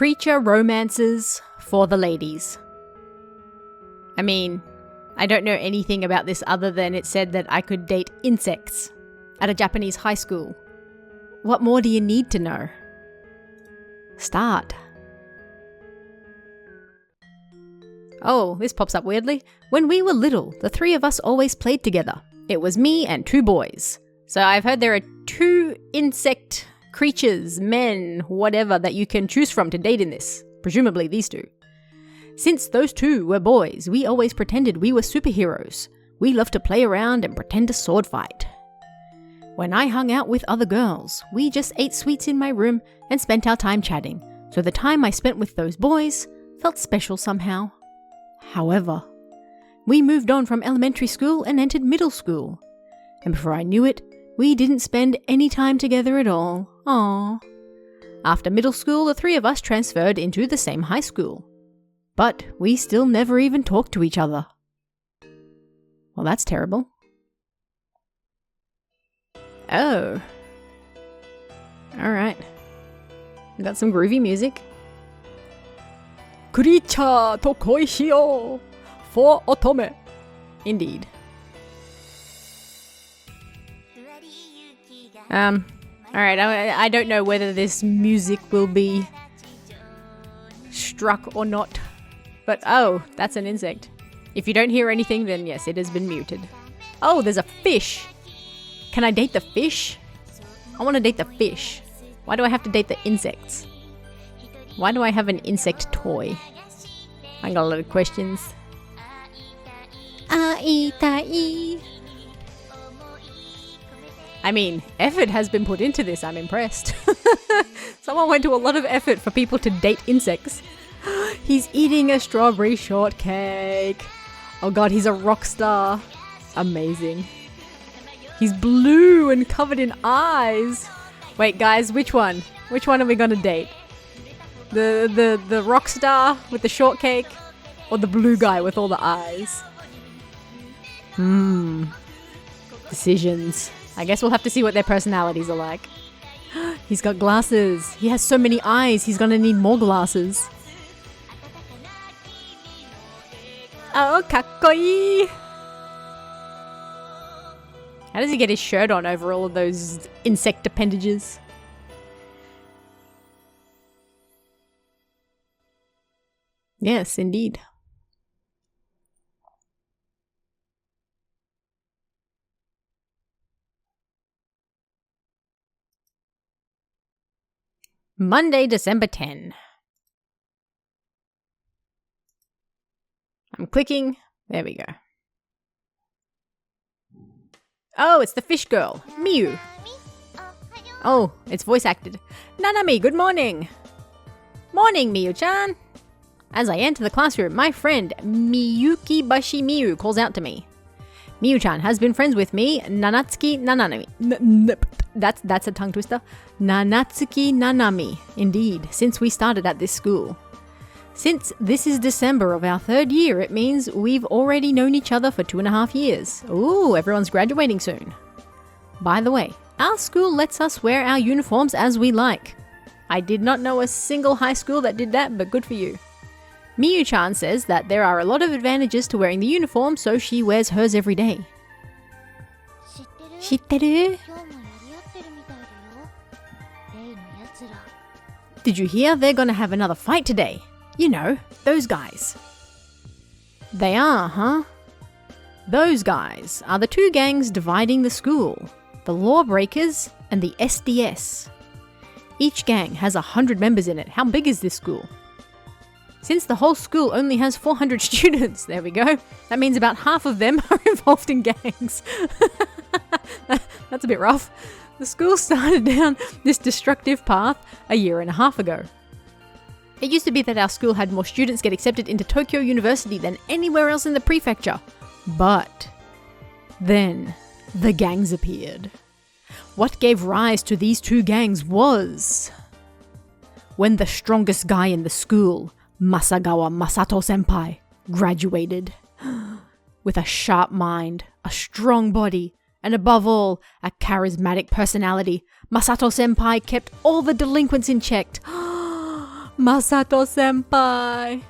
Creature romances for the ladies. I mean, I don't know anything about this other than it said that I could date insects at a Japanese high school. What more do you need to know? Start. Oh, this pops up weirdly. When we were little, the three of us always played together. It was me and two boys. So I've heard there are two insect creatures, men, whatever, that you can choose from to date in this. Presumably these two. Since those two were boys, we always pretended we were superheroes. We loved to play around and pretend to sword fight. When I hung out with other girls, we just ate sweets in my room and spent our time chatting. So the time I spent with those boys felt special somehow. However, we moved on from elementary school and entered middle school. And before I knew it, we didn't spend any time together at all. Aww. After middle school, the three of us transferred into the same high school. But we still never even talked to each other. Well, that's terrible. Oh. Alright. Got some groovy music. Creature to koi shio for otome. Indeed. Alright, I don't know whether this music will be struck or not. But, oh, that's an insect. If you don't hear anything, then yes, it has been muted. Oh, there's a fish. Can I date the fish? I want to date the fish. Why do I have to date the insects? Why do I have an insect toy? I got a lot of questions. Aitai. I mean, effort has been put into this. I'm impressed. Someone went to a lot of effort for people to date insects. He's eating a strawberry shortcake. Oh god, he's a rock star. Amazing. He's blue and covered in eyes. Wait, guys, which one? Which one are we gonna date? The rock star with the shortcake, or the blue guy with all the eyes? Decisions. I guess we'll have to see what their personalities are like. He's got glasses. He has so many eyes. He's gonna need more glasses. Oh, kakkoi! How does he get his shirt on over all of those insect appendages? Yes, indeed. Monday, December 10. I'm clicking. There we go. Oh, it's the fish girl, Miyu. Oh, it's voice acted. Nanami, good morning. Morning, Miyu-chan. As I enter the classroom, my friend Miyuki Bashi Miyu calls out to me. Miyu-chan has been friends with me, Nanatsuki Nanami. That's a tongue twister. Nanatsuki Nanami, indeed, since we started at this school. Since this is December of our third year, it means we've already known each other for 2.5 years. Ooh, everyone's graduating soon. By the way, our school lets us wear our uniforms as we like. I did not know a single high school that did that, but good for you. Miyu-chan says that there are a lot of advantages to wearing the uniform, so she wears hers every day. Shitteru? Did you hear they're gonna have another fight today? You know, those guys. They are, huh? Those guys are the two gangs dividing the school, the Lawbreakers and the SDS. Each gang has 100 members in it. How big is this school? Since the whole school only has 400 students, there we go, that means about half of them are involved in gangs. That's a bit rough. The school started down this destructive path a 1.5 years ago. It used to be that our school had more students get accepted into Tokyo University than anywhere else in the prefecture. But then the gangs appeared. What gave rise to these two gangs was when the strongest guy in the school, Masagawa Masato Senpai, graduated. With a sharp mind, a strong body, and above all, a charismatic personality, Masato Senpai kept all the delinquents in check. Masato senpai.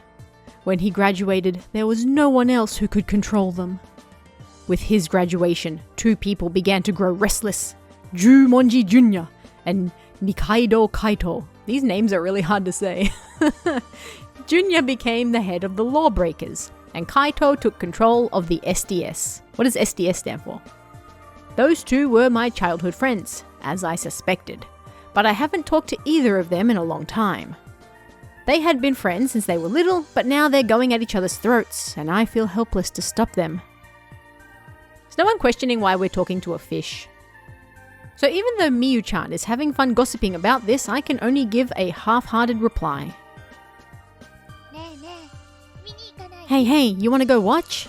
When he graduated, there was no one else who could control them. With his graduation, two people began to grow restless. Jumonji Jr. and Nikaido Kaito. These names are really hard to say. Junior became the head of the lawbreakers, and Kaito took control of the SDS. What does SDS stand for? Those two were my childhood friends, as I suspected, but I haven't talked to either of them in a long time. They had been friends since they were little, but now they're going at each other's throats, and I feel helpless to stop them. Is no one questioning why we're talking to a fish? So even though Miyu-chan is having fun gossiping about this, I can only give a half-hearted reply. Hey, you want to go watch?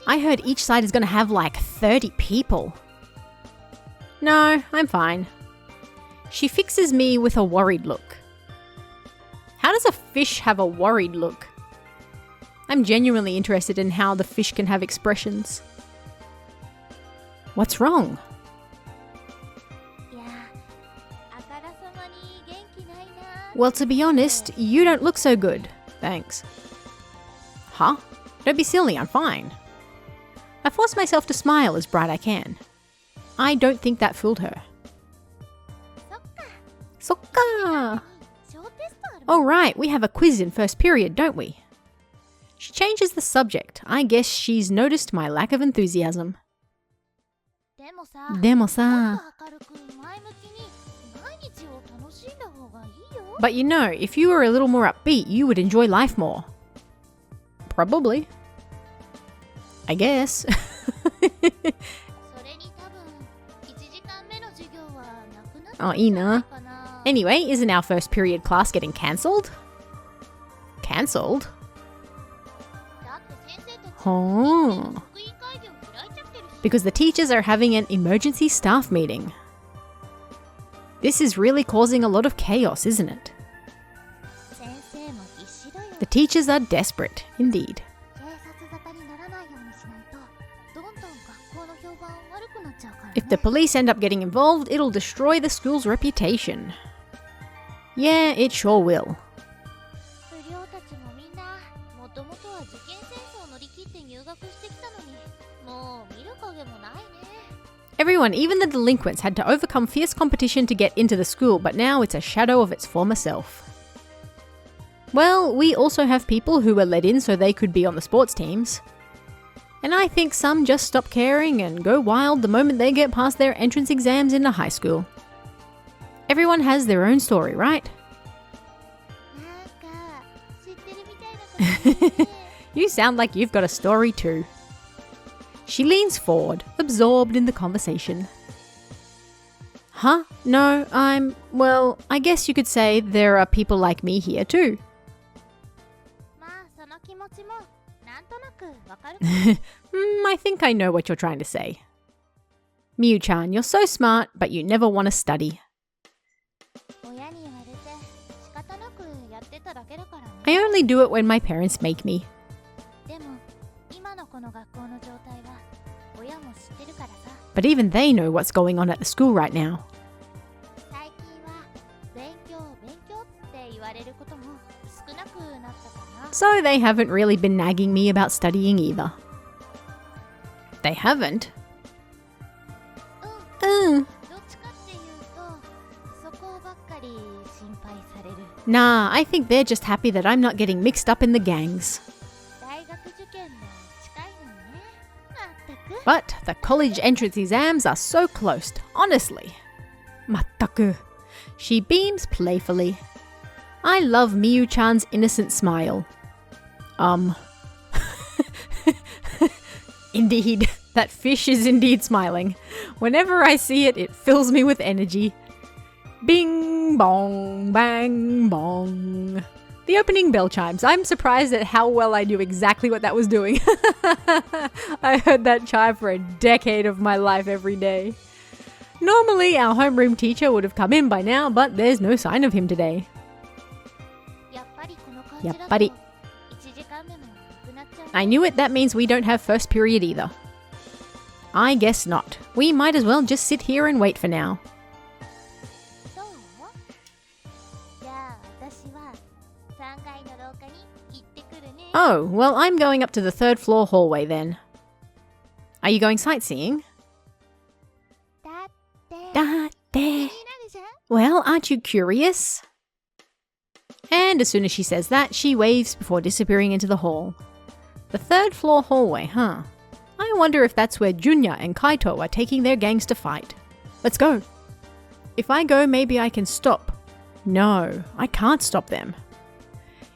I heard each side is going to have like 30 people. No, I'm fine. She fixes me with a worried look. How does a fish have a worried look? I'm genuinely interested in how the fish can have expressions. What's wrong? Well, to be honest, you don't look so good. Thanks. Huh? Don't be silly, I'm fine. I force myself to smile as bright I can. I don't think that fooled her. Sokka! Oh right, we have a quiz in first period, don't we? She changes the subject. I guess she's noticed my lack of enthusiasm. Demo sa. But you know, if you were a little more upbeat, you would enjoy life more. Probably. I guess. Oh, Ina. Anyway, isn't our first period class getting cancelled? Cancelled? Oh. Because the teachers are having an emergency staff meeting. This is really causing a lot of chaos, isn't it? The teachers are desperate, indeed. If the police end up getting involved, it'll destroy the school's reputation. Yeah, it sure will. Everyone, even the delinquents, had to overcome fierce competition to get into the school, but now it's a shadow of its former self. Well, we also have people who were let in so they could be on the sports teams. And I think some just stop caring and go wild the moment they get past their entrance exams into high school. Everyone has their own story, right? You sound like you've got a story too. She leans forward, absorbed in the conversation. Huh? No, well, I guess you could say there are people like me here too. I think I know what you're trying to say. Miyu-chan, you're so smart, but you never want to study. I only do it when my parents make me. But even they know what's going on at the school right now. So they haven't really been nagging me about studying either. They haven't? Nah, I think they're just happy that I'm not getting mixed up in the gangs. But the college entrance exams are so close, honestly. Mattaku. She beams playfully. I love Miyu-chan's innocent smile. Indeed, that fish is indeed smiling. Whenever I see it, it fills me with energy. Bing bong, bang bong. The opening bell chimes. I'm surprised at how well I knew exactly what that was doing. I heard that chime for a decade of my life every day. Normally, our homeroom teacher would have come in by now, but there's no sign of him today. Yappari. I knew it, that means we don't have first period either. I guess not. We might as well just sit here and wait for now. Oh, well, I'm going up to the 3rd floor hallway then. Are you going sightseeing? Da-de. Well, aren't you curious? And as soon as she says that, she waves before disappearing into the hall. The 3rd floor hallway, huh? I wonder if that's where Junya and Kaito are taking their gangs to fight. Let's go. If I go, maybe I can stop. No, I can't stop them.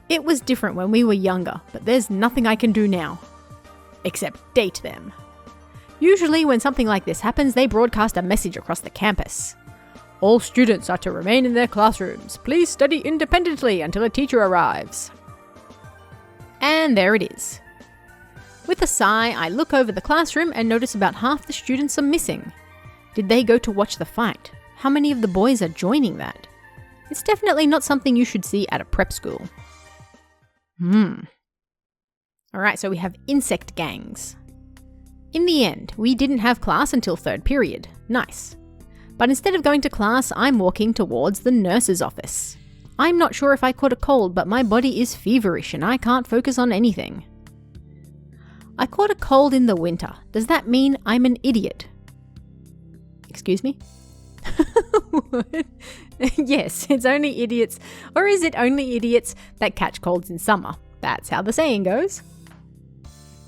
It was different when we were younger, but there's nothing I can do now. Except date them. Usually when something like this happens, they broadcast a message across the campus. All students are to remain in their classrooms. Please study independently until a teacher arrives. And there it is. With a sigh, I look over the classroom and notice about half the students are missing. Did they go to watch the fight? How many of the boys are joining that? It's definitely not something you should see at a prep school. Alright, so we have insect gangs. In the end, we didn't have class until 3rd period. Nice. But instead of going to class, I'm walking towards the nurse's office. I'm not sure if I caught a cold, but my body is feverish and I can't focus on anything. I caught a cold in the winter. Does that mean I'm an idiot? Excuse me? Yes, it's only idiots. Or is it only idiots that catch colds in summer? That's how the saying goes.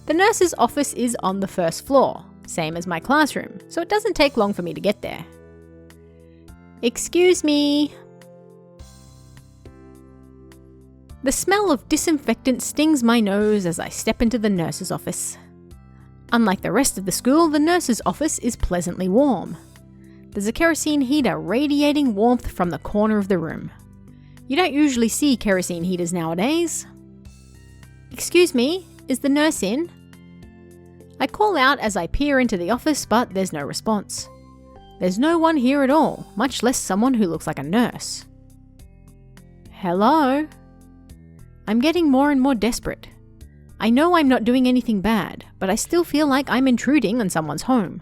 The nurse's office is on the 1st floor, same as my classroom, so it doesn't take long for me to get there. Excuse me. The smell of disinfectant stings my nose as I step into the nurse's office. Unlike the rest of the school, the nurse's office is pleasantly warm. There's a kerosene heater radiating warmth from the corner of the room. You don't usually see kerosene heaters nowadays. Excuse me, is the nurse in? I call out as I peer into the office, but there's no response. There's no one here at all, much less someone who looks like a nurse. Hello? I'm getting more and more desperate. I know I'm not doing anything bad, but I still feel like I'm intruding on someone's home.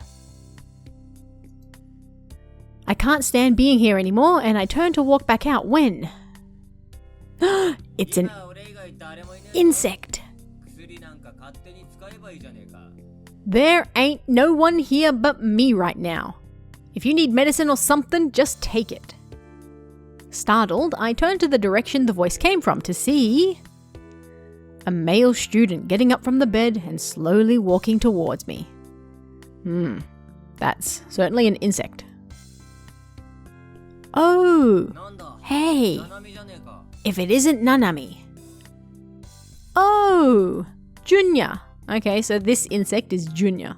I can't stand being here anymore, and I turn to walk back out when... It's an insect. There ain't no one here but me right now. If you need medicine or something, just take it. Startled, I turn to the direction the voice came from to see... a male student getting up from the bed and slowly walking towards me. That's certainly an insect. Oh, hey, if it isn't Nanami. Oh, Junya. Okay, so this insect is Junya.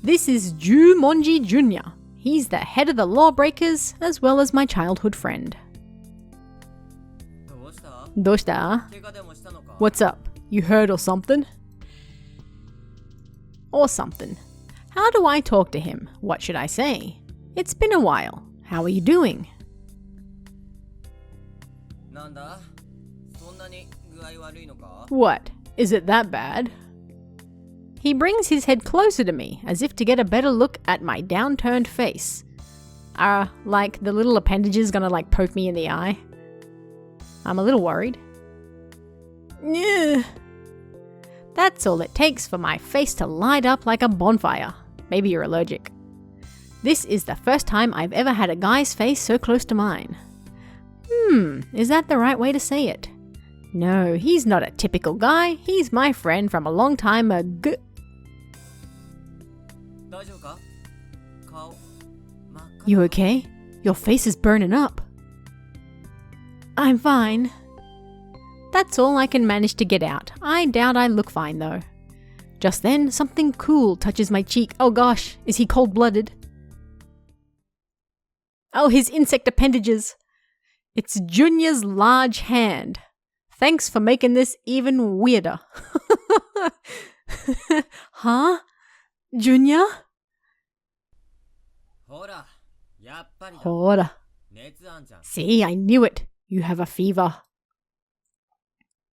This is Jumonji Junya. He's the head of the lawbreakers as well as my childhood friend. Doshita? What's up? You hurt or something? Or something. How do I talk to him? What should I say? It's been a while. How are you doing? What? Is it that bad? He brings his head closer to me, as if to get a better look at my downturned face. Like the little appendages gonna like poke me in the eye? I'm a little worried. Ugh. That's all it takes for my face to light up like a bonfire. Maybe you're allergic. This is the first time I've ever had a guy's face so close to mine. Is that the right way to say it? No, he's not a typical guy. He's my friend from a long time ago. You okay? Your face is burning up. I'm fine. That's all I can manage to get out. I doubt I look fine though. Just then, something cool touches my cheek. Oh gosh, is he cold-blooded? Oh, his insect appendages. It's Junya's large hand. Thanks for making this even weirder. Huh? Junya? Hora. See, I knew it. You have a fever.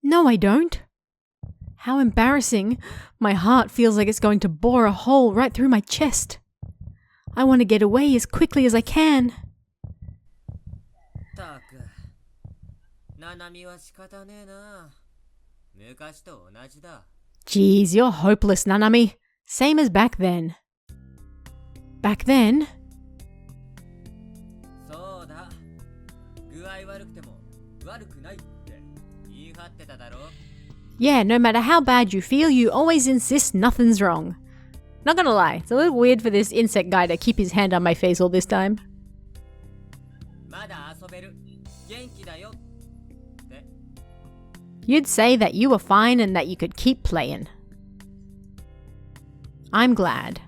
No, I don't. How embarrassing. My heart feels like it's going to bore a hole right through my chest. I want to get away as quickly as I can. Geez, you're hopeless, Nanami. Same as back then. Back then? Yeah, no matter how bad you feel, you always insist nothing's wrong. Not gonna lie, it's a little weird for this insect guy to keep his hand on my face all this time. You'd say that you were fine and that you could keep playing. I'm glad.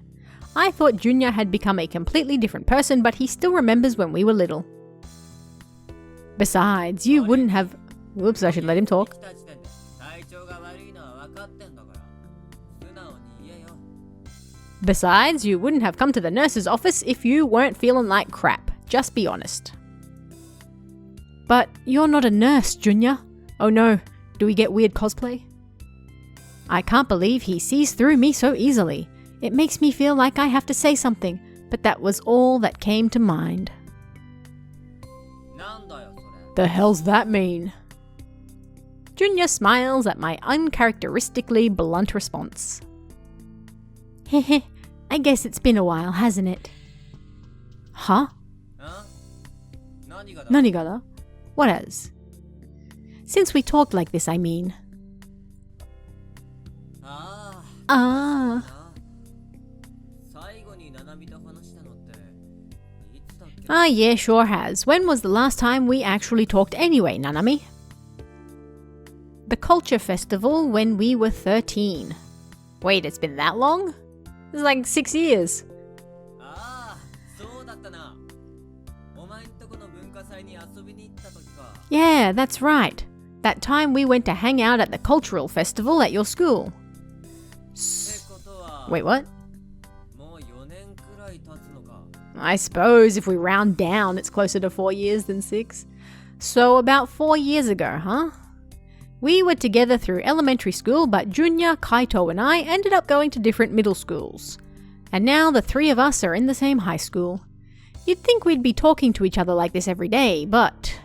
I thought Junior had become a completely different person, but he still remembers when we were little. Besides, you wouldn't have... Whoops, I should let him talk. Besides, you wouldn't have come to the nurse's office if you weren't feeling like crap. Just be honest. But you're not a nurse, Junior. Oh no, do we get weird cosplay? I can't believe he sees through me so easily. It makes me feel like I have to say something, but that was all that came to mind. The hell's that mean? Junior smiles at my uncharacteristically blunt response. Heh, I guess it's been a while, hasn't it? Huh? Nanigara? What else? Since we talked like this, I mean. Yeah, sure has. When was the last time we actually talked anyway, Nanami? The Culture Festival when we were 13. Wait, it's been that long? It's like 6 years. Yeah, that's right. That time we went to hang out at the cultural festival at your school. Wait, what? I suppose if we round down, it's closer to 4 years than 6. So about 4 years ago, huh? We were together through elementary school, but Junior, Kaito and I ended up going to different middle schools. And now the three of us are in the same high school. You'd think we'd be talking to each other like this every day, but...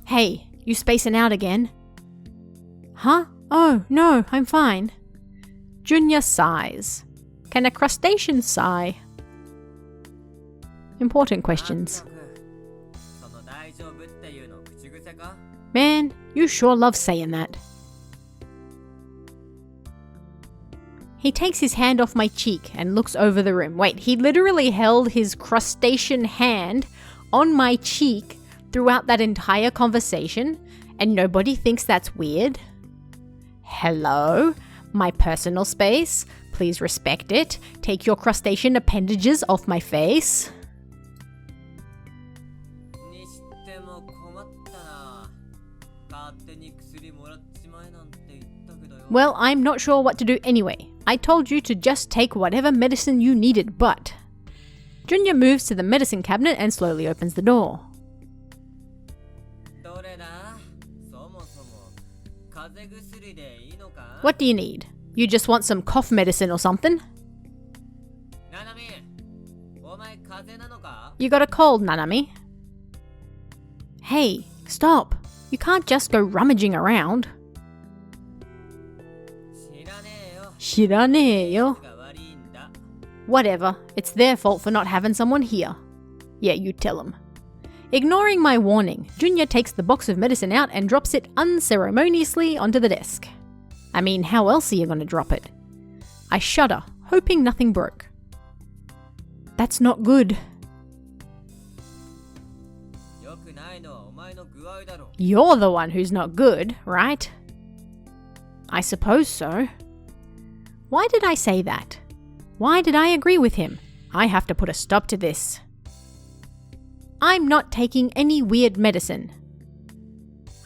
Hey, you spacing out again? Huh? Oh, no, I'm fine. Junior sighs. Can a crustacean sigh? Important questions. Man, you sure love saying that. He takes his hand off my cheek and looks over the room. Wait, he literally held his crustacean hand on my cheek throughout that entire conversation, and nobody thinks that's weird? Hello? My personal space? Please respect it. Take your crustacean appendages off my face. Well, I'm not sure what to do anyway. I told you to just take whatever medicine you needed, but... Junior moves to the medicine cabinet and slowly opens the door. What do you need? You just want some cough medicine or something? You got a cold, Nanami? Hey, stop. You can't just go rummaging around. Shiraneyo. Whatever, it's their fault for not having someone here. Yeah, you tell them. Ignoring my warning, Junior takes the box of medicine out and drops it unceremoniously onto the desk. I mean, how else are you going to drop it? I shudder, hoping nothing broke. That's not good. You're the one who's not good, right? I suppose so. Why did I say that? Why did I agree with him? I have to put a stop to this. I'm not taking any weird medicine.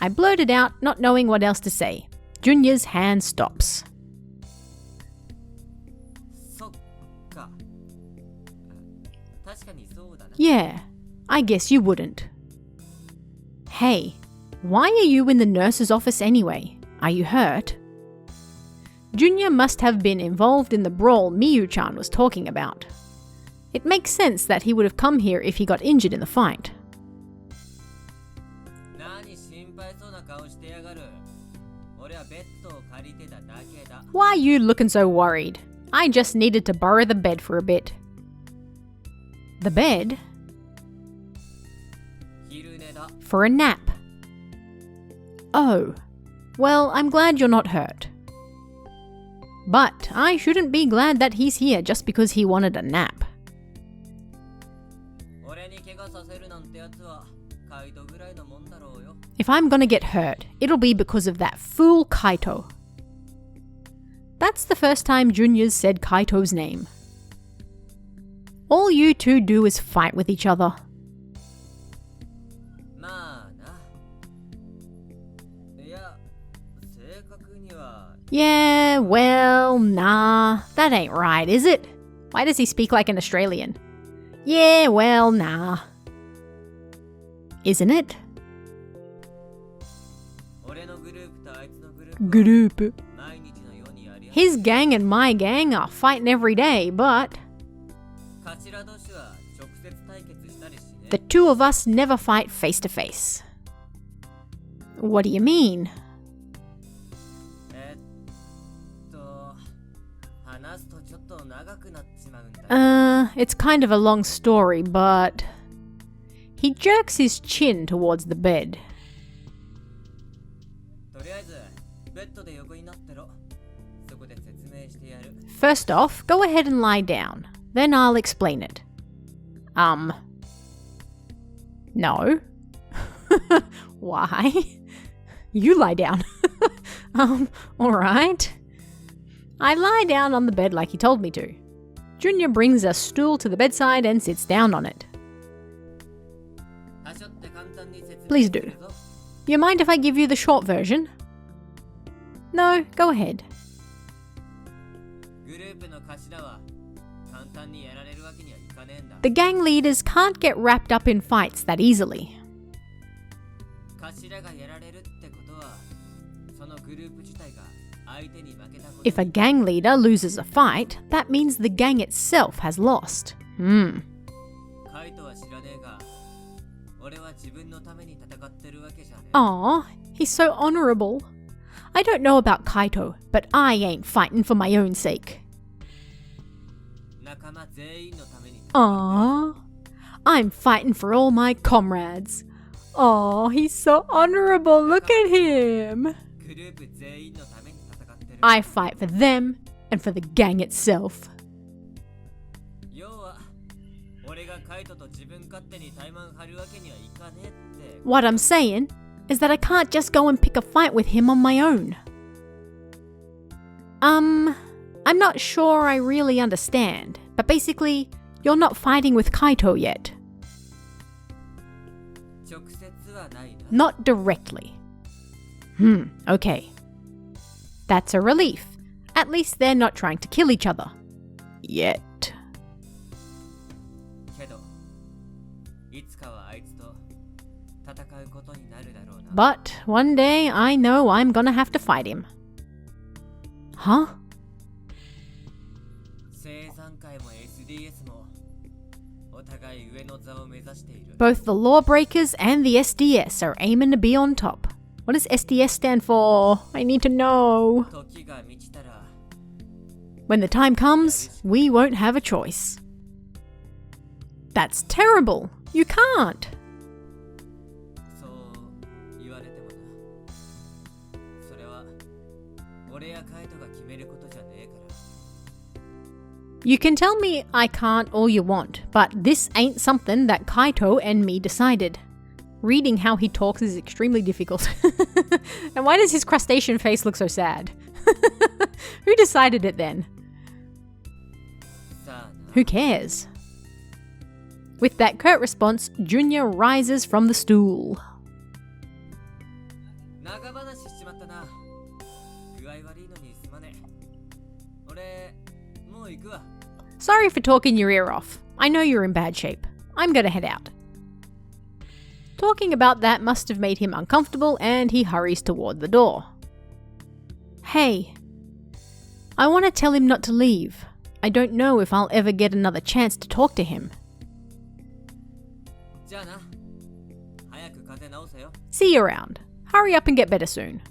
I blurted out, not knowing what else to say. Junior's hand stops. Yeah, I guess you wouldn't. Hey, why are you in the nurse's office anyway? Are you hurt? Junior must have been involved in the brawl Miyu-chan was talking about. It makes sense that he would have come here if he got injured in the fight. Why are you looking so worried? I just needed to borrow the bed for a bit. The bed? For a nap. Oh, well, I'm glad you're not hurt. But I shouldn't be glad that he's here just because he wanted a nap. If I'm gonna get hurt, it'll be because of that fool Kaito. That's the first time Junior's said Kaito's name. All you two do is fight with each other. Yeah, well, nah, that ain't right, is it? Why does he speak like an Australian? Yeah, well, nah. Isn't it? Group. His gang and my gang are fighting every day, but the two of us never fight face to face. What do you mean? It's kind of a long story, but he jerks his chin towards the bed. First off, go ahead and lie down. Then I'll explain it. No. Why? You lie down. Alright. I lie down on the bed like he told me to. Junior brings a stool to the bedside and sits down on it. Please do. You mind if I give you the short version? No, go ahead. The gang leaders can't get wrapped up in fights that easily. If a gang leader loses a fight, that means the gang itself has lost. Aw, he's so honourable. I don't know about Kaito, but I ain't fighting for my own sake. Aw, I'm fighting for all my comrades. Aw, he's so honourable, look at him. I fight for them and for the gang itself. What I'm saying is that I can't just go and pick a fight with him on my own. I'm not sure I really understand, but basically, you're not fighting with Kaito yet. Not directly. Okay. That's a relief. At least they're not trying to kill each other. Yet. But one day I know I'm gonna have to fight him. Huh? Both the lawbreakers and the SDS are aiming to be on top. What does SDS stand for? I need to know. When the time comes, we won't have a choice. That's terrible. You can't. You can tell me I can't all you want, but this ain't something that Kaito and me decided. Reading how he talks is extremely difficult. And why does his crustacean face look so sad? Who decided it then? Who cares? With that curt response, Junior rises from the stool. Sorry for talking your ear off. I know you're in bad shape. I'm gonna head out. Talking about that must have made him uncomfortable and he hurries toward the door. Hey, I want to tell him not to leave. I don't know if I'll ever get another chance to talk to him. See you around. Hurry up and get better soon.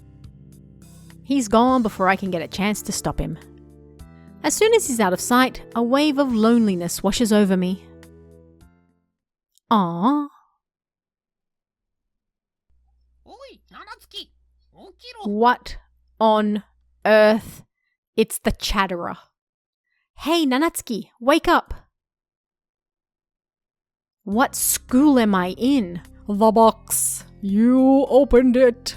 He's gone before I can get a chance to stop him. As soon as he's out of sight, a wave of loneliness washes over me. Aww. What on earth? It's the chatterer. Hey, Nanatsuki, wake up! What school am I in? The box. You opened it.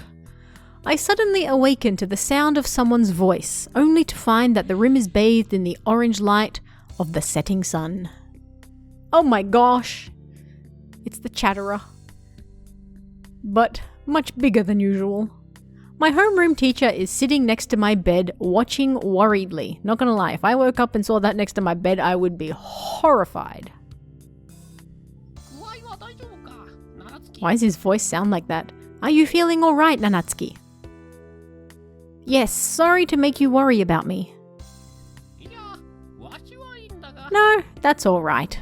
I suddenly awaken to the sound of someone's voice, only to find that the room is bathed in the orange light of the setting sun. Oh my gosh! It's the chatterer. But much bigger than usual. My homeroom teacher is sitting next to my bed, watching worriedly. Not gonna lie, if I woke up and saw that next to my bed, I would be horrified. Why does his voice sound like that? Are you feeling alright, Nanatsuki? Yes, sorry to make you worry about me. No, that's alright.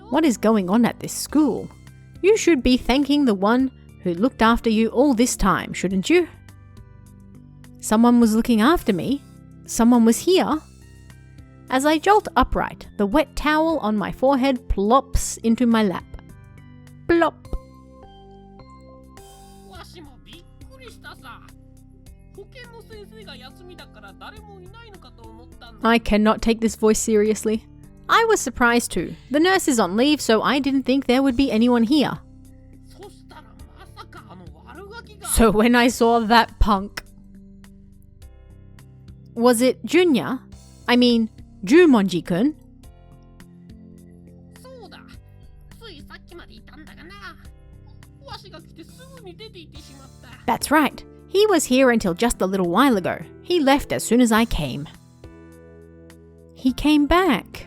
What is going on at this school? You should be thanking the one who looked after you all this time, shouldn't you? Someone was looking after me. Someone was here. As I jolt upright, the wet towel on my forehead plops into my lap. Plop. I cannot take this voice seriously. I was surprised too. The nurse is on leave, so I didn't think there would be anyone here. So when I saw that punk... Was it Junya? I mean, Jumonji-kun? That's right. He was here until just a little while ago. He left as soon as I came. He came back.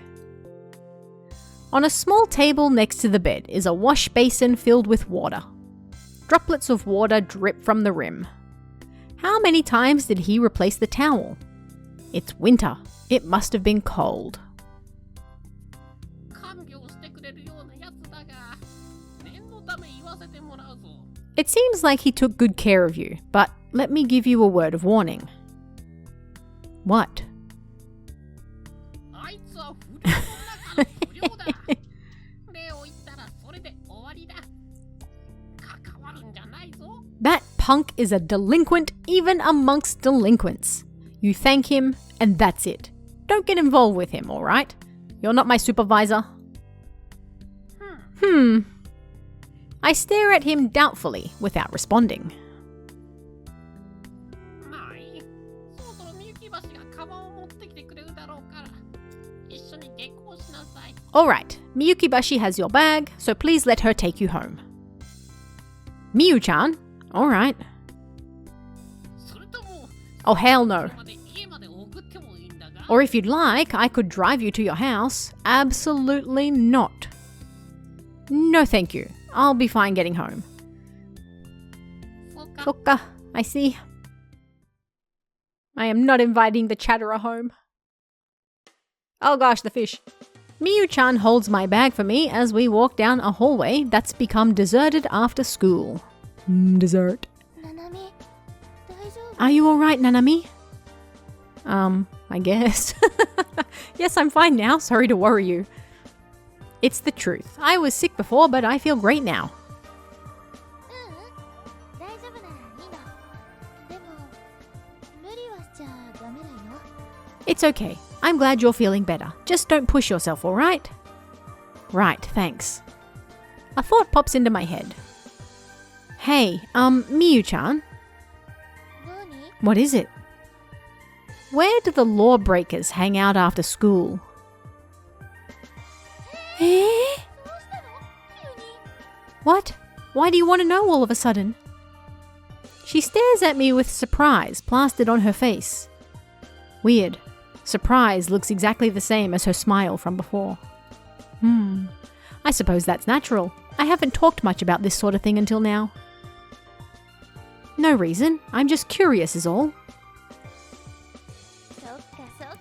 On a small table next to the bed is a wash basin filled with water. Droplets of water drip from the rim. How many times did he replace the towel? It's winter. It must have been cold. It seems like he took good care of you, but let me give you a word of warning. What? That punk is a delinquent even amongst delinquents. You thank him and that's it. Don't get involved with him, alright? You're not my supervisor. I stare at him doubtfully without responding. Alright, Miyukibashi has your bag, so please let her take you home. Miyu-chan? Alright. Oh hell no. Or if you'd like, I could drive you to your house. Absolutely not. No thank you. I'll be fine getting home. Sokka, I see. I am not inviting the chatterer home. Oh gosh, the fish. Miyu-chan holds my bag for me as we walk down a hallway that's become deserted after school. Dessert. Are you alright, Nanami? I guess. Yes, I'm fine now. Sorry to worry you. It's the truth. I was sick before, but I feel great now. It's okay. I'm glad you're feeling better. Just don't push yourself, alright? Right, thanks. A thought pops into my head. Hey, Miyu-chan? What is it? Where do the lawbreakers hang out after school? Eh? What? Why do you want to know all of a sudden? She stares at me with surprise plastered on her face. Weird. Surprise looks exactly the same as her smile from before. I suppose that's natural. I haven't talked much about this sort of thing until now. No reason. I'm just curious is all.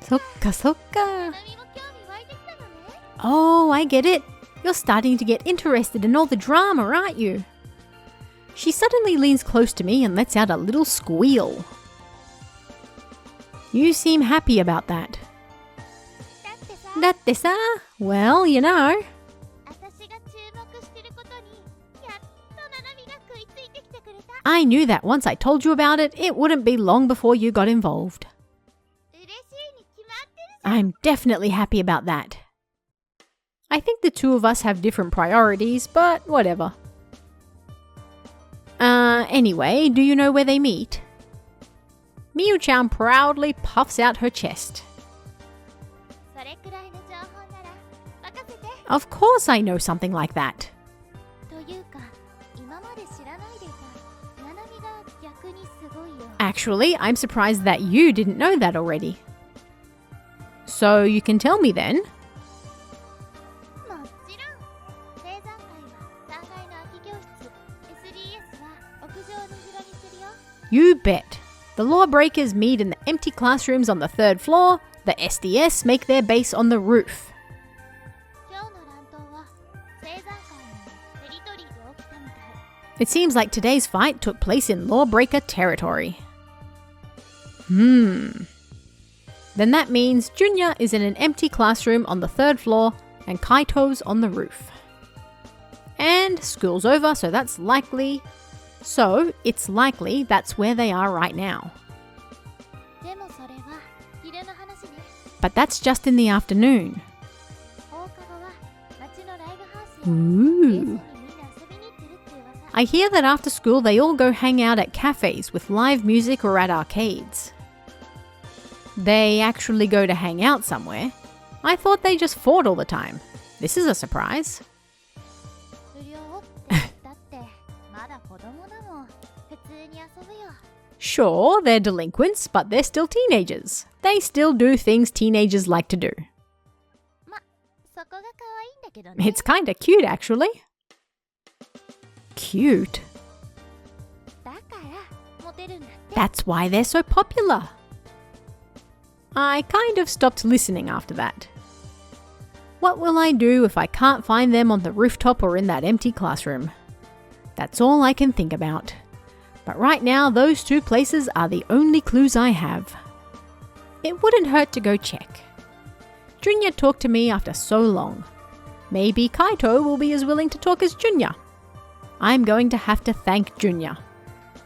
そっかそっか. Oh, I get it. You're starting to get interested in all the drama, aren't you? She suddenly leans close to me and lets out a little squeal. You seem happy about that. だってさ, well, you know. I knew that once I told you about it, it wouldn't be long before you got involved. I'm definitely happy about that. I think the two of us have different priorities, but whatever. Anyway, do you know where they meet? Miyu-chan proudly puffs out her chest. Of course I know something like that. Actually, I'm surprised that you didn't know that already. So you can tell me then. You bet. The lawbreakers meet in the empty classrooms on the 3rd floor. The SDS make their base on the roof. It seems like today's fight took place in lawbreaker territory. Then that means Junya is in an empty classroom on the 3rd floor and Kaito's on the roof. And school's over, so it's likely that's where they are right now. But that's just in the afternoon. Ooh. I hear that after school they all go hang out at cafes with live music or at arcades. They actually go to hang out somewhere. I thought they just fought all the time. This is a surprise. Sure, they're delinquents, but they're still teenagers. They still do things teenagers like to do. It's kinda cute, actually. Cute? That's why they're so popular. I kind of stopped listening after that. What will I do if I can't find them on the rooftop or in that empty classroom? That's all I can think about. But right now, those two places are the only clues I have. It wouldn't hurt to go check. Junya talked to me after so long. Maybe Kaito will be as willing to talk as Junya. I'm going to have to thank Junya.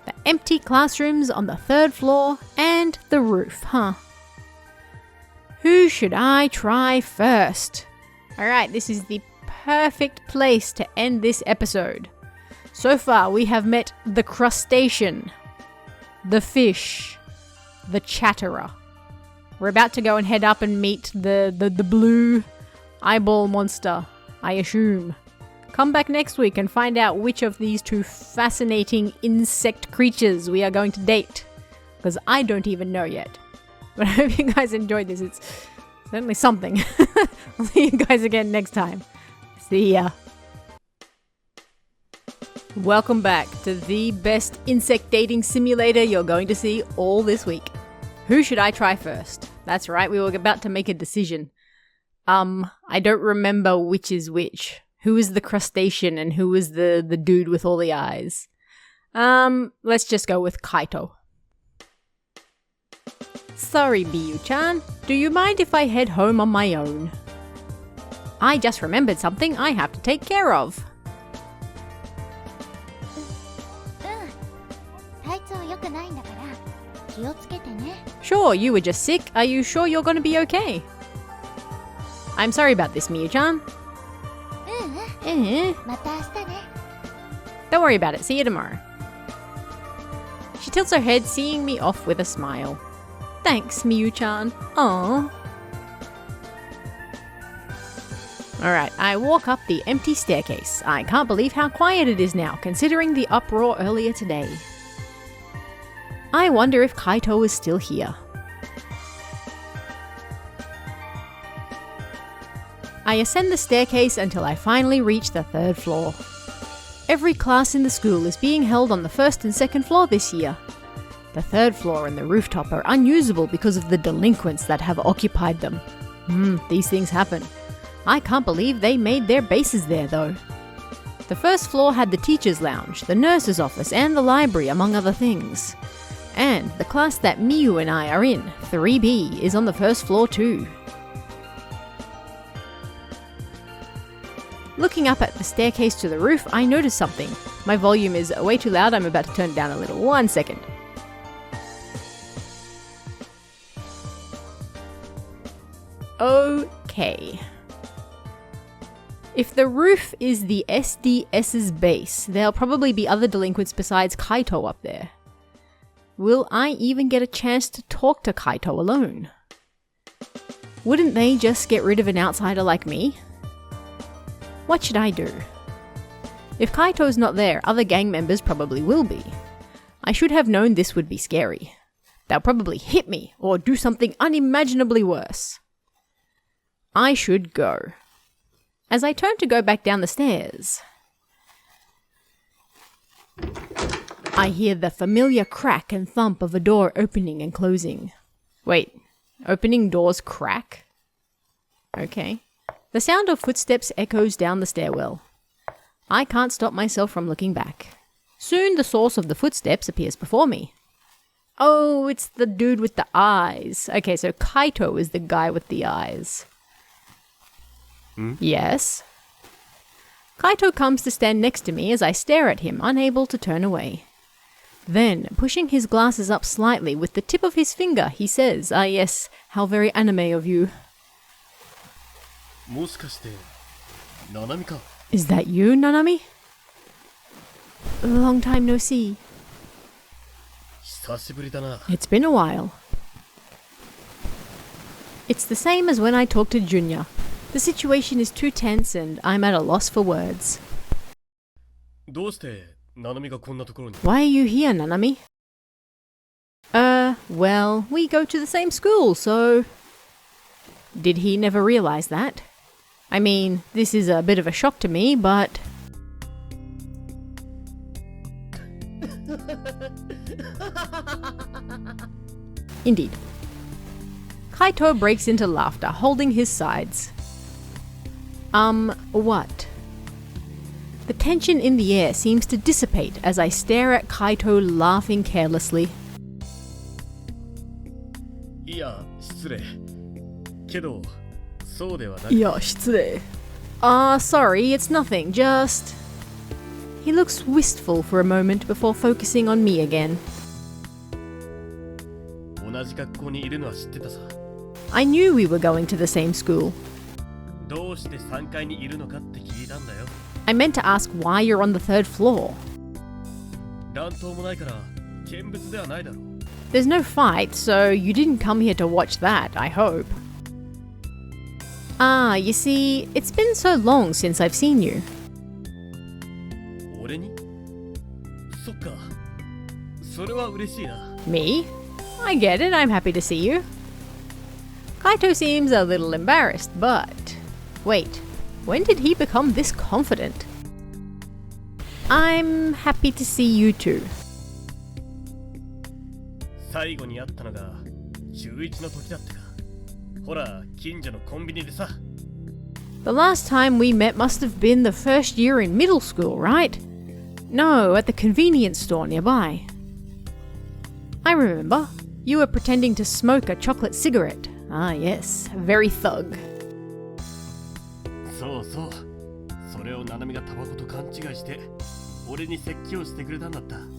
The empty classrooms on the 3rd floor and the roof, huh? Who should I try first? Alright, this is the perfect place to end this episode. So far, we have met the crustacean, the fish, the chatterer. We're about to go and head up and meet the blue eyeball monster, I assume. Come back next week and find out which of these two fascinating insect creatures we are going to date. Because I don't even know yet. But I hope you guys enjoyed this. It's certainly something. I'll see you guys again next time. See ya. Welcome back to the best insect dating simulator you're going to see all this week. Who should I try first? That's right, we were about to make a decision. I don't remember which is which. Who is the crustacean and who is the dude with all the eyes? Let's just go with Kaito. Sorry, Miyu-chan. Do you mind if I head home on my own? I just remembered something I have to take care of. Sure, you were just sick. Are you sure you're gonna be okay? I'm sorry about this, Miyu-chan. Don't worry about it. See you tomorrow. She tilts her head, seeing me off with a smile. Thanks, Miyu-chan. Aww. Alright, I walk up the empty staircase. I can't believe how quiet it is now, considering the uproar earlier today. I wonder if Kaito is still here. I ascend the staircase until I finally reach the 3rd floor. Every class in the school is being held on the 1st and 2nd floor this year. The third floor and the rooftop are unusable because of the delinquents that have occupied them. These things happen. I can't believe they made their bases there though. The first floor had the teacher's lounge, the nurse's office, and the library, among other things. And the class that Miyu and I are in, 3B, is on the first floor too. Looking up at the staircase to the roof, I noticed something. My volume is way too loud, I'm about to turn it down a little. 1 second. Okay. If the roof is the SDS's base, there'll probably be other delinquents besides Kaito up there. Will I even get a chance to talk to Kaito alone? Wouldn't they just get rid of an outsider like me? What should I do? If Kaito's not there, other gang members probably will be. I should have known this would be scary. They'll probably hit me or do something unimaginably worse. I should go. As I turn to go back down the stairs, I hear the familiar crack and thump of a door opening and closing. Wait, opening doors crack? Okay. The sound of footsteps echoes down the stairwell. I can't stop myself from looking back. Soon the source of the footsteps appears before me. Oh, it's the dude with the eyes. Okay, so Kaito is the guy with the eyes. Yes. Kaito comes to stand next to me as I stare at him, unable to turn away. Then, pushing his glasses up slightly with the tip of his finger, he says, "Ah yes, how very anime of you." Is that you, Nanami? Long time no see. It's been a while. It's the same as when I talked to Junya. The situation is too tense and I'm at a loss for words. Why are you here, Nanami? Well, we go to the same school, so... Did he never realize that? I mean, this is a bit of a shock to me, but... Indeed. Kaito breaks into laughter, holding his sides. What? The tension in the air seems to dissipate as I stare at Kaito laughing carelessly. Sorry, it's nothing, just... He looks wistful for a moment before focusing on me again. I knew we were going to the same school. I meant to ask why you're on the third floor. There's no fight, so you didn't come here to watch that, I hope. Ah, you see, it's been so long since I've seen you. Me? I get it, I'm happy to see you. Kaito seems a little embarrassed, but... Wait, when did he become this confident? I'm happy to see you too. The last time we met must have been the first year in middle school, right? No, at the convenience store nearby. I remember. You were pretending to smoke a chocolate cigarette. Ah yes, very thug.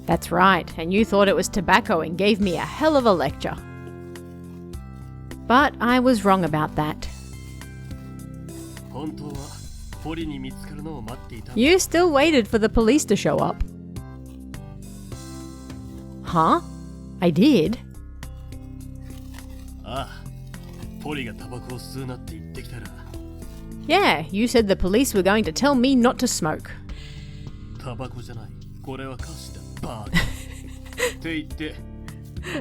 That's right, and you thought it was tobacco and gave me a hell of a lecture. But I was wrong about that. You still waited for the police to show up. Huh? I did? Yeah, you said the police were going to tell me not to smoke.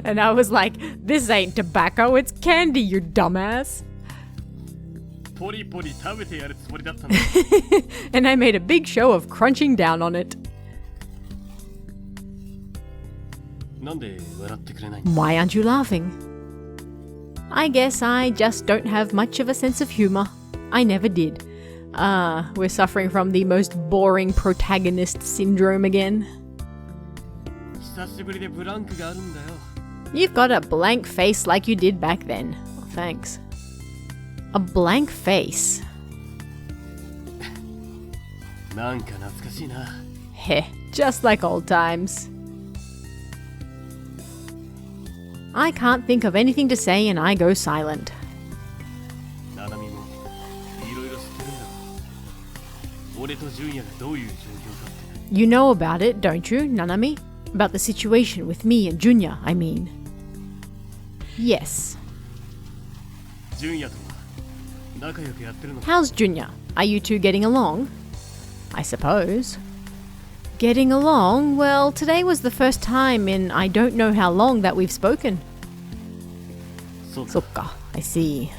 And I was like, this ain't tobacco, it's candy, you dumbass. And I made a big show of crunching down on it. Why aren't you laughing? I guess I just don't have much of a sense of humor. I never did. We're suffering from the most boring protagonist syndrome again. You've got a blank face like you did back then. Oh, thanks. A blank face. Heh, just like old times. I can't think of anything to say and I go silent. You know about it, don't you, Nanami? About the situation with me and Junya, I mean. Yes. How's Junya? Are you two getting along? I suppose. Getting along? Well, today was the first time in I don't know how long that we've spoken. Sokka, I see.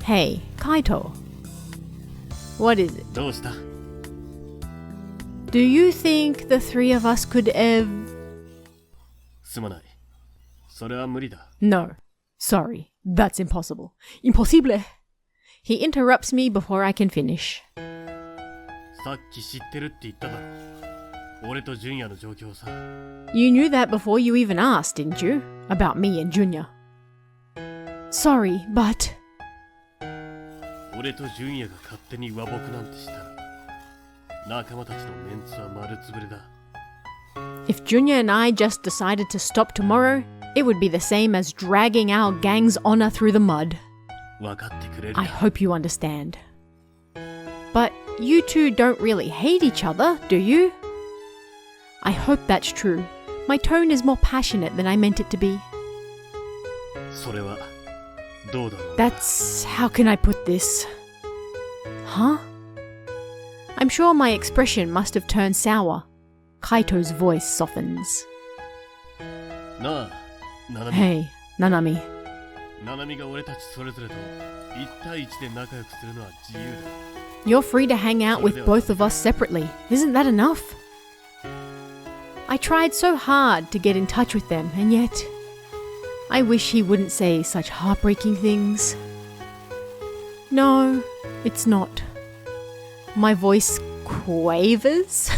Hey, Kaito. What is it? Do you think the three of us could No. Sorry, that's impossible. Impossible! He interrupts me before I can finish. You knew that before you even asked, didn't you? About me and Junya. Sorry, but... If Junya and I just decided to stop tomorrow, it would be the same as dragging our gang's honor through the mud. I hope you understand. But you two don't really hate each other, do you? I hope that's true. My tone is more passionate than I meant it to be. That's... how can I put this? Huh? I'm sure my expression must have turned sour. Kaito's voice softens. Hey, Nanami. You're free to hang out with both of us separately. Isn't that enough? I tried so hard to get in touch with them, and yet... I wish he wouldn't say such heartbreaking things. No, it's not. My voice quavers.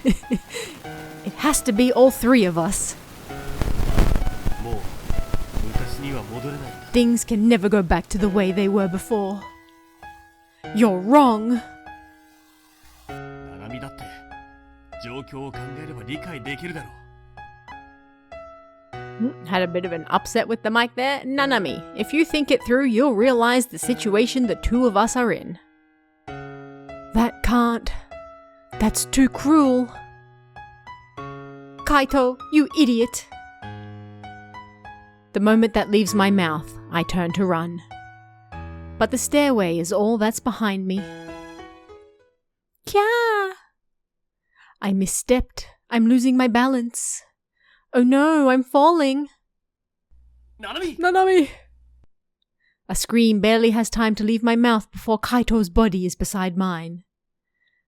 It has to be all three of us. Things can never go back to the way they were before. You're wrong. Had a bit of an upset with the mic there. Nanami, if you think it through, you'll realize the situation the two of us are in. That can't. That's too cruel. Kaito, you idiot. The moment that leaves my mouth, I turn to run. But the stairway is all that's behind me. Kya! I misstepped. I'm losing my balance. Oh no, I'm falling. Nanami! Nanami! A scream barely has time to leave my mouth before Kaito's body is beside mine.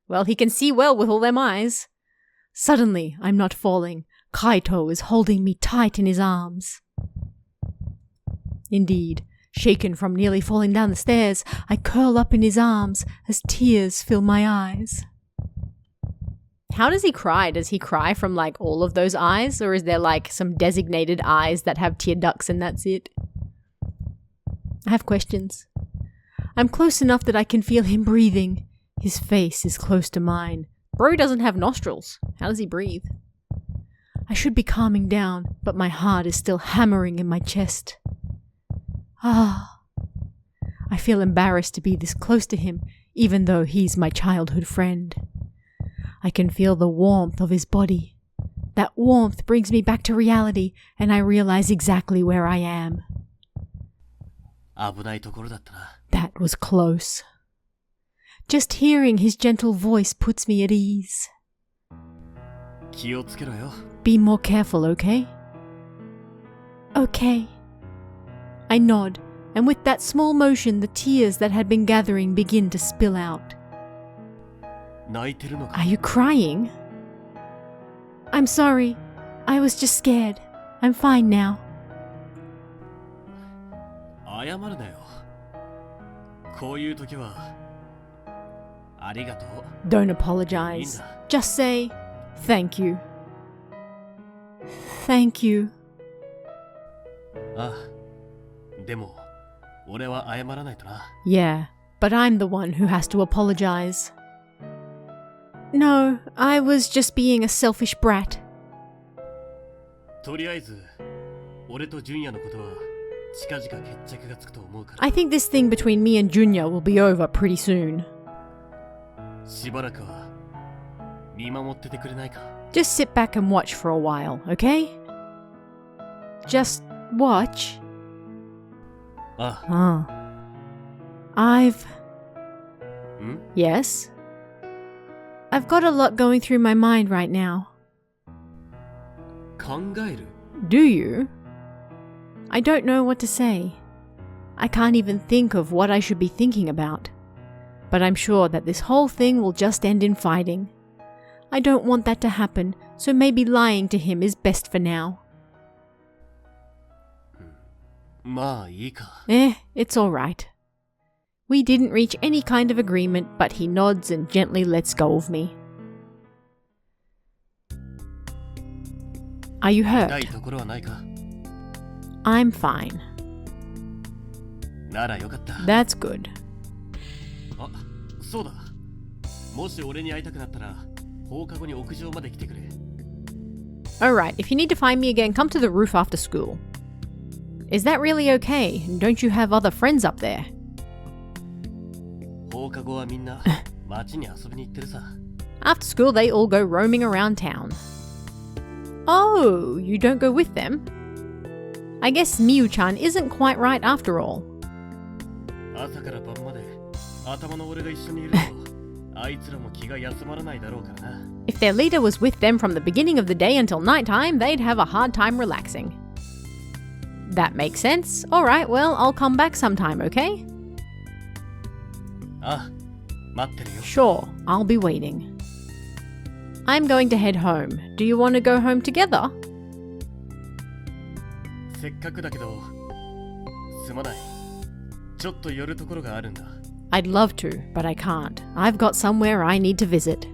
Well, he can see well with all them eyes. Suddenly, I'm not falling. Kaito is holding me tight in his arms. Indeed, shaken from nearly falling down the stairs, I curl up in his arms as tears fill my eyes. How does he cry? Does he cry from like all of those eyes? Or is there like some designated eyes that have tear ducts and that's it? I have questions. I'm close enough that I can feel him breathing. His face is close to mine. Bro doesn't have nostrils. How does he breathe? I should be calming down, but my heart is still hammering in my chest. I feel embarrassed to be this close to him, even though he's my childhood friend. I can feel the warmth of his body. That warmth brings me back to reality, and I realize exactly where I am. That was close. Just hearing his gentle voice puts me at ease. Be more careful, okay? Okay. I nod, and with that small motion, the tears that had been gathering begin to spill out. Are you crying? I'm sorry. I was just scared. I'm fine now. 謝るなよ。こういう時はありがとう。 Don't apologize. Just say, thank you. Thank you. ああ、でも俺は謝らないとな。 Yeah, but I'm the one who has to apologize. No, I was just being a selfish brat. とりあえず俺と純也のことは近々決着がつくと思うから。 I think this thing between me and Junya will be over pretty soon. しばらくは見守っててくれないか。 Just sit back and watch for a while, okay? Just watch? ああ。 I've... ん？ Yes? I've got a lot going through my mind right now. 考える？ Do you? I don't know what to say. I can't even think of what I should be thinking about. But I'm sure that this whole thing will just end in fighting. I don't want that to happen, so maybe lying to him is best for now. まあいいか。 It's alright. We didn't reach any kind of agreement, but he nods and gently lets go of me. Are you 痛 hurt? いところはないか。 I'm fine. ならよかった。 That's good. あ、そうだ。もし俺に会いたくなったら放課後に屋上まで来てくれ。 Alright, if you need to find me again, come to the roof after school. Is that really okay? Don't you have other friends up there? 放課後はみんな街に遊びに行ってるさ。 After school, they all go roaming around town. Oh, you don't go with them? I guess Miyu-chan isn't quite right after all. 朝から晩まで頭の俺が一緒にいるとあいつらも気が休まらないだろうからな。 If their leader was with them from the beginning of the day until nighttime, they'd have a hard time relaxing. That makes sense. Alright, well, I'll come back sometime, okay? ああ、待ってるよ。 Sure, I'll be waiting. I'm going to head home. Do you want to go home together? せっかくだけどすまない。ちょっと寄るところがあるんだ。 I'd love to, but I can't. I've got somewhere I need to visit.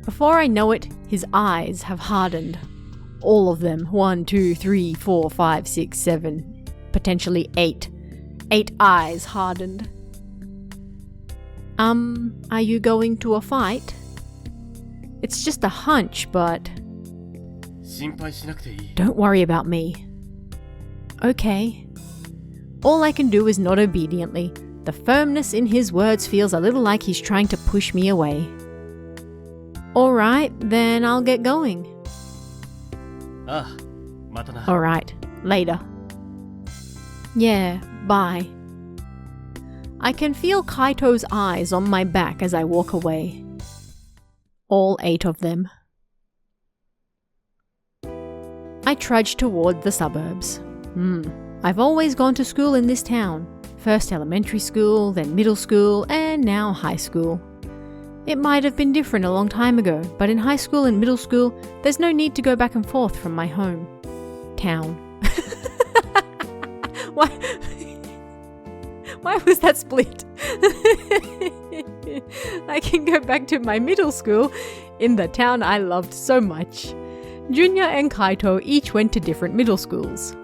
Before I know it, his eyes have hardened. All of them. 1, 2, 3, 4, 5, 6, 7, potentially 8. 8 eyes hardened. Are you going to a fight? It's just a hunch, but 心配しなくていい。 don't worry about me. Okay. All I can do is nod obediently. The firmness in his words feels a little like he's trying to push me away. Alright, then I'll get going. ああ、またな。 Alright, later. Yeah, bye. I can feel Kaito's eyes on my back as I walk away. All 8 of them. I trudge toward the suburbs. I've always gone to school in this town. First elementary school, then middle school, and now high school. It might have been different a long time ago, but in high school and middle school, there's no need to go back and forth from my home town. Why was that split? I can go back to my middle school in the town I loved so much. Junya and Kaito each went to different middle schools.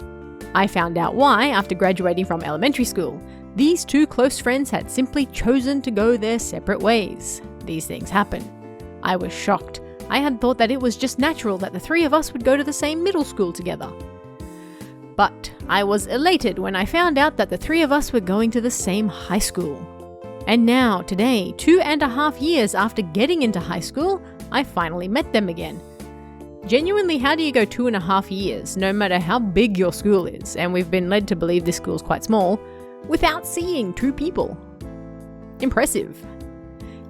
I found out why after graduating from elementary school. These 2 close friends had simply chosen to go their separate ways. These things happen. I was shocked. I had thought that it was just natural that the 3 of us would go to the same middle school together. But I was elated when I found out that the 3 of us were going to the same high school. And now, today, 2.5 years after getting into high school, I finally met them again. Genuinely, how do you go 2.5 years, no matter how big your school is, and we've been led to believe this school's quite small, without seeing 2 people? Impressive.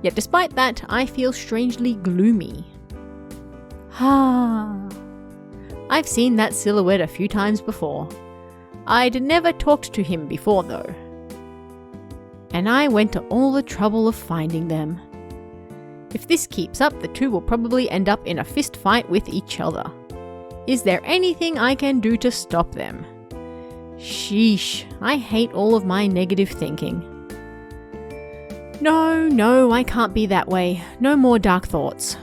Yet despite that, I feel strangely gloomy. I've seen that silhouette a few times before. I'd never talked to him before though. And I went to all the trouble of finding them. If this keeps up, the two will probably end up in a fist fight with each other. Is there anything I can do to stop them? Sheesh, I hate all of my negative thinking. No, I can't be that way. No more dark thoughts.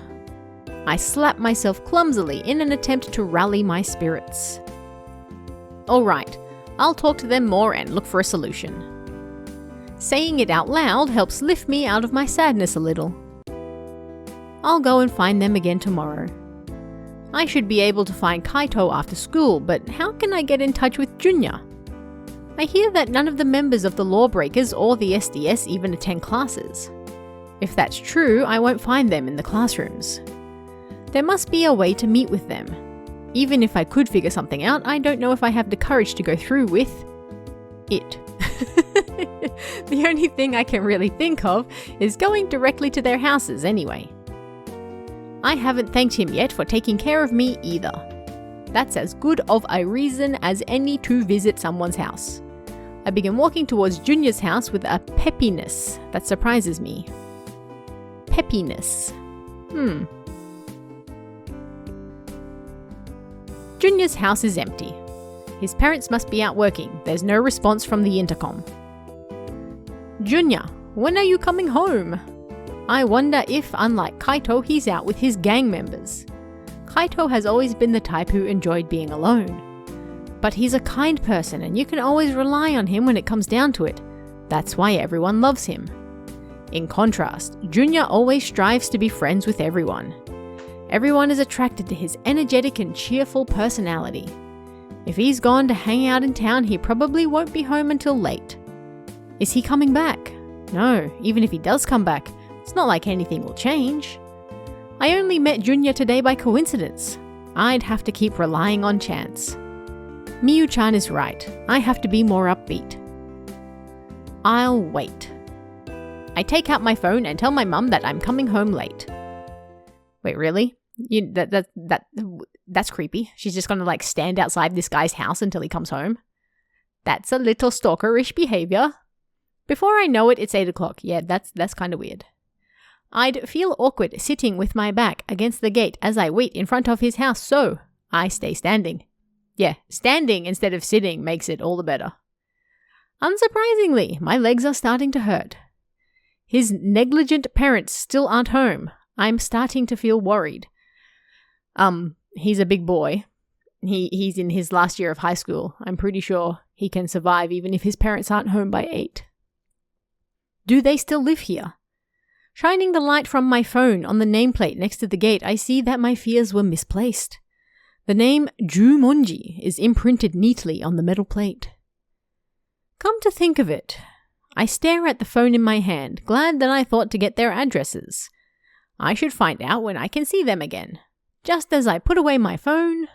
I slap myself clumsily in an attempt to rally my spirits. Alright, I'll talk to them more and look for a solution. Saying it out loud helps lift me out of my sadness a little. I'll go and find them again tomorrow. I should be able to find Kaito after school, but how can I get in touch with Junya? I hear that none of the members of the Lawbreakers or the SDS even attend classes. If that's true, I won't find them in the classrooms. There must be a way to meet with them. Even if I could figure something out, I don't know if I have the courage to go through with it. The only thing I can really think of is going directly to their houses anyway. I haven't thanked him yet for taking care of me either. That's as good of a reason as any to visit someone's house. I begin walking towards Junior's house with a peppiness that surprises me. Peppiness. Junior's house is empty. His parents must be out working. There's no response from the intercom. Junior, when are you coming home? I wonder if, unlike Kaito, he's out with his gang members. Kaito has always been the type who enjoyed being alone. But he's a kind person and you can always rely on him when it comes down to it. That's why everyone loves him. In contrast, Junior always strives to be friends with everyone. Everyone is attracted to his energetic and cheerful personality. If he's gone to hang out in town, he probably won't be home until late. Is he coming back? No, even if he does come back, it's not like anything will change. I only met Junior today by coincidence. I'd have to keep relying on chance. Miyu-chan is right. I have to be more upbeat. I'll wait. I take out my phone and tell my mum that I'm coming home late. Wait, really? That's creepy. She's just gonna like stand outside this guy's house until he comes home. That's a little stalkerish behavior. Before I know it, it's 8 o'clock. Yeah, that's kind of weird. I'd feel awkward sitting with my back against the gate as I wait in front of his house, so I stay standing. Yeah, standing instead of sitting makes it all the better. Unsurprisingly, my legs are starting to hurt. His negligent parents still aren't home. I'm starting to feel worried. He's a big boy. He's in his last year of high school. I'm pretty sure he can survive even if his parents aren't home by 8. Do they still live here? Shining the light from my phone on the nameplate next to the gate, I see that my fears were misplaced. The name Jumonji is imprinted neatly on the metal plate. Come to think of it, I stare at the phone in my hand, glad that I thought to get their addresses. I should find out when I can see them again. Just as I put away my phone...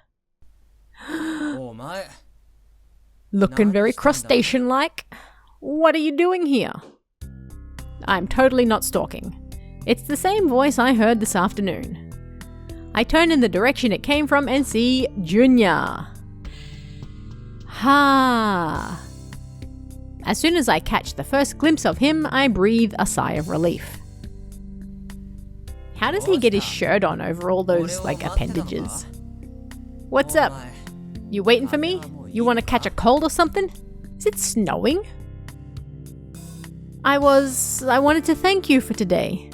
Looking very crustacean-like. What are you doing here? I'm totally not stalking. It's the same voice I heard this afternoon. I turn in the direction it came from and see Junya. Ha! As soon as I catch the first glimpse of him, I breathe a sigh of relief. How does he get his shirt on over all those, appendages? What's up? You waiting for me? You want to catch a cold or something? Is it snowing? I wanted to thank you for today.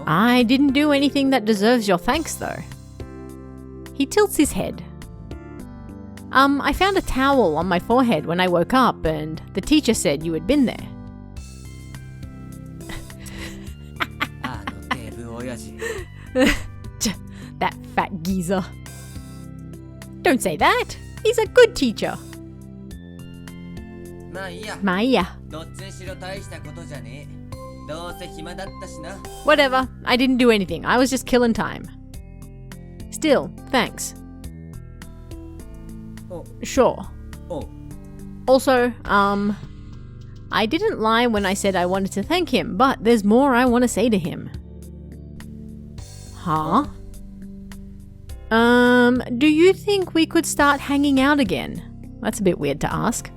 I didn't do anything that deserves your thanks, though. He tilts his head. I found a towel on my forehead when I woke up, and the teacher said you had been there. That fat geezer. Don't say that. He's a good teacher. Maya. Whatever. I didn't do anything. I was just killing time. Still, thanks. Sure. Also, I didn't lie when I said I wanted to thank him, but there's more I want to say to him. Huh? Do you think we could start hanging out again? That's a bit weird to ask.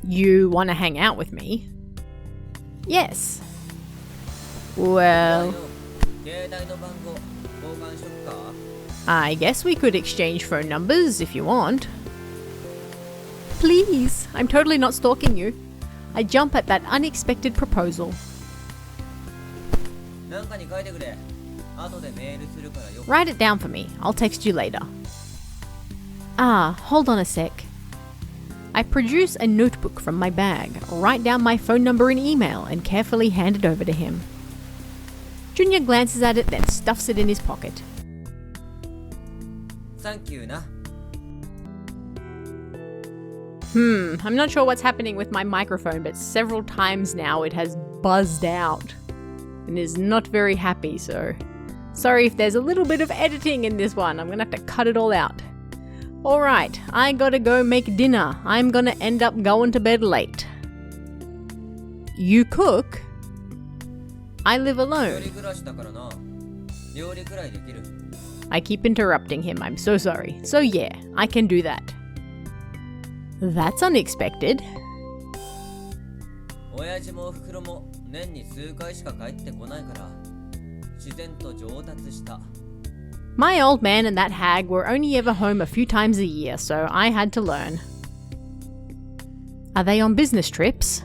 You want to hang out with me? Yes. Well, I guess we could exchange phone numbers if you want. Please, I'm totally not stalking you. I jump at that unexpected proposal. Write it down for me. I'll text you later. Hold on a sec. I produce a notebook from my bag, write down my phone number and email, and carefully hand it over to him. Junior glances at it, then stuffs it in his pocket. Thank you, na. I'm not sure what's happening with my microphone, but several times now it has buzzed out and is not very happy, so sorry if there's a little bit of editing in this one. I'm gonna have to cut it all out. Alright, I gotta go make dinner. I'm gonna end up going to bed late. You cook? I live alone. I keep interrupting him. I'm so sorry. So yeah, I can do that. That's unexpected. My old man and that hag were only ever home a few times a year, so I had to learn. Are they on business trips?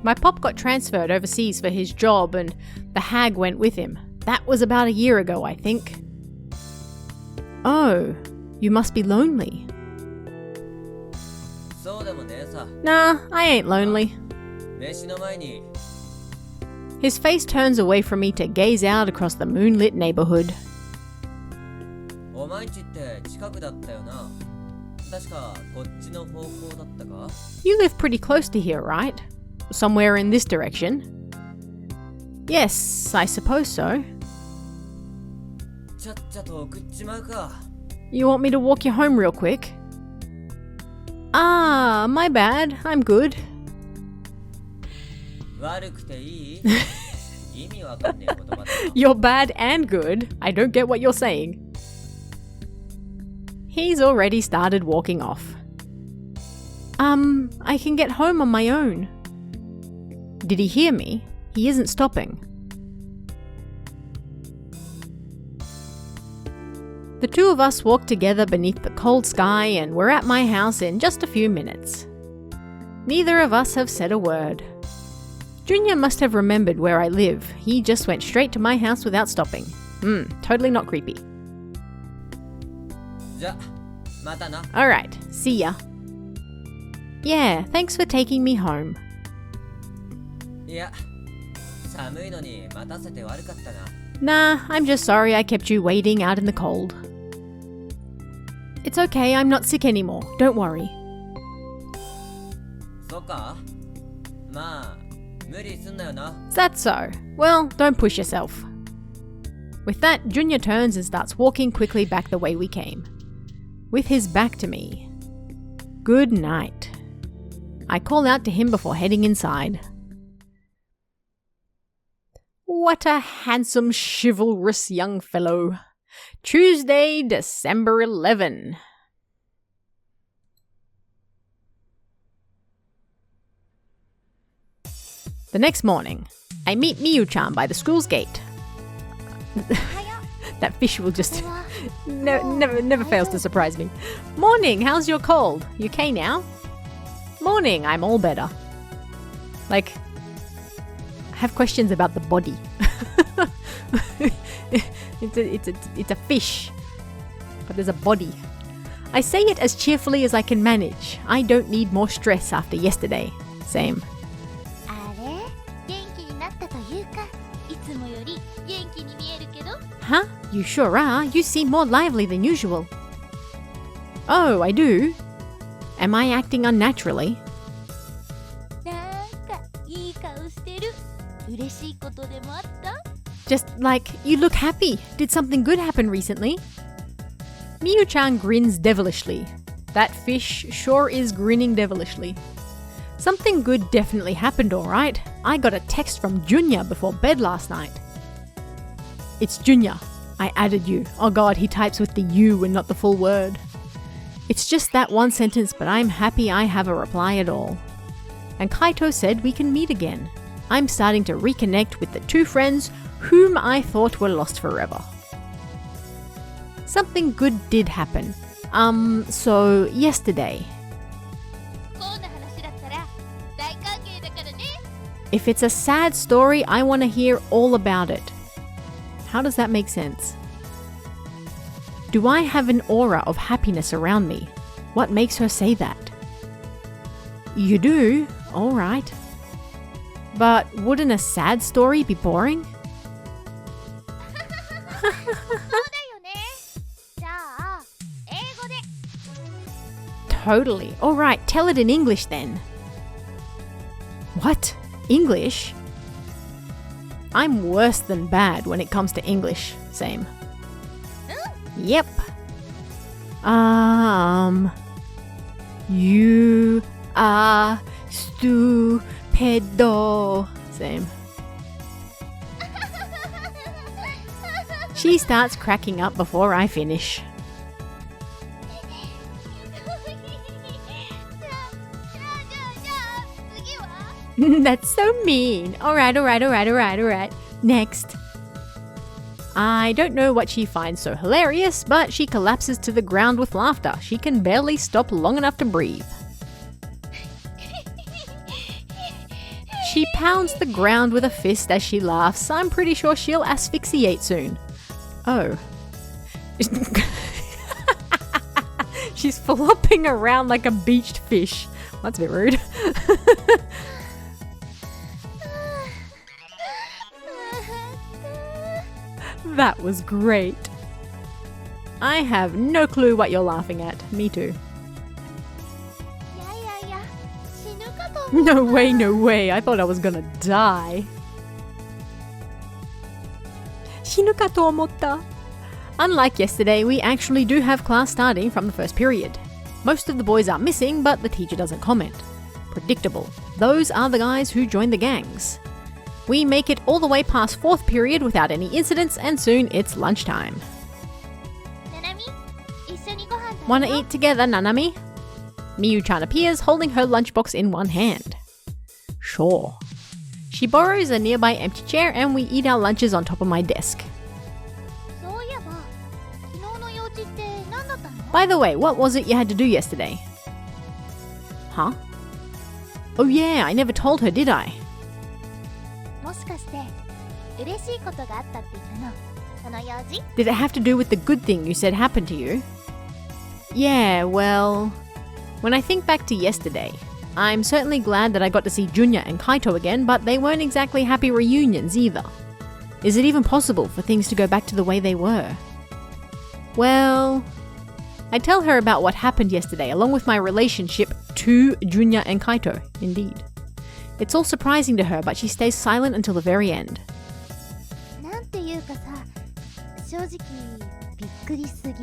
My pop got transferred overseas for his job and the hag went with him. That was about a year ago, I think. Oh, you must be lonely. Nah, I ain't lonely. His face turns away from me to gaze out across the moonlit neighborhood. You live pretty close to here, right? Somewhere in this direction? Yes, I suppose so. You want me to walk you home real quick? My bad. I'm good. You're bad and good. I don't get what you're saying. He's already started walking off. I can get home on my own. Did he hear me? He isn't stopping. The two of us walk together beneath the cold sky and we're at my house in just a few minutes. Neither of us have said a word. Junior must have remembered where I live. He just went straight to my house without stopping. Totally not creepy. Alright, see ya. Yeah, thanks for taking me home. Nah, I'm just sorry I kept you waiting out in the cold. It's okay, I'm not sick anymore. Don't worry. Is that so? Well, don't push yourself. With that, Junior turns and starts walking quickly back the way we came. With his back to me. Good night. I call out to him before heading inside. What a handsome, chivalrous young fellow. Tuesday, December 11. The next morning, I meet Miyu-chan by the school's gate. That fish will just never fails to surprise me. Morning, how's your cold? You okay now? Morning, I'm all better. Like, I have questions about the body. It's a fish, but there's a body. I say it as cheerfully as I can manage. I don't need more stress after yesterday. Same. Huh? You sure are. You seem more lively than usual. Oh, I do? Am I acting unnaturally? Just like, you look happy. Did something good happen recently? Miyu-chan grins devilishly. That fish sure is grinning devilishly. Something good definitely happened, alright. I got a text from Junior before bed last night. It's Junior. I added you. Oh god, he types with the U and not the full word. It's just that one sentence, but I'm happy I have a reply at all. And Kaito said we can meet again. I'm starting to reconnect with the two friends whom I thought were lost forever. Something good did happen. So yesterday. If it's a sad story, I want to hear all about it. How does that make sense? Do I have an aura of happiness around me? What makes her say that? You do? Alright. But wouldn't a sad story be boring? Totally. Alright, tell it in English then. What? English? I'm worse than bad when it comes to English. Same. Yep. You are stupido. Same. She starts cracking up before I finish. That's so mean. Alright. Next. I don't know what she finds so hilarious, but she collapses to the ground with laughter. She can barely stop long enough to breathe. She pounds the ground with a fist as she laughs. I'm pretty sure she'll asphyxiate soon. Oh. She's flopping around like a beached fish. That's a bit rude. That was great. I have no clue what you're laughing at. Me too. No way. I thought I was gonna die. Shinuka to omotta. Unlike yesterday, we actually do have class starting from the first period. Most of the boys are missing, but the teacher doesn't comment. Predictable. Those are the guys who joined the gangs. We make it all the way past 4th period without any incidents, and soon it's lunchtime. Wanna eat together, Nanami? Miyu-chan appears holding her lunchbox in one hand. Sure. She borrows a nearby empty chair and we eat our lunches on top of my desk. By the way, what was it you had to do yesterday? Huh? Oh yeah, I never told her, did I? Did it have to do with the good thing you said happened to you? Yeah, well, when I think back to yesterday, I'm certainly glad that I got to see Junya and Kaito again, but they weren't exactly happy reunions either. Is it even possible for things to go back to the way they were? Well, I tell her about what happened yesterday along with my relationship to Junya and Kaito, indeed. It's all surprising to her, but she stays silent until the very end.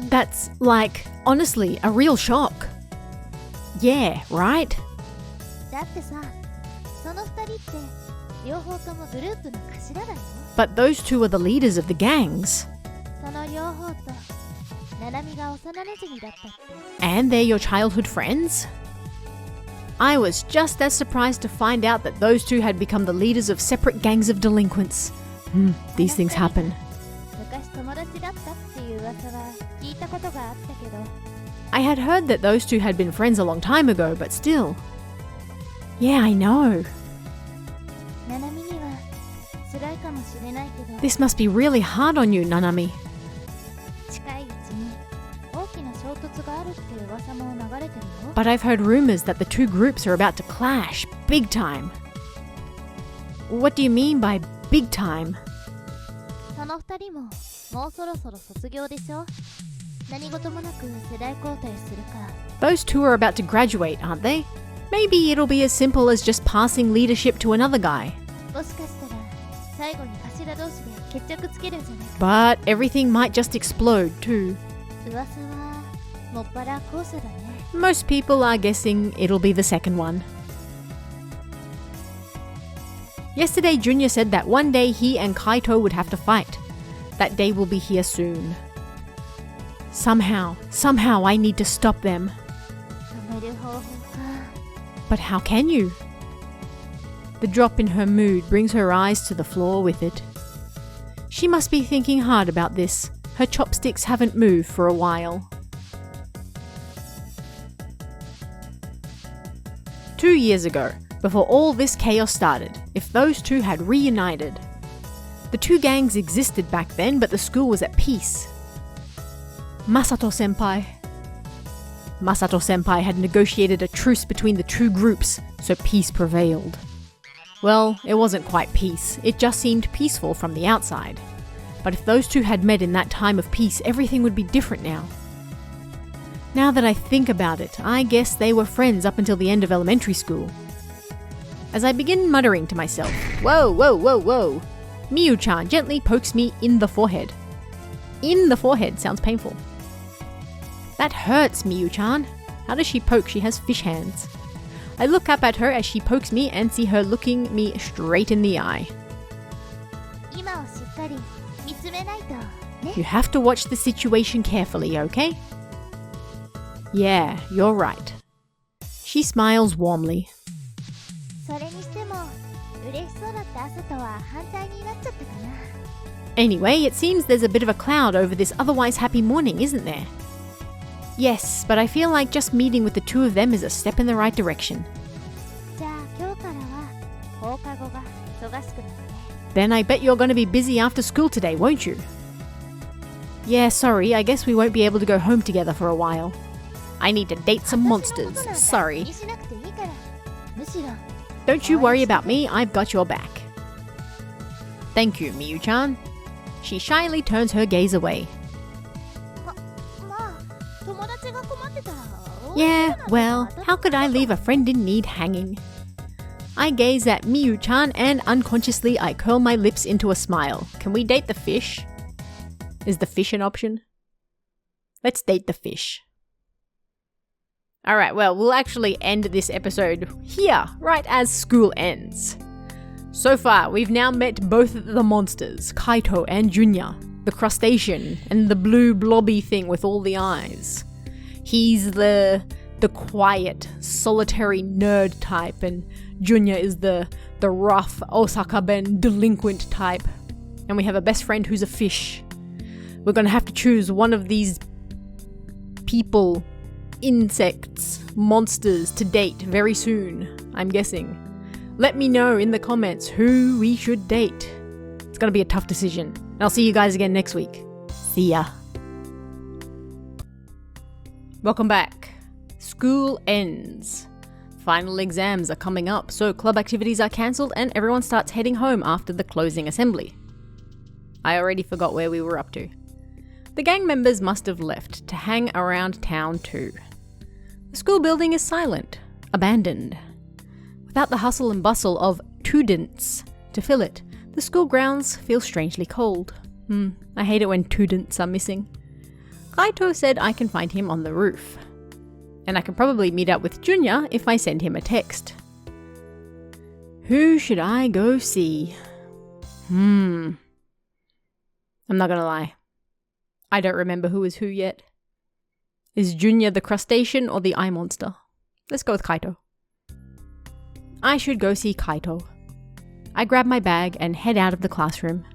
That's, like, honestly, a real shock. Yeah, right? But those two are the leaders of the gangs. And they're your childhood friends? I was just as surprised to find out that those two had become the leaders of separate gangs of delinquents. These things happen. I had heard that those two had been friends a long time ago, but still. Yeah, I know. This must be really hard on you, Nanami. But I've heard rumors that the two groups are about to clash, big time. What do you mean by big time? Those two are about to graduate, aren't they? Maybe it'll be as simple as just passing leadership to another guy. But everything might just explode too. Most people are guessing it'll be the second one. Yesterday, Junya said that one day he and Kaito would have to fight. That day will be here soon. Somehow I need to stop them. But how can you? The drop in her mood brings her eyes to the floor with it. She must be thinking hard about this. Her chopsticks haven't moved for a while. 2 years ago, before all this chaos started, if those two had reunited. The two gangs existed back then, but the school was at peace. Masato Senpai had negotiated a truce between the two groups, so peace prevailed. Well, it wasn't quite peace, it just seemed peaceful from the outside. But if those two had met in that time of peace, everything would be different now. Now that I think about it, I guess they were friends up until the end of elementary school. As I begin muttering to myself, whoa, Miyu-chan gently pokes me in the forehead. In the forehead sounds painful. That hurts, Miyu-chan. How does she poke? She has fish hands. I look up at her as she pokes me and see her looking me straight in the eye. You have to watch the situation carefully, okay? Yeah, you're right. She smiles warmly. Anyway, it seems there's a bit of a cloud over this otherwise happy morning, isn't there? Yes, but I feel like just meeting with the two of them is a step in the right direction. Then I bet you're going to be busy after school today, won't you? Yeah, sorry, I guess we won't be able to go home together for a while. I need to date some monsters, sorry. Don't you worry about me, I've got your back. Thank you, Miyu-chan. She shyly turns her gaze away. Yeah, well, how could I leave a friend in need hanging? I gaze at Miyu-chan and unconsciously I curl my lips into a smile. Can we date the fish? Is the fish an option? Let's date the fish. Alright, well, we'll actually end this episode here, right as school ends. So far, we've now met both the monsters, Kaito and Junya, the crustacean, and the blue blobby thing with all the eyes. He's the quiet, solitary nerd type, and Junya is the rough Osaka-ben delinquent type. And we have a best friend who's a fish. We're gonna have to choose one of these people, insects, monsters to date very soon, I'm guessing. Let me know in the comments who we should date. It's gonna be a tough decision. And I'll see you guys again next week. See ya. Welcome back. School ends. Final exams are coming up, so club activities are cancelled and everyone starts heading home after the closing assembly. I already forgot where we were up to. The gang members must have left to hang around town too. The school building is silent, abandoned. Without the hustle and bustle of students to fill it, the school grounds feel strangely cold. I hate it when students are missing. Kaito said I can find him on the roof. And I can probably meet up with Junya if I send him a text. Who should I go see? I'm not gonna lie. I don't remember who is who yet. Is Junya the crustacean or the eye monster? Let's go with Kaito. I should go see Kaito. I grab my bag and head out of the classroom.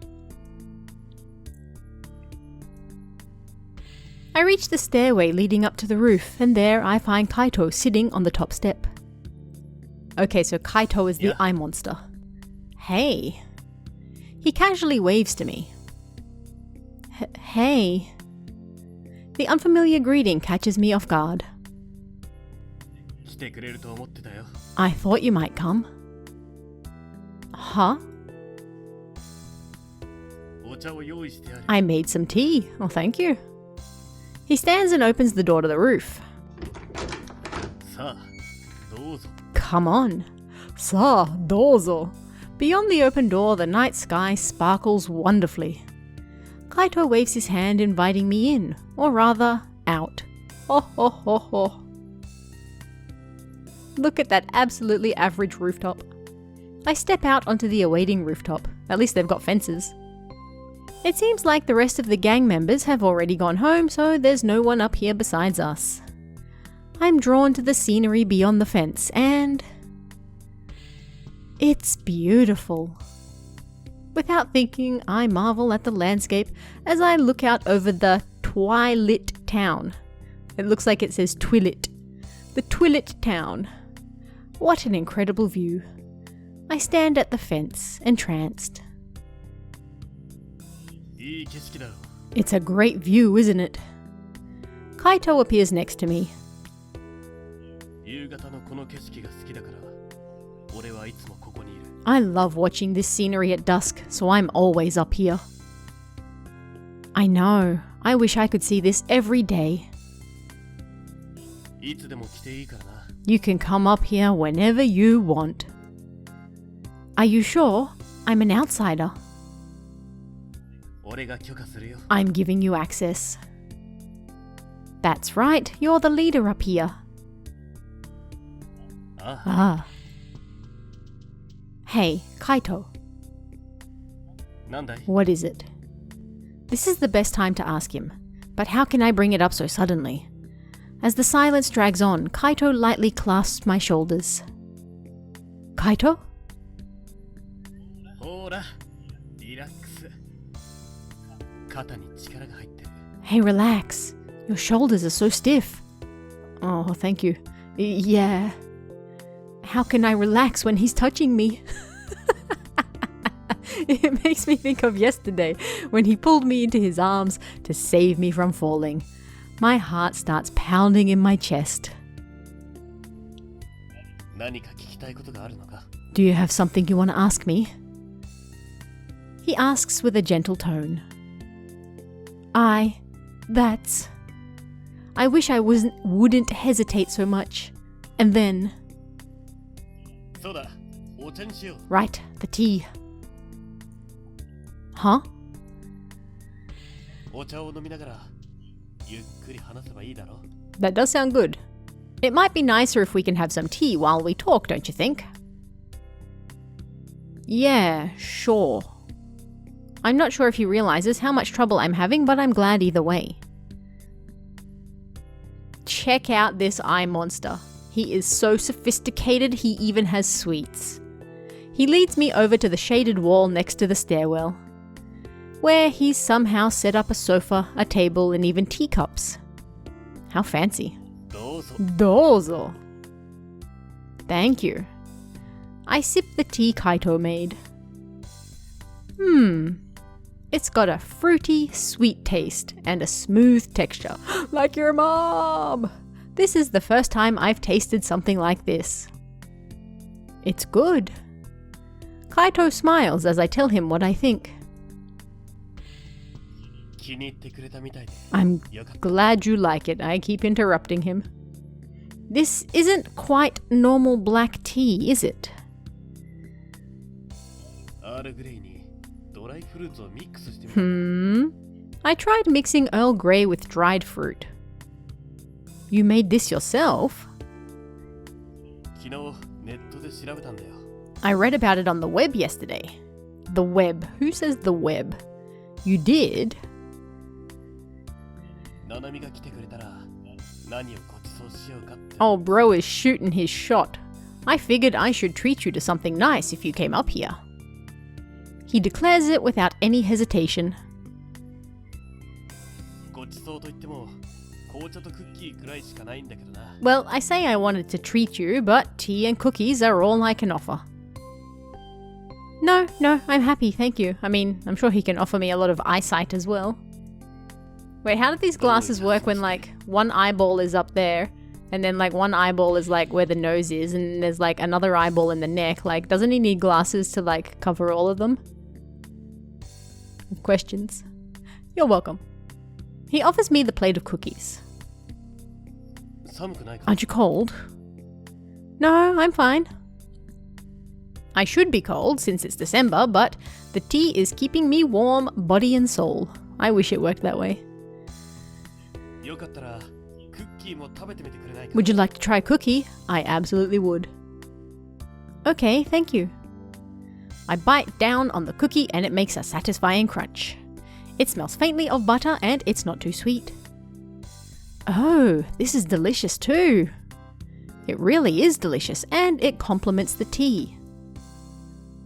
I reach the stairway leading up to the roof, and there I find Kaito sitting on the top step. Okay, so Kaito is the eye monster. Hey. He casually waves to me. Hey. The unfamiliar greeting catches me off guard. I thought you might come. Huh? I made some tea. Oh, thank you. He stands and opens the door to the roof. Come on. Sa, dozo. Beyond the open door, the night sky sparkles wonderfully. Kaito waves his hand inviting me in, or rather, out. Ho ho ho ho. Look at that absolutely average rooftop. I step out onto the awaiting rooftop. At least they've got fences. It seems like the rest of the gang members have already gone home, so there's no one up here besides us. I'm drawn to the scenery beyond the fence, and it's beautiful. Without thinking, I marvel at the landscape as I look out over the twilit town. It looks like it says Twilit. The Twilit town. What an incredible view. I stand at the fence, entranced. いい景色だろ。 It's a great view, isn't it? Kaito appears next to me. 夕方のこの景色が好きだから、俺はいつもここにいる。 I love watching this scenery at dusk, so I'm always up here. I know. I wish I could see this every day. いつでも来ていいからな。 You can come up here whenever you want. Are you sure? I'm an outsider. 俺が許可するよ。 I'm giving you access. That's right, you're the leader up here. あ、 Ah. Hey, Kaito, なんだい？ what is it? This is the best time to ask him, but how can I bring it up so suddenly? As the silence drags on, Kaito lightly clasps my shoulders. Kaito? ほら、リラックス。肩に力が入ってる。 Hey, relax. Your shoulders are so stiff. Oh, thank you. Yeah. How can I relax when he's touching me? It makes me think of yesterday when he pulled me into his arms to save me from falling. My heart starts pounding in my chest. 何か聞きたいことがあるのか？ Do you have something you want to ask me? He asks with a gentle tone. I wish I wouldn't hesitate so much. And then, そうだ、お茶にしよう。 right, the tea. Huh? お茶を飲みながら、ゆっくり話せばいいだろ。 That does sound good. It might be nicer if we can have some tea while we talk, don't you think? Yeah, sure. I'm not sure if he realizes how much trouble I'm having, but I'm glad either way. Check out this eye monster. He is so sophisticated, he even has sweets. He leads me over to the shaded wall next to the stairwell, where he's somehow set up a sofa, a table, and even teacups. How fancy. どうぞ。 Dozo. Thank you. I sip the tea Kaito made. It's got a fruity, sweet taste and a smooth texture. Like your mom! This is the first time I've tasted something like this. It's good. Kaito smiles as I tell him what I think. 気に入ってくれたみたいで。 I'm よかった。 glad you like it. I keep interrupting him. This isn't quite normal black tea, is it? アールグレイにドライフルーツをミックスしてみる。 I tried mixing Earl Grey with dried fruit. You made this yourself? 昨日ネットで調べたんだよ。 I read about it on the web yesterday. The web. Who says the web? You did? ナナミが来てくれたら何をご馳走しようかって。 Oh, bro is shooting his shot. I figured I should treat you to something nice if you came up here. He declares it without any hesitation. ご馳走といっても紅茶とクッキーくらいしかないんだけどな。 Well, I say I wanted to treat you, but tea and cookies are all I can offer. No, I'm happy, thank you. I mean, I'm sure he can offer me a lot of eyesight as well. Wait, how do these glasses work when, like, one eyeball is up there, and then, like, one eyeball is, like, where the nose is, and there's, like, another eyeball in the neck? Like, doesn't he need glasses to, like, cover all of them? Questions? You're welcome. He offers me the plate of cookies. 寒くないか？ Aren't you cold? No, I'm fine. I should be cold since it's December, but the tea is keeping me warm, body and soul. I wish it worked that way. よかったらクッキーも食べてみてくれないか？ Would you like to try a cookie? I absolutely would. Okay, thank you. I bite down on the cookie and it makes a satisfying crunch. It smells faintly of butter and it's not too sweet. Oh, this is delicious too. It really is delicious and it complements the tea.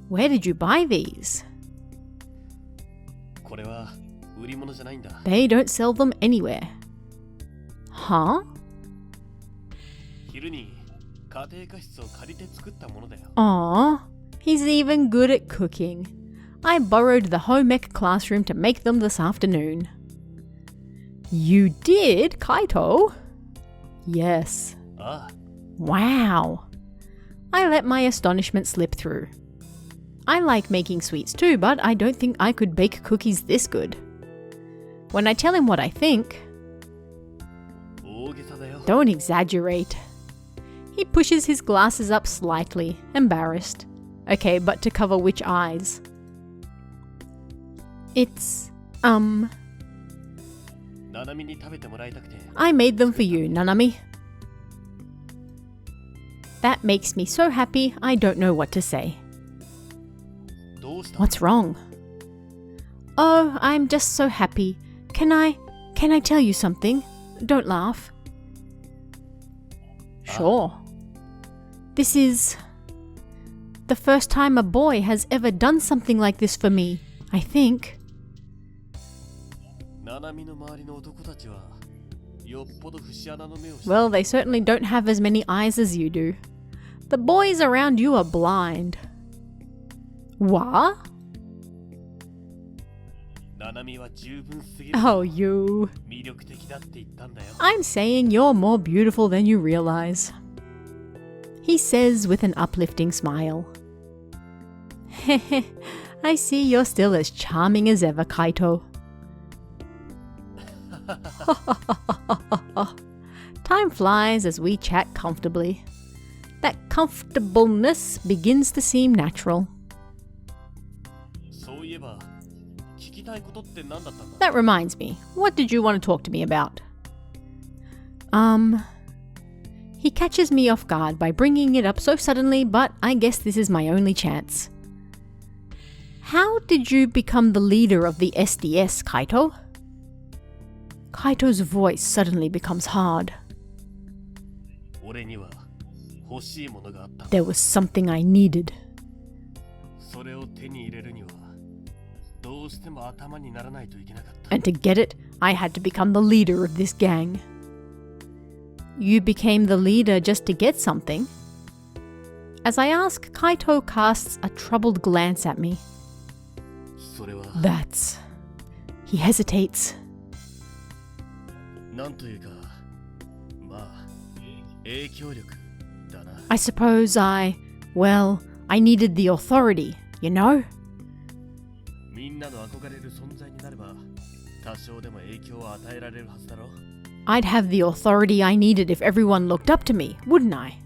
Where did you buy these? これは売り物じゃないんだ。 They don't sell them anywhere. Huh? 昼に家庭科室を借りて作ったものだよ。 Aw, he's even good at cooking. I borrowed the home ec classroom to make them this afternoon. You did, Kaito? Yes. ああ、 Wow. I let my astonishment slip through. I like making sweets too, but I don't think I could bake cookies this good. When I tell him what I think, 大げさだよ。 don't exaggerate. He pushes his glasses up slightly, embarrassed. Okay, but to cover which eyes? It's, ナナミに食べてもらいたくて。 I made them for you, Nanami. That makes me so happy I don't know what to say. どうした？ What's wrong? Oh, I'm just so happy. Can I tell you something? Don't laugh. Sure. This is the first time a boy has ever done something like this for me, I think. ナナミの周りの男たちはよっぽど節穴の目をして。 Well, they certainly don't have as many eyes as you do. The boys around you are blind. What? ナナミは十分すぎる。 Oh, you. 魅力的だって言ったんだよ。 I'm saying you're more beautiful than you realize. He says with an uplifting smile. Heh, I see you're still as charming as ever, Kaito. Time flies as we chat comfortably. That comfortableness begins to seem natural. そういえば聞きたいことって何だったんだ？ That reminds me, what did you want to talk to me about? He catches me off guard by bringing it up so suddenly, but I guess this is my only chance. How did you become the leader of the SDS, Kaito? Kaito's voice suddenly becomes hard. 俺には欲しいものがあった。 There was something I needed. それを手に入れるにはどうしても頭にならないといけなかった。 And to get it, I had to become the leader of this gang. You became the leader just to get something? As I ask, Kaito casts a troubled glance at me. それは That's... He hesitates. なんというか、まあ影響力だな。 I suppose I needed the authority, you know? みんなの憧れる存在になれば多少でも影響を与えられるはずだろ。 I'd have the authority I needed if everyone looked up to me, wouldn't I?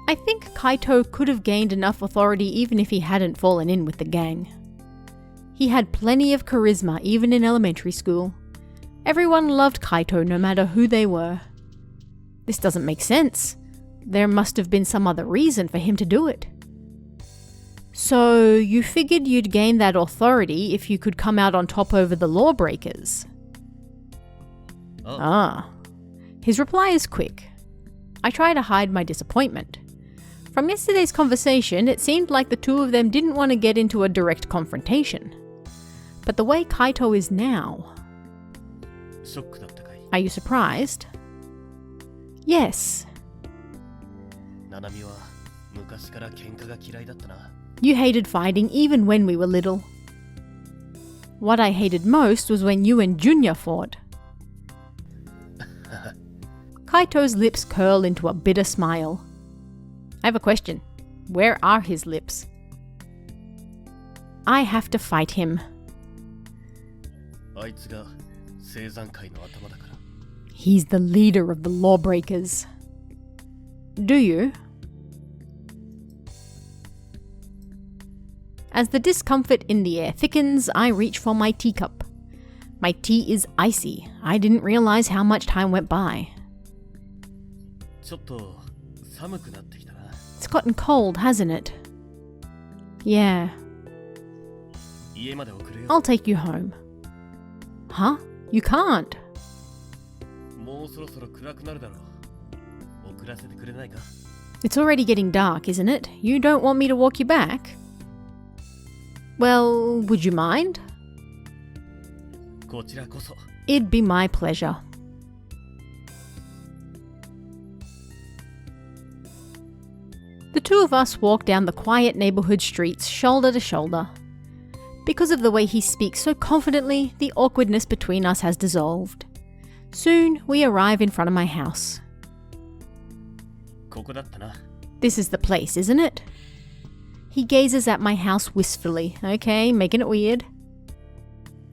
I think Kaito could have gained enough authority even if he hadn't fallen in with the gang. He had plenty of charisma even in elementary school. Everyone loved Kaito no matter who they were. This doesn't make sense. There must have been some other reason for him to do it. So, you figured you'd gain that authority if you could come out on top over the lawbreakers. Ah. His reply is quick. I try to hide my disappointment. From yesterday's conversation, it seemed like the two of them didn't want to get into a direct confrontation. But the way Kaito is now... ショックだったかい？ Are you surprised? Yes. ナナミは昔から喧嘩が嫌いだったな。 You hated fighting even when we were little. What I hated most was when you and Junya fought. Kaito's lips curl into a bitter smile. I have a question. Where are his lips? I have to fight him. あいつが青山会の頭だから。 He's the leader of the lawbreakers. Do you? As the discomfort in the air thickens, I reach for my teacup. My tea is icy. I didn't realize how much time went by. ちょっと寒くなってきたな。 It's gotten cold, hasn't it? Yeah. 家まで送るよ。 I'll take you home. Huh? You can't. もうそろそろ暗くなるだろう。送らせてくれないか？ It's already getting dark, isn't it? You don't want me to walk you back? Well, would you mind? こちらこそ。 It'd be my pleasure. The two of us walk down the quiet neighborhood streets shoulder to shoulder. Because of the way he speaks so confidently, the awkwardness between us has dissolved. Soon, we arrive in front of my house. ここだったな。 This is the place, isn't it? He gazes at my house wistfully. Okay, making it weird.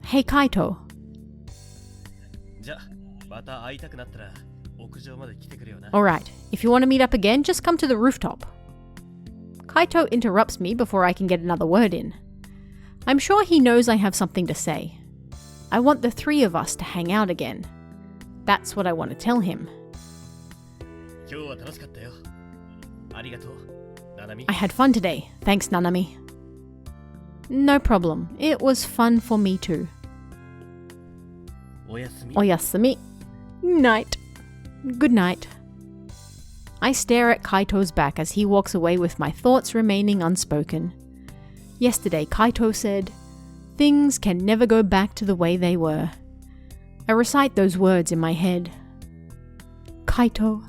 Hey, Kaito. じゃあ、また会いたくなったら屋上まで来てくれよな。 Alright, if you want to meet up again, just come to the rooftop. Kaito interrupts me before I can get another word in. I'm sure he knows I have something to say. I want the three of us to hang out again. That's what I want to tell him. 今日は楽しかったよ。ありがとう、ナナミ。 I had fun today. Thanks, Nanami. No problem. It was fun for me too. おやすみ。 Oyasumi. Night. Good night. I stare at Kaito's back as he walks away with my thoughts remaining unspoken. Yesterday, Kaito said, "Things can never go back to the way they were." I recite those words in my head. Kaito.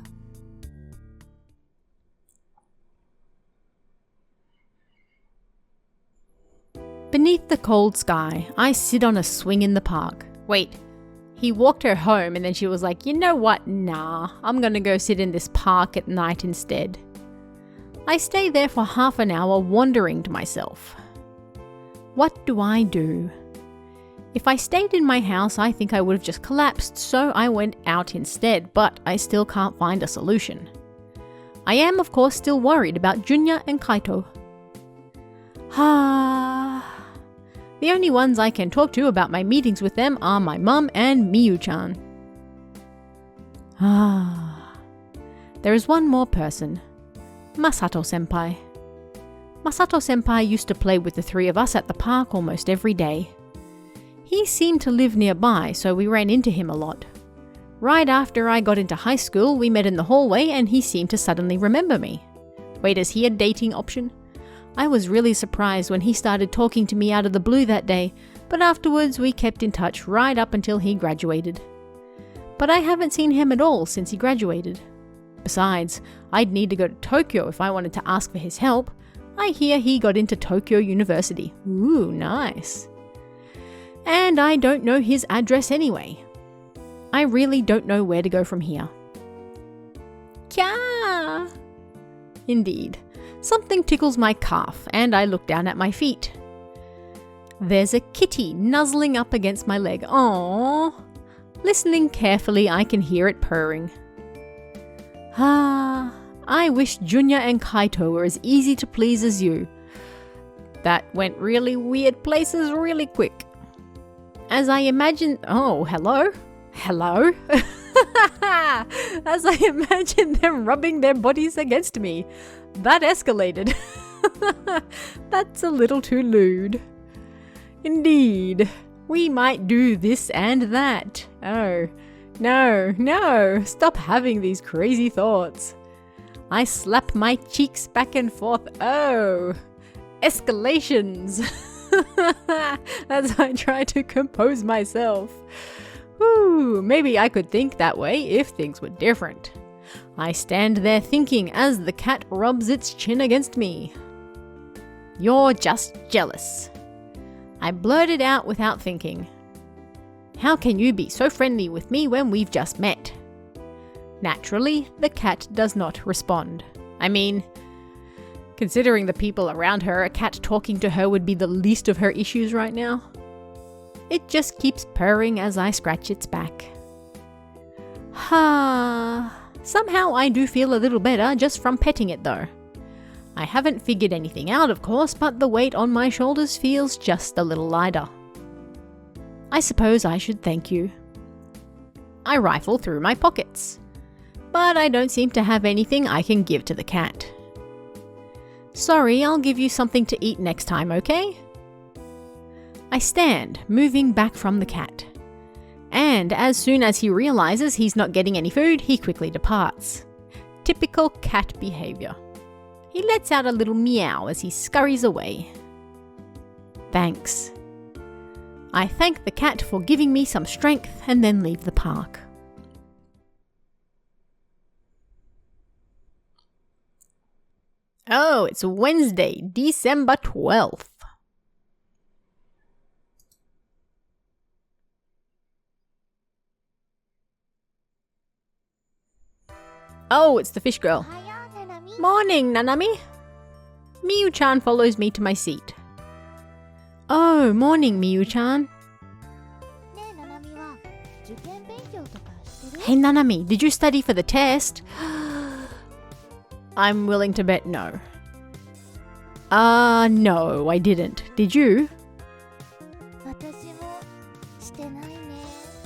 Beneath the cold sky, I sit on a swing in the park. Wait, he walked her home and then she was like, you know what, nah, I'm gonna go sit in this park at night instead. I stay there for half an hour wondering to myself. What do I do? If I stayed in my house, I think I would have just collapsed, so I went out instead, but I still can't find a solution. I am, of course, still worried about Junya and Kaito. The only ones I can talk to about my meetings with them are my mum and Miyu-chan. There is one more person. Masato-senpai. Masato-senpai used to play with the three of us at the park almost every day. He seemed to live nearby, so we ran into him a lot. Right after I got into high school, we met in the hallway and he seemed to suddenly remember me. Wait, is he a dating option? I was really surprised when he started talking to me out of the blue that day, but afterwards we kept in touch right up until he graduated. But I haven't seen him at all since he graduated. Besides, I'd need to go to Tokyo if I wanted to ask for his help. I hear he got into Tokyo University. Ooh, nice. And I don't know his address anyway. I really don't know where to go from here. Kya! Indeed. Something tickles my calf and I look down at my feet. There's a kitty nuzzling up against my leg. Aww. Listening carefully, I can hear it purring. I wish Junya and Kaito were as easy to please as you. That went really weird places really quick. As I imagine... Oh, hello? Hello? As I imagine them rubbing their bodies against me. That escalated. That's a little too lewd. Indeed. We might do this and that. Oh, no. Stop having these crazy thoughts. I slap my cheeks back and forth. Oh, escalations. As I try to compose myself. Ooh, maybe I could think that way if things were different. I stand there thinking as the cat rubs its chin against me. You're just jealous. I blurted out without thinking. How can you be so friendly with me when we've just met? Naturally, the cat does not respond. I mean, considering the people around her, a cat talking to her would be the least of her issues right now. It just keeps purring as I scratch its back. Somehow I do feel a little better just from petting it though. I haven't figured anything out, of course, but the weight on my shoulders feels just a little lighter. I suppose I should thank you. I rifle through my pockets, but I don't seem to have anything I can give to the cat. Sorry, I'll give you something to eat next time, okay? I stand, moving back from the cat. And as soon as he realizes he's not getting any food, he quickly departs. Typical cat behavior. He lets out a little meow as he scurries away. Thanks. I thank the cat for giving me some strength and then leave the park. Oh, it's Wednesday, December 12th. Oh, it's the fish girl. Morning, Nanami. Miyu-chan follows me to my seat. Oh, morning, Miyu-chan. Hey, Nanami, did you study for the test? I'm willing to bet no. No, I didn't. Did you?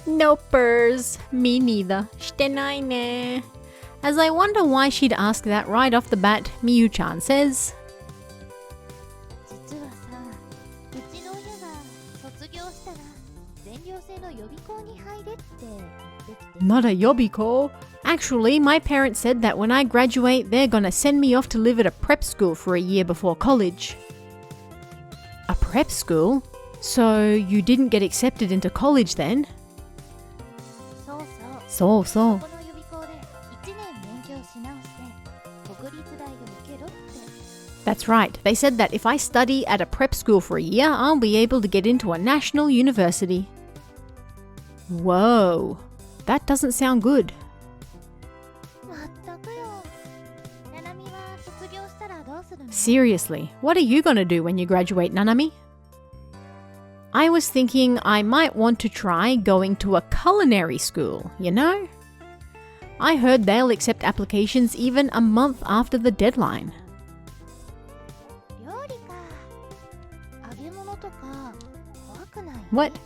Nopers. Me neither. してないね. As I wonder why she'd ask that right off the bat, Miyu-chan says, Not a yobiko. Actually, my parents said that when I graduate, they're gonna send me off to live at a prep school for a year before college. A prep school? So you didn't get accepted into college then? So. That's right. They said that if I study at a prep school for a year, I'll be able to get into a national university. Whoa, that doesn't sound good. Seriously, what are you gonna do when you graduate, Nanami? I was thinking I might want to try going to a culinary school, you know? I heard they'll accept applications even a month after the deadline. What?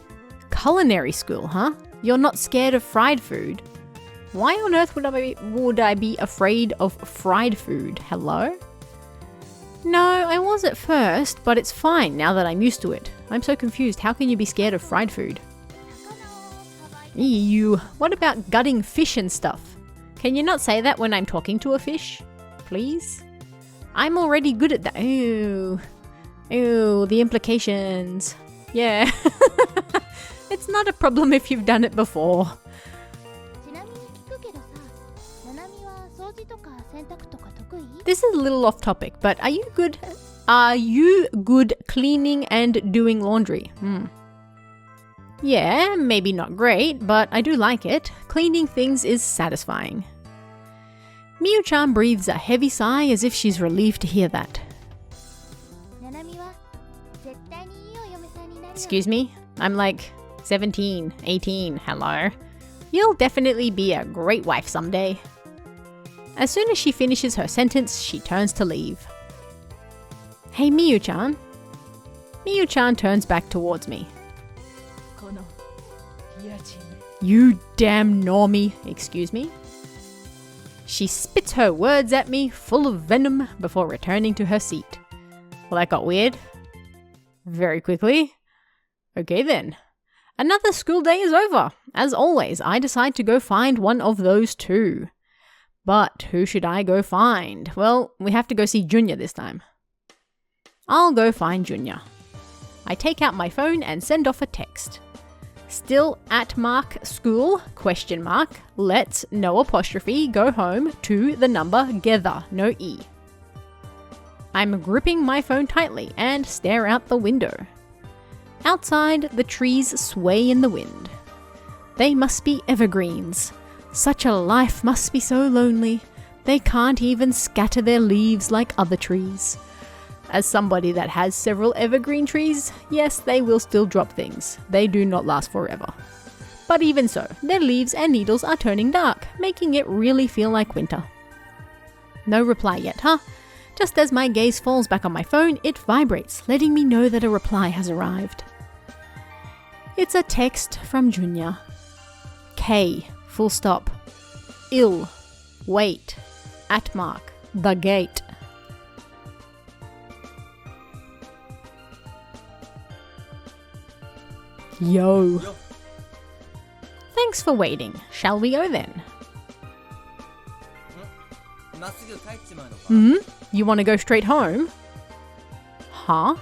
Culinary school, huh? You're not scared of fried food? Why on earth would I be afraid of fried food? Hello? No, I was at first, but it's fine now that I'm used to it. I'm so confused. How can you be scared of fried food? Ew. What about gutting fish and stuff? Can you not say that when I'm talking to a fish? Please? I'm already good at that. Ew. Ew, the implications. Yeah. It's not a problem if you've done it before. This is a little off topic, but are you good cleaning and doing laundry? Yeah, maybe not great, but I do like it. Cleaning things is satisfying. Miyu-chan breathes a heavy sigh as if she's relieved to hear that. Excuse me? I'm like 17, 18, hello? You'll definitely be a great wife someday. As soon as she finishes her sentence, she turns to leave. Hey, Miyu-chan. Miyu-chan turns back towards me. You damn normie, excuse me. She spits her words at me, full of venom, before returning to her seat. Well, that got weird. Very quickly. Okay then. Another school day is over. As always, I decide to go find one of those two. But who should I go find? Well, we have to go see Junya this time. I'll go find Junya. I take out my phone and send off a text. Still at mark school, question mark, let's, no apostrophe, go home to the number gether, no E. I'm gripping my phone tightly and stare out the window. Outside, the trees sway in the wind. They must be evergreens. Such a life must be so lonely. They can't even scatter their leaves like other trees. As somebody that has several evergreen trees, yes, they will still drop things. They do not last forever. But even so, their leaves and needles are turning dark, making it really feel like winter. No reply yet, huh? Just as my gaze falls back on my phone, it vibrates, letting me know that a reply has arrived. It's a text from Junya. K, full stop. Ill, wait, at mark, the gate. Yo. Thanks for waiting. Shall we go then? You want to go straight home? Huh?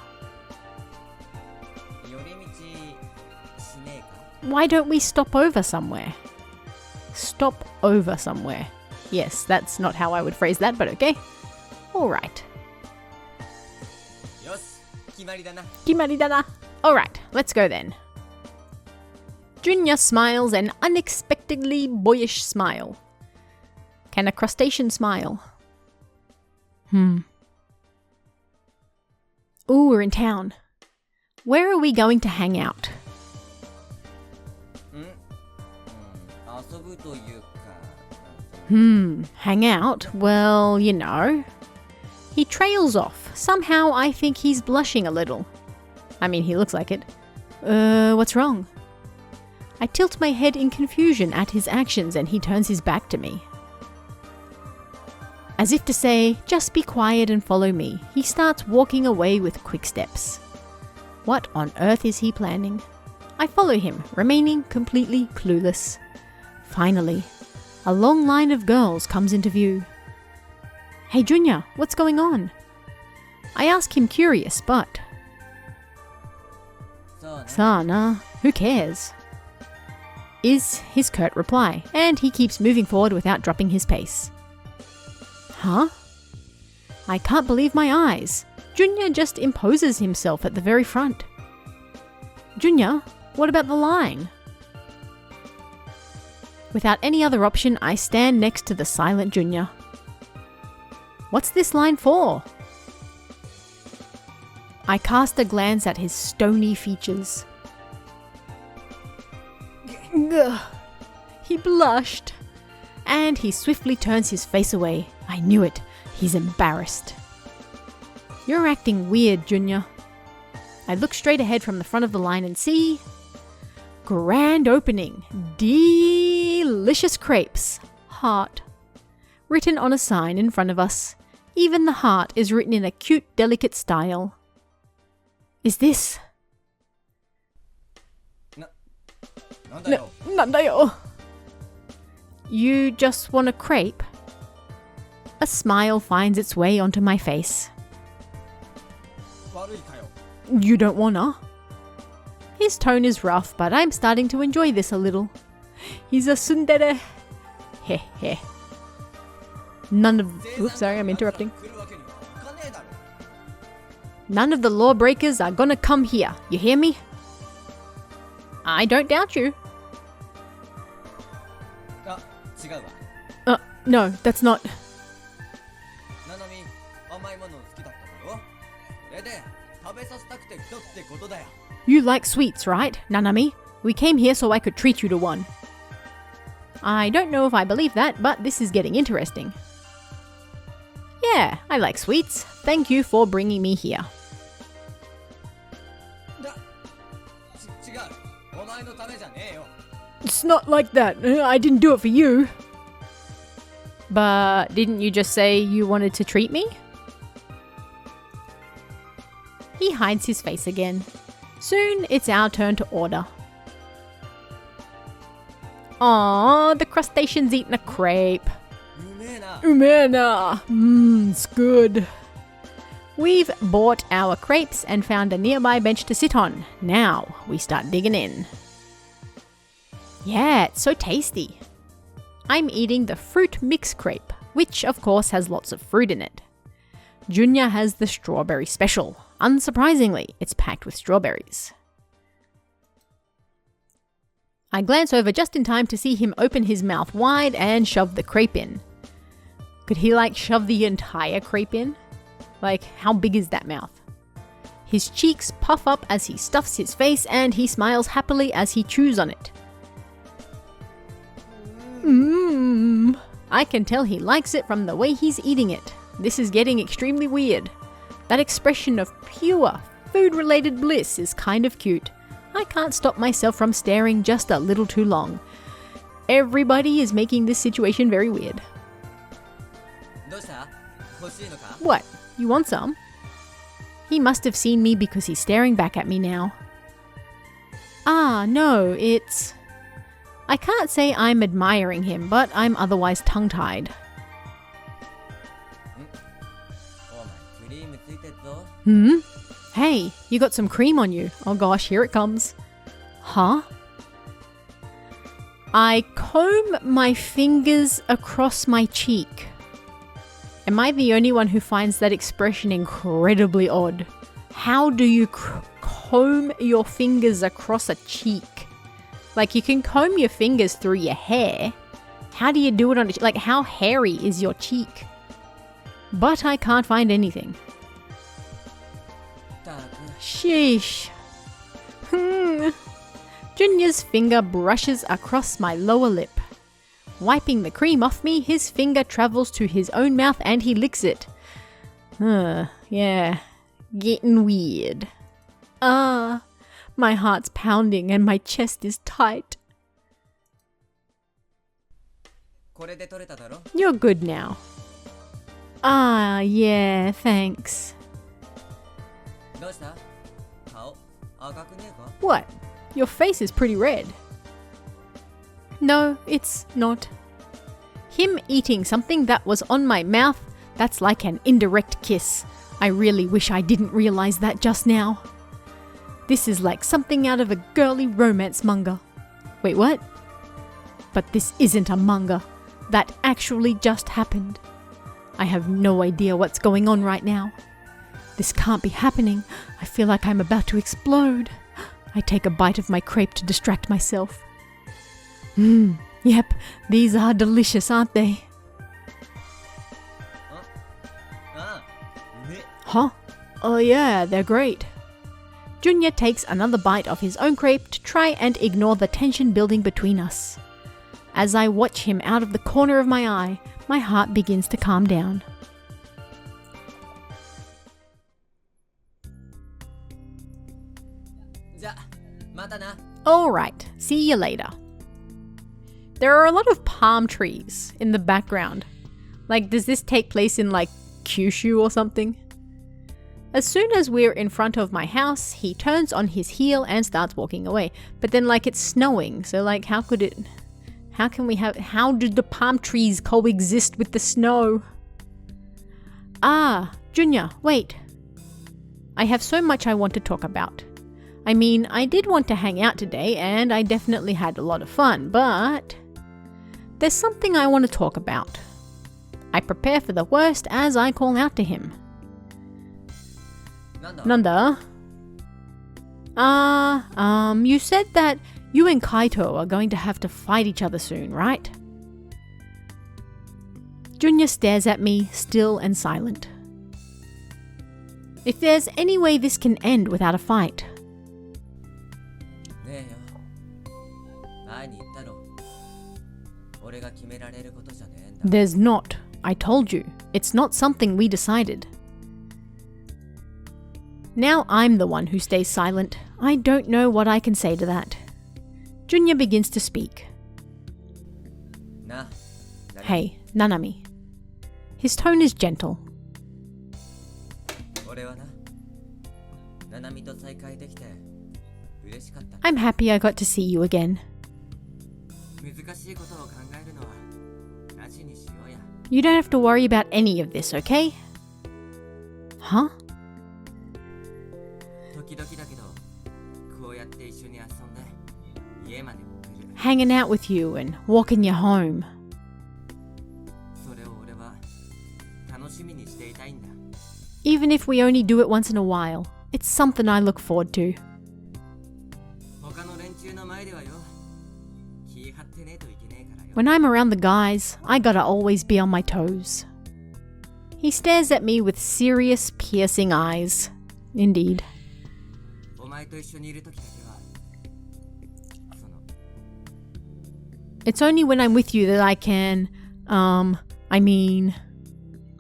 Why don't we stop over somewhere? Stop over somewhere. Yes, that's not how I would phrase that, but okay. Alright. Kimari da na. Alright, let's go then. Junya smiles an unexpectedly boyish smile. Can a crustacean smile? Ooh, we're in town. Where are we going to hang out? Hang out? Well, you know. He trails off. Somehow I think he's blushing a little. I mean, he looks like it. What's wrong? I tilt my head in confusion at his actions and he turns his back to me. As if to say, just be quiet and follow me, he starts walking away with quick steps. What on earth is he planning? I follow him, remaining completely clueless. Finally, a long line of girls comes into view. Hey Junya, what's going on? I ask him curious, but... Sana, who cares? Is his curt reply, and he keeps moving forward without dropping his pace. Huh? I can't believe my eyes. Junya just imposes himself at the very front. Junya, what about the line? Without any other option, I stand next to the silent Junya. What's this line for? I cast a glance at his stony features. Gah. He blushed. And he swiftly turns his face away. I knew it. He's embarrassed. You're acting weird, Junya. I look straight ahead from the front of the line and see... Grand opening. Delicious crepes. Heart. Written on a sign in front of us. Even the heart is written in a cute, delicate style. Is this... Nandayo. You just want a crepe? A smile finds its way onto my face. You don't wanna? His tone is rough, but I'm starting to enjoy this a little. He's a tsundere. Heh heh. Oops, sorry, I'm interrupting. None of the lawbreakers are gonna come here, you hear me? I don't doubt you. No, that's not... You like sweets, right, Nanami? We came here so I could treat you to one. I don't know if I believe that, but this is getting interesting. Yeah, I like sweets. Thank you for bringing me here. It's not like that. I didn't do it for you. But didn't you just say you wanted to treat me? He hides his face again. Soon it's our turn to order. Aww, the crustacean's eating a crepe. Umena. It's good. We've bought our crepes and found a nearby bench to sit on. Now we start digging in. Yeah, it's so tasty. I'm eating the fruit mix crepe, which of course has lots of fruit in it. Junya has the strawberry special. Unsurprisingly, it's packed with strawberries. I glance over just in time to see him open his mouth wide and shove the crepe in. Could he shove the entire crepe in? How big is that mouth? His cheeks puff up as he stuffs his face and he smiles happily as he chews on it. I can tell he likes it from the way he's eating it. This is getting extremely weird. That expression of pure, food-related bliss is kind of cute. I can't stop myself from staring just a little too long. Everybody is making this situation very weird. What? You want some? He must have seen me because he's staring back at me now. Ah, no, it's... I can't say I'm admiring him, but I'm otherwise tongue-tied. Hmm? Hey, you got some cream on you. Oh gosh, here it comes. Huh? I comb my fingers across my cheek. Am I the only one who finds that expression incredibly odd? How do you comb your fingers across a cheek? Like, you can comb your fingers through your hair. How do you do it on like, how hairy is your cheek? But I can't find anything. Sheesh. Junior's finger brushes across my lower lip. Wiping the cream off me, his finger travels to his own mouth and he licks it. Yeah. Getting weird. My heart's pounding and my chest is tight. You're good now. Yeah, thanks. What? Your face is pretty red. No, it's not. Him eating something that was on my mouth, that's like an indirect kiss. I really wish I didn't realize that just now. This is like something out of a girly romance manga. Wait, what? But this isn't a manga. That actually just happened. I have no idea what's going on right now. This can't be happening. I feel like I'm about to explode. I take a bite of my crepe to distract myself. Yep, these are delicious, aren't they? Huh? Oh yeah, they're great. Junior takes another bite of his own crepe to try and ignore the tension building between us. As I watch him out of the corner of my eye, my heart begins to calm down. Alright, see you later. There are a lot of palm trees in the background. Like, does this take place in like Kyushu or something? As soon as we're in front of my house, he turns on his heel and starts walking away. But then like it's snowing, so like how did the palm trees coexist with the snow? Junior, wait. I have so much I want to talk about. I mean, I did want to hang out today and I definitely had a lot of fun, but there's something I want to talk about. I prepare for the worst as I call out to him. Nanda? You said that you and Kaito are going to have to fight each other soon, right? Junior stares at me, still and silent. If there's any way this can end without a fight. There's not. I told you. It's not something we decided. Now I'm the one who stays silent. I don't know what I can say to that. Junior begins to speak. Hey, Nanami. His tone is gentle. I'm happy I got to see you again. You don't have to worry about any of this, okay? Huh? Hanging out with you and walking you home. Even if we only do it once in a while, it's something I look forward to. When I'm around the guys, I gotta always be on my toes. He stares at me with serious, piercing eyes. Indeed. It's only when I'm with you that I can,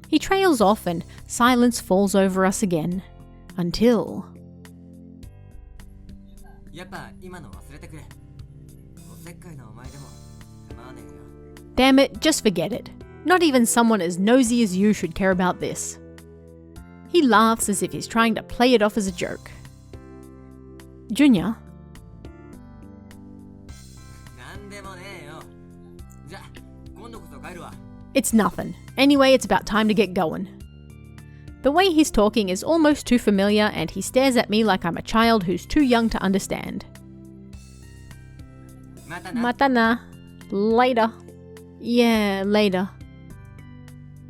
He trails off and silence falls over us again. Until... Damn it, just forget it. Not even someone as nosy as you should care about this. He laughs as if he's trying to play it off as a joke. Junior? It's nothing. Anyway, it's about time to get going. The way he's talking is almost too familiar, and he stares at me like I'm a child who's too young to understand. Mata na. Later. Yeah, later.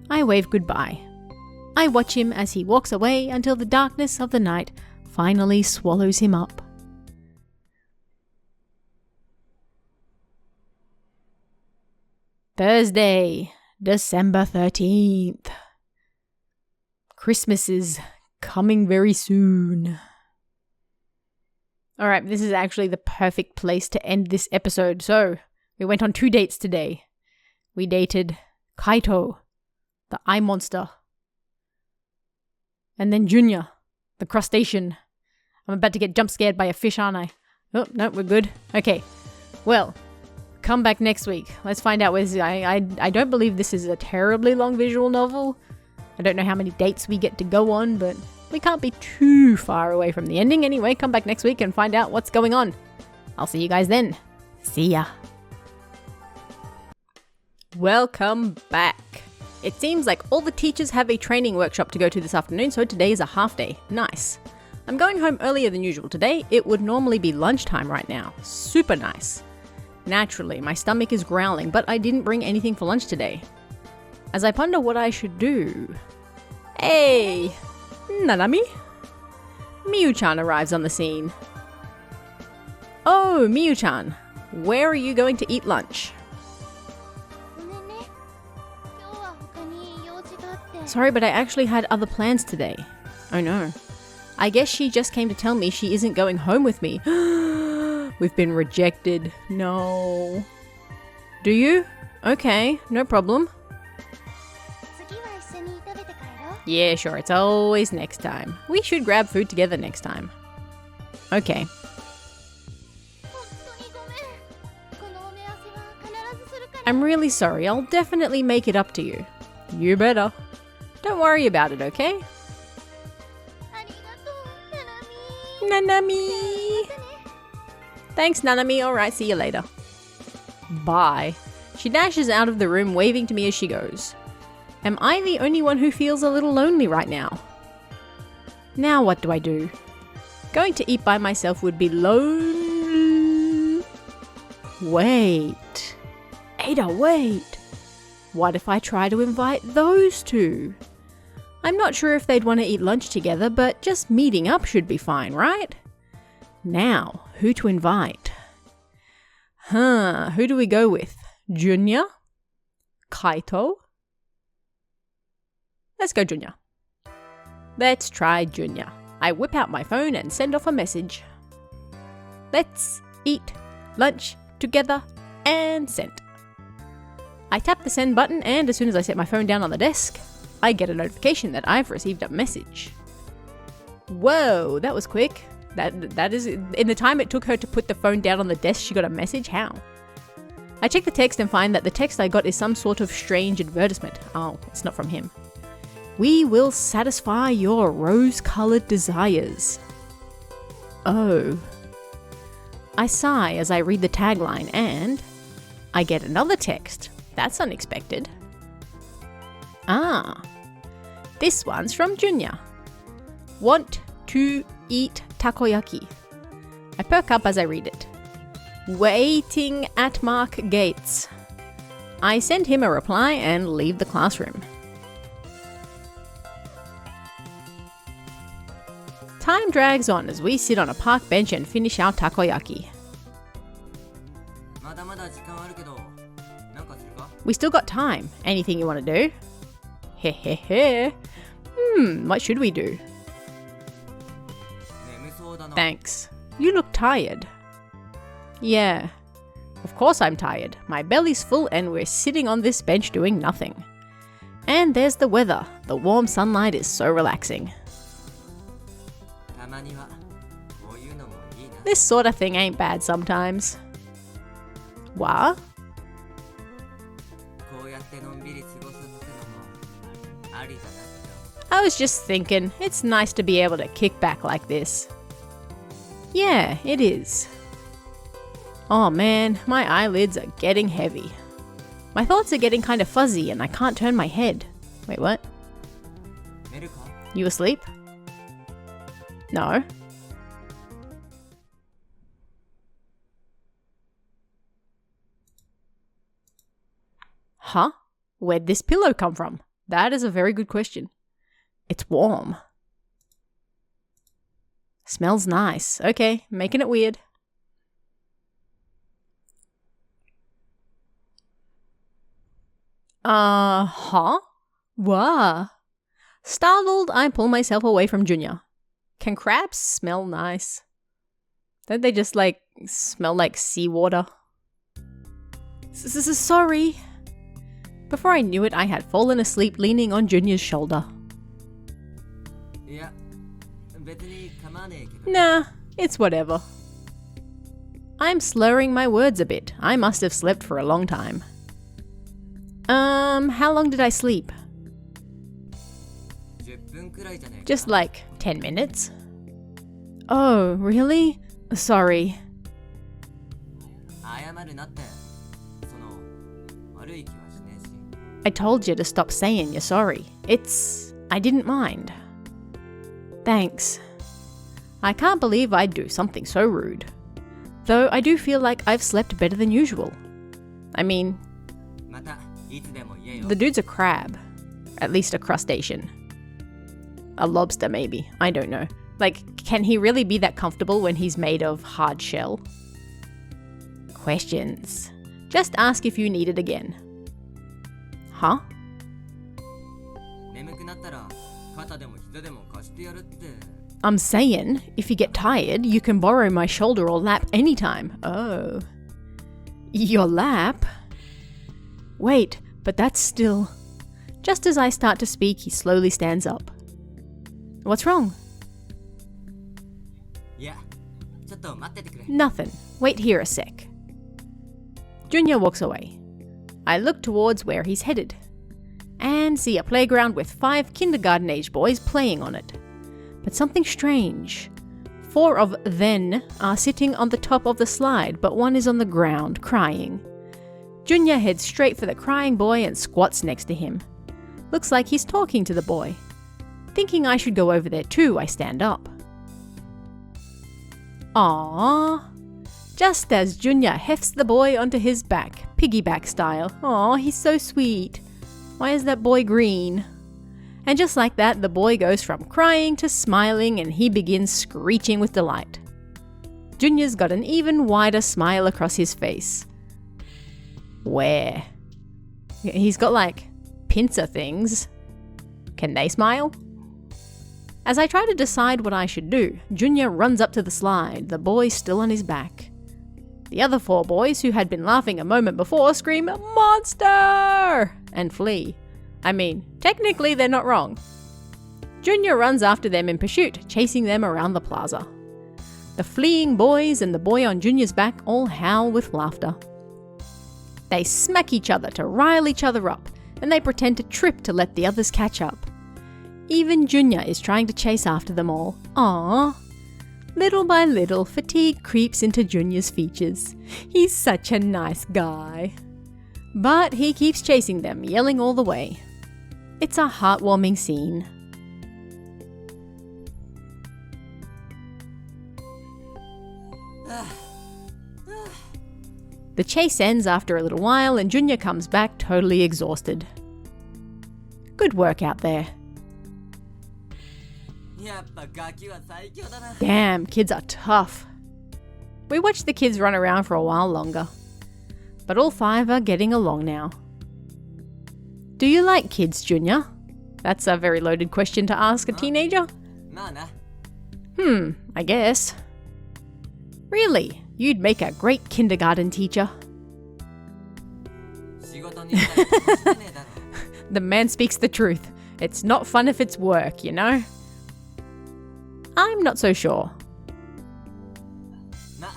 I wave goodbye. I watch him as he walks away until the darkness of the night finally swallows him up. Thursday, December 13th. Christmas is coming very soon. Alright, this is actually the perfect place to end this episode. So, we went on 2 dates today. We dated Kaito, the eye monster. And then Junya, the crustacean. I'm about to get jump scared by a fish, aren't I? Oh, no, we're good. Okay, well, come back next week. Let's find out where's... I don't believe this is a terribly long visual novel. I don't know how many dates we get to go on, but we can't be too far away from the ending. Anyway, come back next week and find out what's going on. I'll see you guys then. See ya. Welcome back. It seems like all the teachers have a training workshop to go to this afternoon, so today is a half day. Nice. I'm going home earlier than usual today. It would normally be lunchtime right now. Super nice. Naturally, my stomach is growling, but I didn't bring anything for lunch today. As I ponder what I should do... Hey! Nanami? Miyu-chan arrives on the scene. Oh, Miyu-chan. Where are you going to eat lunch? Sorry, but I actually had other plans today. Oh no. I guess she just came to tell me she isn't going home with me. We've been rejected. No. Do you? Okay, no problem. Yeah, sure, it's always next time. We should grab food together next time. Okay. I'm really sorry, I'll definitely make it up to you. You better. Don't worry about it, okay? Nanami! Thanks, Nanami. Alright, see you later. Bye. She dashes out of the room, waving to me as she goes. Am I the only one who feels a little lonely right now? Now what do I do? Going to eat by myself would be lonely. Wait. Ada, wait. What if I try to invite those two? I'm not sure if they'd want to eat lunch together, but just meeting up should be fine, right? Now, who to invite? Who do we go with? Junya? Kaito? Let's go Junya. Let's try Junya. I whip out my phone and send off a message. Let's eat lunch together and send. I tap the send button, and as soon as I set my phone down on the desk, I get a notification that I've received a message. Whoa, that was quick. That is, in the time it took her to put the phone down on the desk, she got a message? How? I check the text and find that the text I got is some sort of strange advertisement. Oh, it's not from him. We will satisfy your rose-colored desires. Oh. I sigh as I read the tagline and I get another text. That's unexpected. Ah. This one's from Junya. Want to eat takoyaki. I perk up as I read it. Waiting at Mark Gates. I send him a reply and leave the classroom. Time drags on as we sit on a park bench and finish our takoyaki. We still got time. Anything you want to do? Hehehe. What should we do? Thanks. You look tired. Yeah. Of course I'm tired. My belly's full and we're sitting on this bench doing nothing. And there's the weather. The warm sunlight is so relaxing. This sort of thing ain't bad sometimes. What? I was just thinking, it's nice to be able to kick back like this. Yeah, it is. Oh man, my eyelids are getting heavy. My thoughts are getting kind of fuzzy and I can't turn my head. Wait, what? 寝るか You asleep? No. Huh? Where'd this pillow come from? That is a very good question. It's warm. Smells nice. Okay, making it weird. Huh? Wow. Startled, I pull myself away from Junior. Can crabs smell nice? Don't they just, smell like seawater? Sorry. Before I knew it, I had fallen asleep leaning on Junior's shoulder. いや別に構わねえけど Nah, it's whatever. I'm slurring my words a bit. I must have slept for a long time. How long did I sleep? 10分くらいじゃねえか Just like 10 minutes? Oh, really? Sorry. 謝るなってその悪い気はしねえし I told you to stop saying you're sorry. I didn't mind. Thanks. I can't believe I'd do something so rude. Though I do feel like I've slept better than usual. I mean, またいつでも言えよ the dude's a crab. At least a crustacean. A lobster, maybe. I don't know. Can he really be that comfortable when he's made of hard shell? Questions. Just ask if you need it again. Huh? 眠くなったら肩でも膝でも貸してやるって I'm saying, if you get tired, you can borrow my shoulder or lap anytime. Oh. Your lap? Wait, but that's still... Just as I start to speak, he slowly stands up. What's wrong? いやちょっと待っててくれ Nothing. Wait here a sec. Junior walks away. I look towards where he's headed and see a playground with 5 kindergarten-age boys playing on it. But something strange. 4 of them are sitting on the top of the slide, but one is on the ground, crying. Junior heads straight for the crying boy and squats next to him. Looks like he's talking to the boy. Thinking I should go over there too, I stand up. Aww. Just as Junior hefts the boy onto his back, piggyback style. Aw, he's so sweet. Why is that boy green? And just like that, the boy goes from crying to smiling and he begins screeching with delight. Junior's got an even wider smile across his face. Where? He's got pincer things. Can they smile? As I try to decide what I should do, Junior runs up to the slide, the boy still on his back. The other 4 boys, who had been laughing a moment before, scream, "Monster!" and flee. I mean, technically they're not wrong. Junior runs after them in pursuit, chasing them around the plaza. The fleeing boys and the boy on Junior's back all howl with laughter. They smack each other to rile each other up, and they pretend to trip to let the others catch up. Even Junior is trying to chase after them all. Aww. Little by little, fatigue creeps into Junior's features. He's such a nice guy. But he keeps chasing them, yelling all the way. It's a heartwarming scene. The chase ends after a little while and Junior comes back totally exhausted. Good work out there. やっぱガキは最強だな Damn, kids are tough. We watched the kids run around for a while longer. But all 5 are getting along now. Do you like kids, Junior? That's a very loaded question to ask a teenager. まあな I guess. Really? You'd make a great kindergarten teacher. 仕事にしたら楽しめねえだろ The man speaks the truth. It's not fun if it's work, you know? I'm not so sure. まあ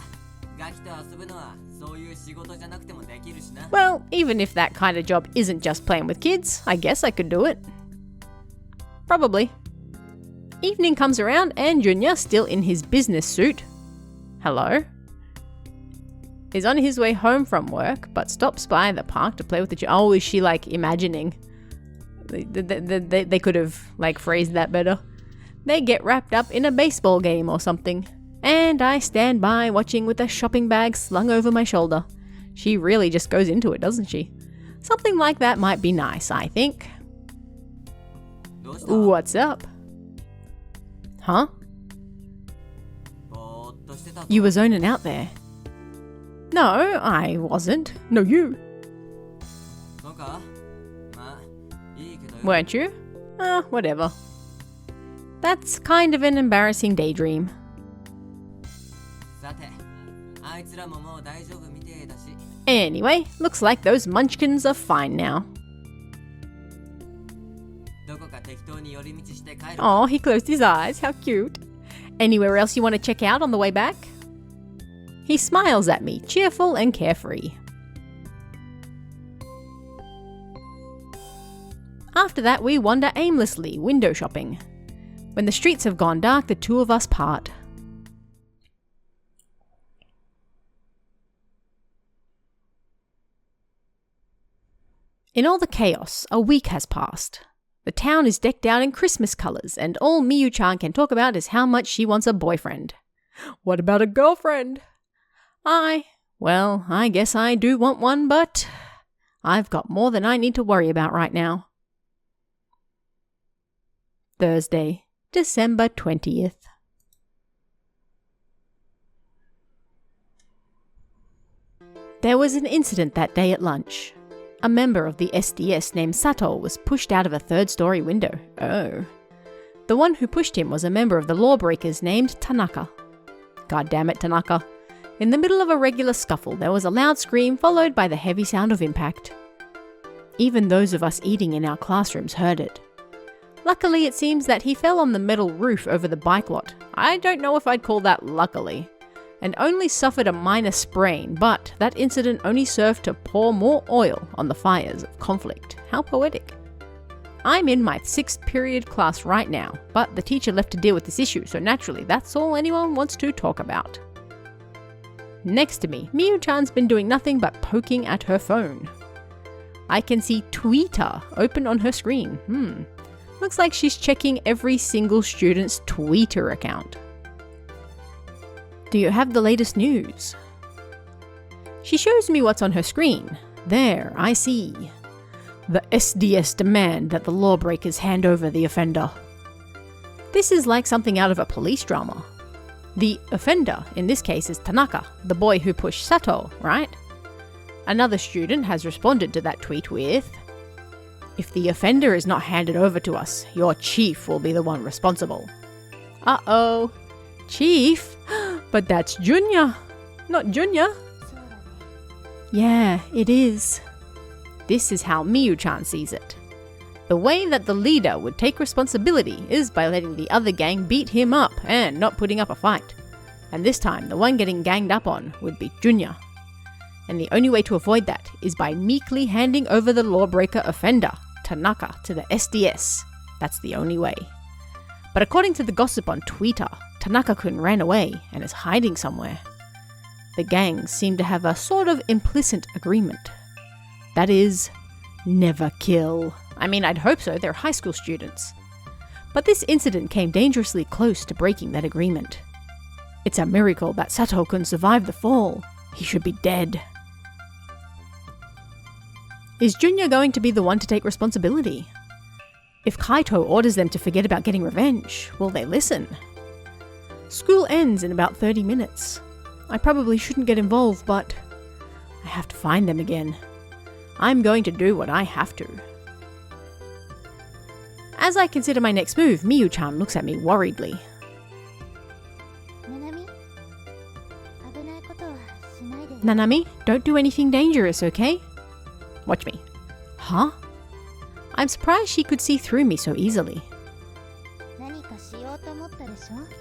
ガキと遊ぶのはそういう仕事じゃなくてもできるしな Well, even if that kind of job isn't just playing with kids, I guess I could do it. Probably. Evening comes around and Junior, still in his business suit. Hello? is on his way home from work, but stops by the park to play with the Oh, is she like imagining? They could have like phrased that better. They get wrapped up in a baseball game or something. And I stand by watching with a shopping bag slung over my shoulder. She really just goes into it, doesn't she? Something like that might be nice, I think. What's up? Huh? You were zoning out there. No, I wasn't. No, you. Weren't you? Whatever. That's kind of an embarrassing daydream. Anyway, looks like those munchkins are fine now. Oh, he closed his eyes. How cute. Anywhere else you want to check out on the way back? He smiles at me, cheerful and carefree. After that, we wander aimlessly, window shopping. When the streets have gone dark, the two of us part. In all the chaos, a week has passed. The town is decked out in Christmas colours, and all Miyu-chan can talk about is how much she wants a boyfriend. What about a girlfriend? Well, I guess I do want one, but I've got more than I need to worry about right now. Thursday, December 20th. There was an incident that day at lunch. A member of the SDS named Sato was pushed out of a third-story window. Oh. The one who pushed him was a member of the lawbreakers named Tanaka. God damn it, Tanaka. In the middle of a regular scuffle, there was a loud scream followed by the heavy sound of impact. Even those of us eating in our classrooms heard it. Luckily, it seems that he fell on the metal roof over the bike lot. I don't know if I'd call that luckily. And only suffered a minor sprain, but that incident only served to pour more oil on the fires of conflict. How poetic. I'm in my 6th period class right now, but the teacher left to deal with this issue, so naturally that's all anyone wants to talk about. Next to me, Miyu-chan's been doing nothing but poking at her phone. I can see Twitter open on her screen. Looks like she's checking every single student's Twitter account. Do you have the latest news? She shows me what's on her screen. There, I see. The SDS demand that the lawbreakers hand over the offender. This is like something out of a police drama. The offender, in this case, is Tanaka, the boy who pushed Sato, right? Another student has responded to that tweet with, "If the offender is not handed over to us, your chief will be the one responsible." Uh-oh. Chief? But that's Junya, not Junya. Yeah, it is. This is how Miyu-chan sees it. The way that the leader would take responsibility is by letting the other gang beat him up and not putting up a fight. And this time, the one getting ganged up on would be Junya. And the only way to avoid that is by meekly handing over the lawbreaker offender, Tanaka, to the SDS. That's the only way. But according to the gossip on Twitter, Tanaka-kun ran away and is hiding somewhere. The gangs seem to have a sort of implicit agreement. That is, never kill. I mean, I'd hope so, they're high school students. But this incident came dangerously close to breaking that agreement. It's a miracle that Sato-kun survived the fall. He should be dead. Is Junya going to be the one to take responsibility? If Kaito orders them to forget about getting revenge, will they listen? School ends in about 30 minutes. I probably shouldn't get involved, but I have to find them again. I'm going to do what I have to. As I consider my next move, Miyu-chan looks at me worriedly. Nanami, don't do anything dangerous, okay? Watch me. Huh? I'm surprised she could see through me so easily.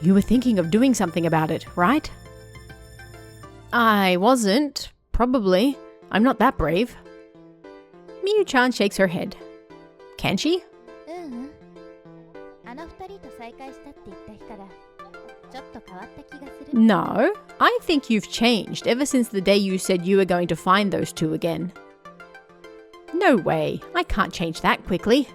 You were thinking of doing something about it, right? I wasn't. Probably. I'm not that brave. Miyu-chan shakes her head. Can she? No, I think you've changed ever since the day you said you were going to find those two again. No way, I can't change that quickly.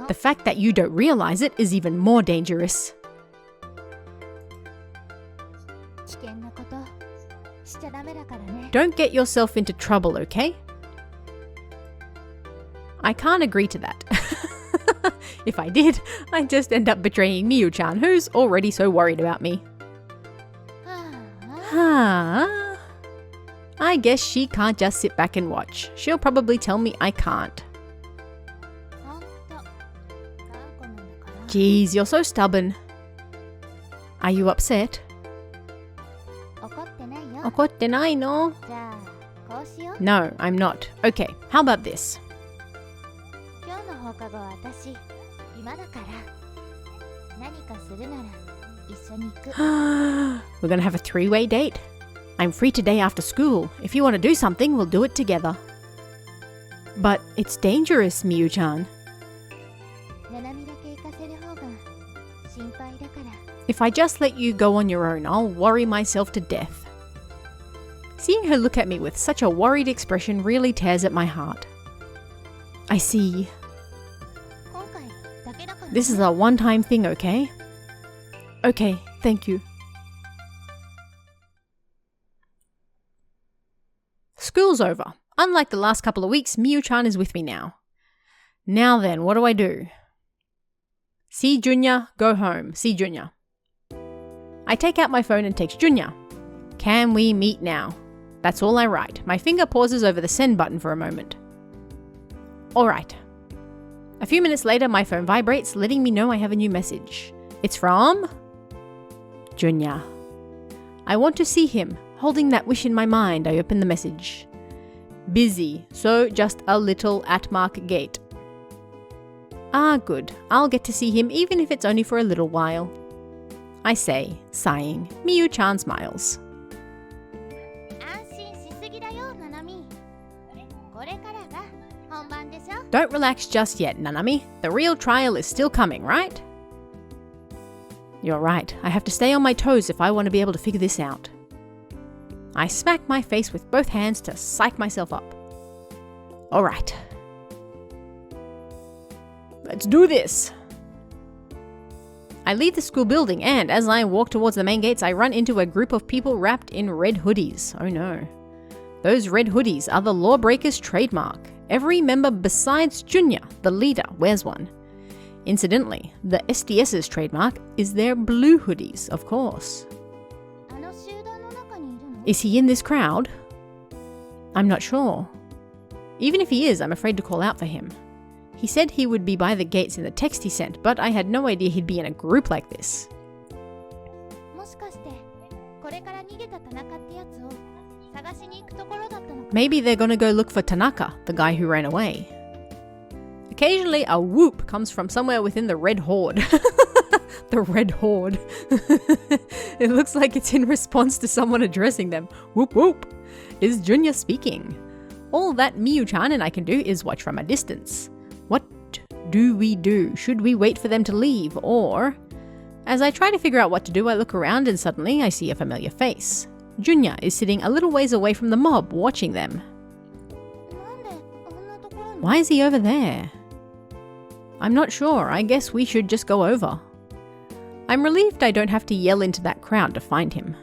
The fact that you don't realize it is even more dangerous. Don't get yourself into trouble, okay? I can't agree to that. If I did, I'd just end up betraying Miyu-chan, who's already so worried about me. I guess she can't just sit back and watch. She'll probably tell me I can't. Geez, you're so stubborn. Are you upset? Okotte nai no? No, I'm not. Okay, how about this? We're gonna have a three-way date. I'm free today after school. If you want to do something, we'll do it together. But it's dangerous, Miyu-chan. If I just let you go on your own, I'll worry myself to death. Seeing her look at me with such a worried expression really tears at my heart. I see. This is a one-time thing, okay? Okay, thank you. School's over. Unlike the last couple of weeks, Miyu-chan is with me now. Now then, what do I do? See Junya, go home. See Junya. I take out my phone and text Junya. Can we meet now? That's all I write. My finger pauses over the send button for a moment. Alright. A few minutes later, my phone vibrates, letting me know I have a new message. It's from Junya. I want to see him. Holding that wish in my mind, I open the message. Busy, so just a little @ gate. Ah, good. I'll get to see him even if it's only for a little while. I say, sighing. Miyu-chan smiles. Don't relax just yet, Nanami. The real trial is still coming, right? You're right. I have to stay on my toes if I want to be able to figure this out. I smack my face with both hands to psych myself up. Alright. Let's do this. I leave the school building and as I walk towards the main gates, I run into a group of people wrapped in red hoodies. Oh no. Those red hoodies are the Lawbreakers trademark. Every member besides Junya, the leader, wears one. Incidentally, the SDS's trademark is their blue hoodies, of course. Is he in this crowd? I'm not sure. Even if he is, I'm afraid to call out for him. He said he would be by the gates in the text he sent, but I had no idea he'd be in a group like this. Maybe they're gonna go look for Tanaka, the guy who ran away. Occasionally, a whoop comes from somewhere within the Red Horde. The Red Horde. It looks like it's in response to someone addressing them. Whoop whoop. Is Junya speaking? All that Miyu-chan and I can do is watch from a distance. What do we do? Should we wait for them to leave? Or... As I try to figure out what to do, I look around and suddenly I see a familiar face. Junya is sitting a little ways away from the mob, watching them. Why is he over there? I'm not sure. I guess we should just go over. I'm relieved I don't have to yell into that crowd to find him.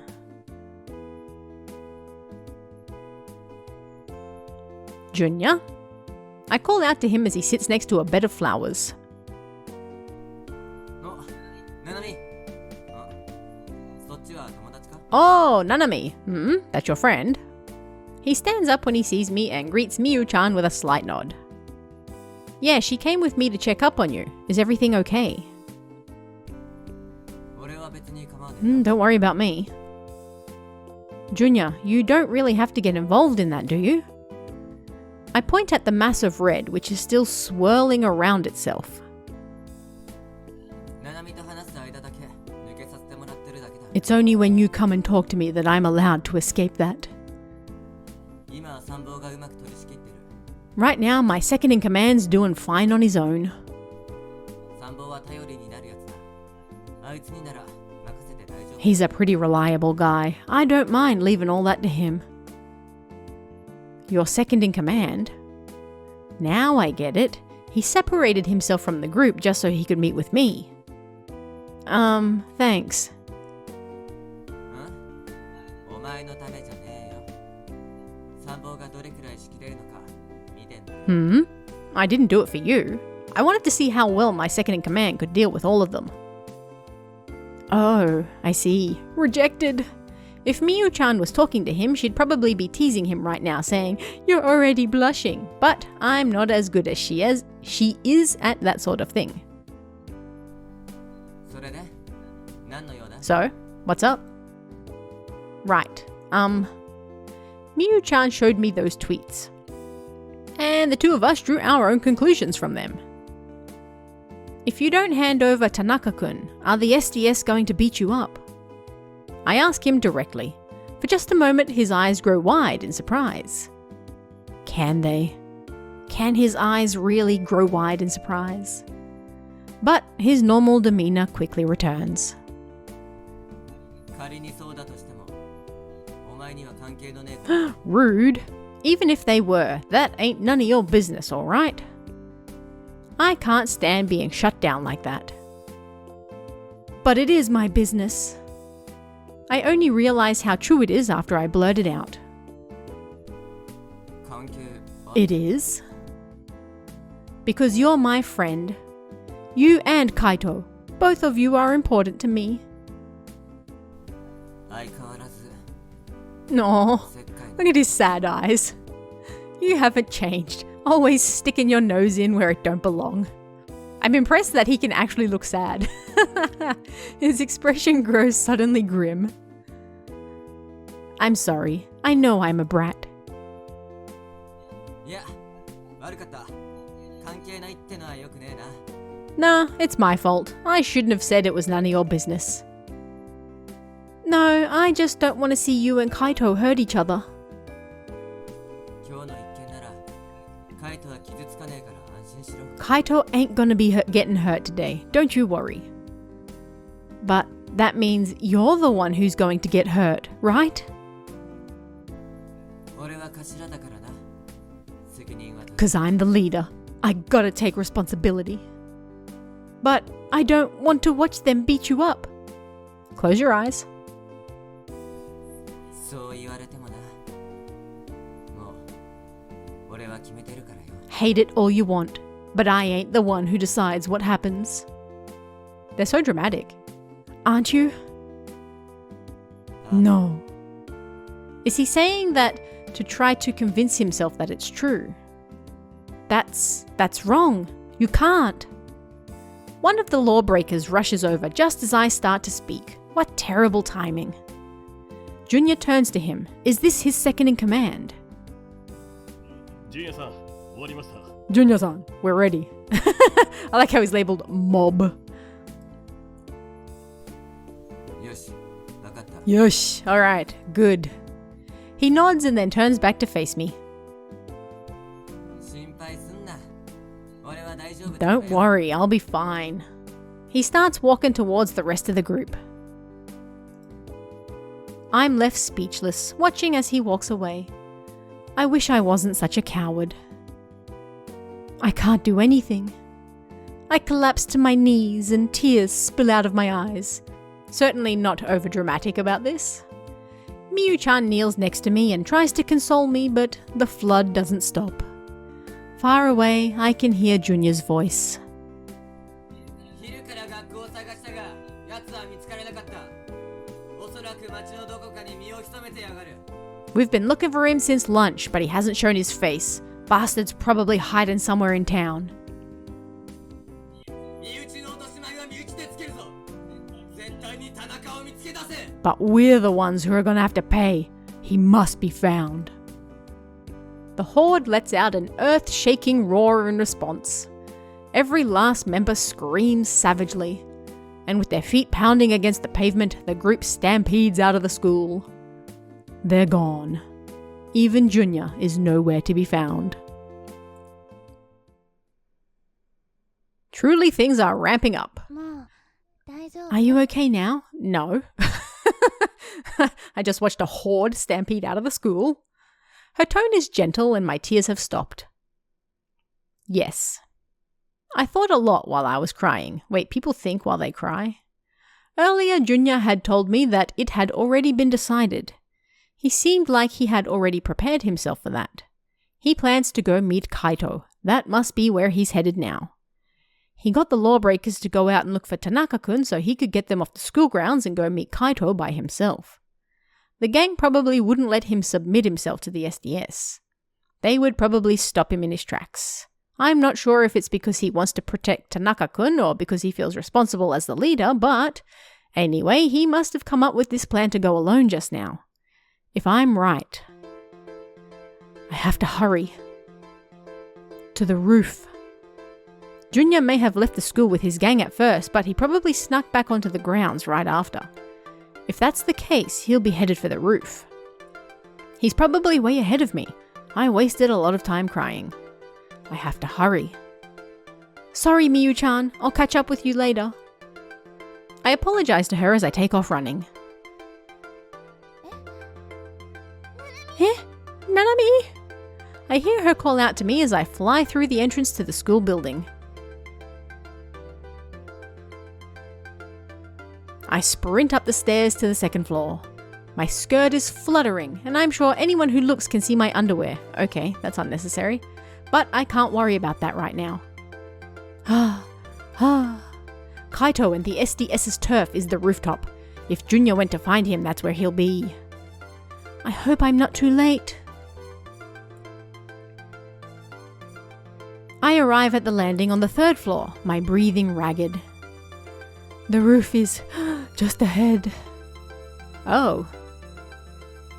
Junya? I call out to him as he sits next to a bed of flowers. Oh, Nanami. That's your friend. He stands up when he sees me and greets Miyu-chan with a slight nod. Yeah, she came with me to check up on you. Is everything okay? Don't worry about me. Junya, you don't really have to get involved in that, do you? I point at the mass of red, which is still swirling around itself. It's only when you come and talk to me that I'm allowed to escape that. Right now, my second in command's doing fine on his own. は頼りになるやつだ。あいつになら任せて大丈夫。 He's a pretty reliable guy. I don't mind leaving all that to him. Your second in command? Now I get it. He separated himself from the group just so he could meet with me. Thanks. お前のためじゃねえよ。参謀がどれくらい仕切れるのか見てんだ。I didn't do it for you. I wanted to see how well my second in command could deal with all of them. Oh, I see. Rejected. If Miyu-chan was talking to him, she'd probably be teasing him right now, saying, "You're already blushing." But I'm not as good as she is at that sort of thing. それで何の用だ? So, what's up? Right. Miyu-chan showed me those tweets. And the two of us drew our own conclusions from them. If you don't hand over Tanaka-kun, are the SDS going to beat you up? I ask him directly. For just a moment, his eyes grow wide in surprise. Can they? Can his eyes really grow wide in surprise? But his normal demeanor quickly returns. 仮にそうだとしても、お前には関係のねえ。 Rude. Even if they were, that ain't none of your business, alright? I can't stand being shut down like that. But it is my business. I only realize how true it is after I blurt it out. 関係 It is. Because you're my friend. You and Kaito. Both of you are important to me. 相変わらず No. 石灰 Look at his sad eyes. You haven't changed. Always sticking your nose in where it don't belong. I'm impressed that he can actually look sad. His expression grows suddenly grim. I'm sorry. I know I'm a brat. いや悪かった。関係ないってのはよくねえな。 Nah, it's my fault. I shouldn't have said it was none of your business. No, I just don't want to see you and Kaito hurt each other. 今日の一件ならカイトは傷つかねえから安心しろ。 Kaito ain't gonna be getting hurt today. Don't you worry. But that means you're the one who's going to get hurt, right? 俺は頭だからな。責任は取る。 Because I'm the leader. I gotta take responsibility. But I don't want to watch them beat you up. Close your eyes. そう言われてもな。もう俺は決めてるからよ。 Hate it all you want, but I ain't the one who decides what happens. They're so dramatic. Aren't you? No. Is he saying that to try to convince himself that it's true? That's wrong. You can't. One of the lawbreakers rushes over just as I start to speak. What terrible timing. Junya turns to him. Is this his second in command? ジュニアさん、終わりました。 Junya-san, we're ready. I like how he's labeled mob. よし、わかった。 Yosh. Alright, good. He nods and then turns back to face me. 心配すんな。俺は大丈夫だからよ。 Don't worry, I'll be fine. He starts walking towards the rest of the group. I'm left speechless, watching as he walks away. I wish I wasn't such a coward. I can't do anything. I collapse to my knees and tears spill out of my eyes. Certainly not overdramatic about this. Miyu-chan kneels next to me and tries to console me, but the flood doesn't stop. Far away, I can hear Junya's voice. 昼から学校を探したが、奴は見つからなかった。おそらく町のどこかに身を潜めてやがる。 We've been looking for him since lunch, but he hasn't shown his face. Bastard's probably hiding somewhere in town. 身内の落とし前は身内でつけるぞ。絶対に田中を見つけ出せ。 But we're the ones who are gonna have to pay. He must be found. The horde lets out an earth-shaking roar in response. Every last member screams savagely. And with their feet pounding against the pavement, the group stampedes out of the school. They're gone. Even Junya is nowhere to be found. Truly, things are ramping up. もう大丈夫 Are you okay now? No. I just watched a horde stampede out of the school. Her tone is gentle and my tears have stopped. Yes. I thought a lot while I was crying. Wait, people think while they cry? Earlier, Junya had told me that it had already been decided. He seemed like he had already prepared himself for that. He plans to go meet Kaito. That must be where he's headed now. He got the lawbreakers to go out and look for Tanaka-kun so he could get them off the school grounds and go meet Kaito by himself. The gang probably wouldn't let him submit himself to the SDS. They would probably stop him in his tracks. I'm not sure if it's because he wants to protect Tanaka-kun or because he feels responsible as the leader, but anyway, he must have come up with this plan to go alone just now. If I'm right, I have to hurry. To the roof. Junya may have left the school with his gang at first, but he probably snuck back onto the grounds right after. If that's the case, he'll be headed for the roof. He's probably way ahead of me. I wasted a lot of time crying. I have to hurry. Sorry, Miyu-chan. I'll catch up with you later. I apologize to her as I take off running. Eh? Nanami? I hear her call out to me as I fly through the entrance to the school building. I sprint up the stairs to the second floor. My skirt is fluttering, and I'm sure anyone who looks can see my underwear. Okay, that's unnecessary. But I can't worry about that right now. Kaito and the SDS's turf is the rooftop. If Junya went to find him, that's where he'll be. I hope I'm not too late. I arrive at the landing on the third floor, my breathing ragged. The roof is just ahead. Oh.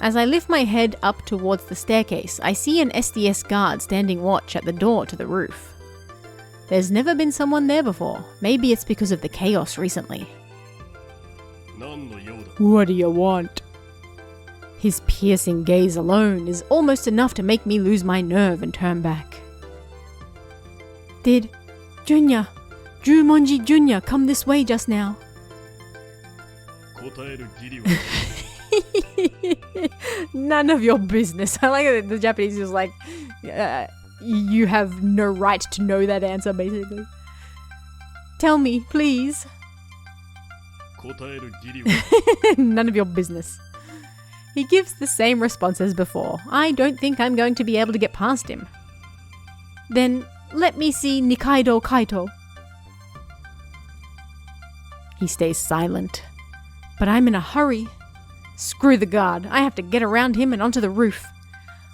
As I lift my head up towards the staircase, I see an SDS guard standing watch at the door to the roof. There's never been someone there before. Maybe it's because of the chaos recently. What do you want? His piercing gaze alone is almost enough to make me lose my nerve and turn back. Did Junya, Jumonji Junya, come this way just now? None of your business. I like that the Japanese is like, you have no right to know that answer, basically. Tell me, please. None of your business. He gives the same response as before. I don't think I'm going to be able to get past him. Then let me see Nikaido Kaito. He stays silent. But I'm in a hurry. Screw the guard. I have to get around him and onto the roof.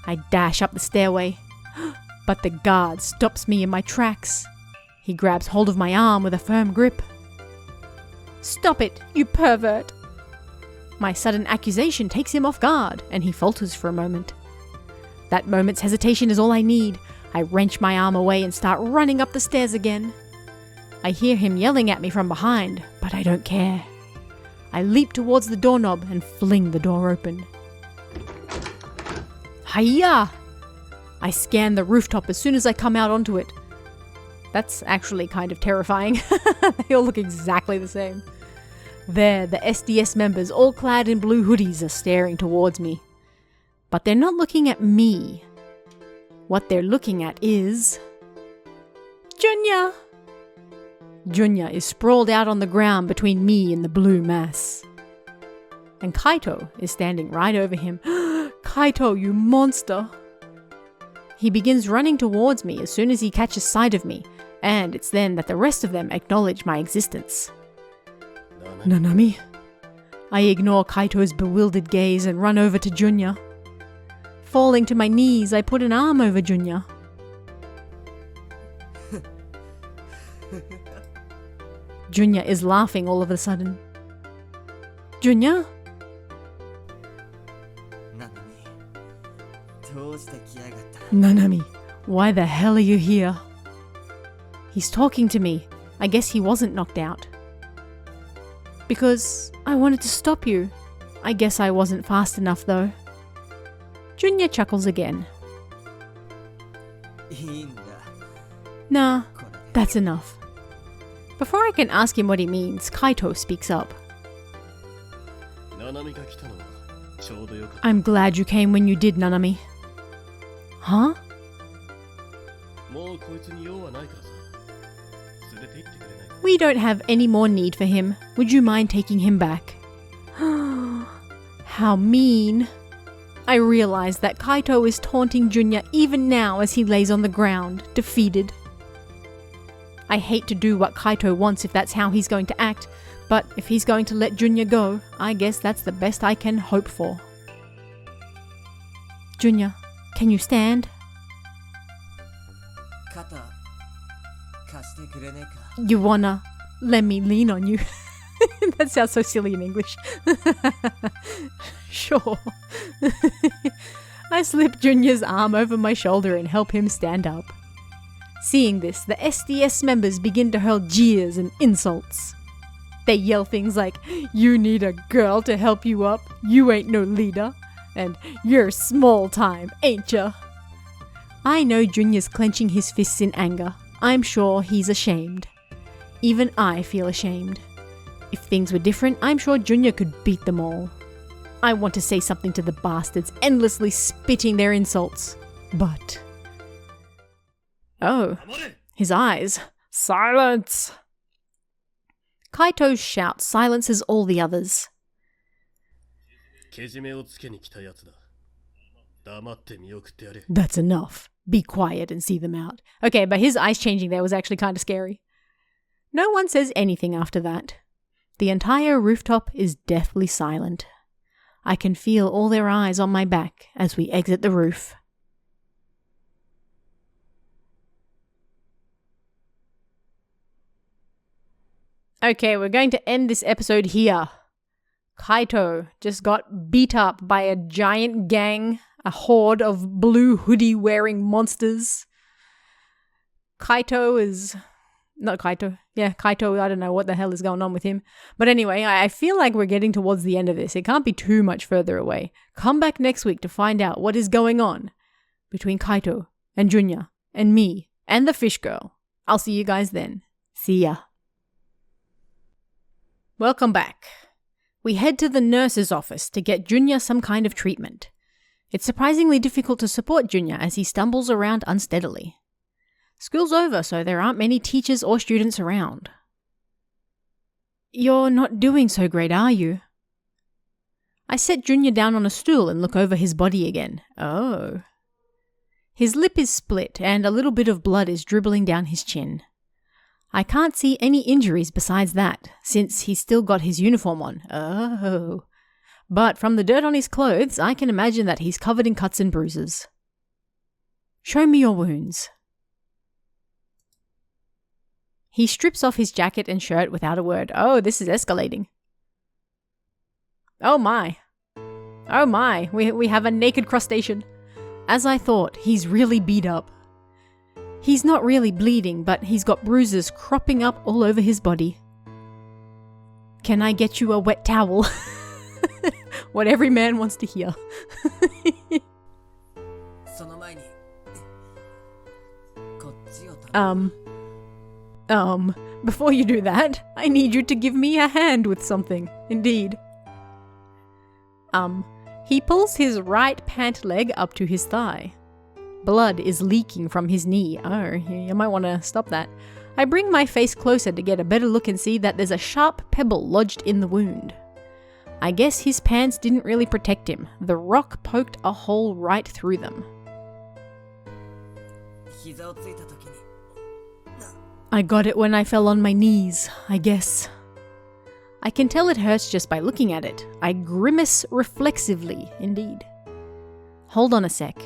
I dash up the stairway. But the guard stops me in my tracks. He grabs hold of my arm with a firm grip. Stop it, you pervert! My sudden accusation takes him off guard, and he falters for a moment. That moment's hesitation is all I need. I wrench my arm away and start running up the stairs again. I hear him yelling at me from behind, but I don't care. I leap towards the doorknob and fling the door open. Hiya! I scan the rooftop as soon as I come out onto it. That's actually kind of terrifying. They all look exactly the same. There, the SDS members, all clad in blue hoodies, are staring towards me. But they're not looking at me. What they're looking at is... Junya! Junya is sprawled out on the ground between me and the blue mass. And Kaito is standing right over him. Kaito, you monster! He begins running towards me as soon as he catches sight of me, and it's then that the rest of them acknowledge my existence. Nanami? I ignore Kaito's bewildered gaze and run over to Junya. Falling to my knees, I put an arm over Junya. Junya is laughing all of a sudden. Junya? どうして来やがった Nanami, why the hell are you here? He's talking to me. I guess he wasn't knocked out. Because I wanted to stop you. I guess I wasn't fast enough though. Junya chuckles again. いいんだ Nah, that's enough. Before I can ask him what he means, Kaito speaks up. ナナミが来たのはちょうどよかった。 I'm glad you came when you did, Nanami. Huh? もうこいつに用はないからさ。連れて行ってくれないか。 We don't have any more need for him. Would you mind taking him back? How mean. I realize that Kaito is taunting Junya even now as he lays on the ground, defeated. I hate to do what Kaito wants if that's how he's going to act, but if he's going to let Junya go, I guess that's the best I can hope for. Junya, can you stand? 肩貸してくれねえか。 You wanna let me lean on you? That sounds so silly in English. Sure. I slip Junya's arm over my shoulder and help him stand up. Seeing this, the SDS members begin to hurl jeers and insults. They yell things like, "You need a girl to help you up, you ain't no leader," and "You're small time, ain't ya?" I know Junya's clenching his fists in anger. I'm sure he's ashamed. Even I feel ashamed. If things were different, I'm sure Junya could beat them all. I want to say something to the bastards, endlessly spitting their insults. But... Oh, 黙れ。 his eyes. Silence! Kaito's shout silences all the others. けじめをつけに来たやつだ。黙って見送ってやれ。 That's enough. Be quiet and see them out. Okay, but his eyes changing there was actually kind of scary. No one says anything after that. The entire rooftop is deathly silent. I can feel all their eyes on my back as we exit the roof. Okay, we're going to end this episode here. Kaito just got beat up by a giant gang, a horde of blue hoodie-wearing monsters. Kaito, I don't know what the hell is going on with him. But anyway, I feel like we're getting towards the end of this. It can't be too much further away. Come back next week to find out what is going on between Kaito and Junya and me and the fish girl. I'll see you guys then. See ya. Welcome back. We head to the nurse's office to get Junya some kind of treatment. It's surprisingly difficult to support Junya as he stumbles around unsteadily. School's over, so there aren't many teachers or students around. You're not doing so great, are you? I set Junya down on a stool and look over his body again. Oh. His lip is split and a little bit of blood is dribbling down his chin. I can't see any injuries besides that, since he's still got his uniform on. Oh. But from the dirt on his clothes, I can imagine that he's covered in cuts and bruises. Show me your wounds. He strips off his jacket and shirt without a word. Oh, this is escalating. Oh my. Oh my, we have a naked crustacean. As I thought, he's really beat up. He's not really bleeding, but he's got bruises cropping up all over his body. Can I get you a wet towel? What every man wants to hear. その前にこっちを頼む。 Before you do that, I need you to give me a hand with something. Indeed. He pulls his right pant leg up to his thigh. Blood is leaking from his knee. Oh, you might want to stop that. I bring my face closer to get a better look and see that there's a sharp pebble lodged in the wound. I guess his pants didn't really protect him. The rock poked a hole right through them. 膝をついた時に I got it when I fell on my knees, I guess. I can tell it hurts just by looking at it. I grimace reflexively, indeed. Hold on a sec.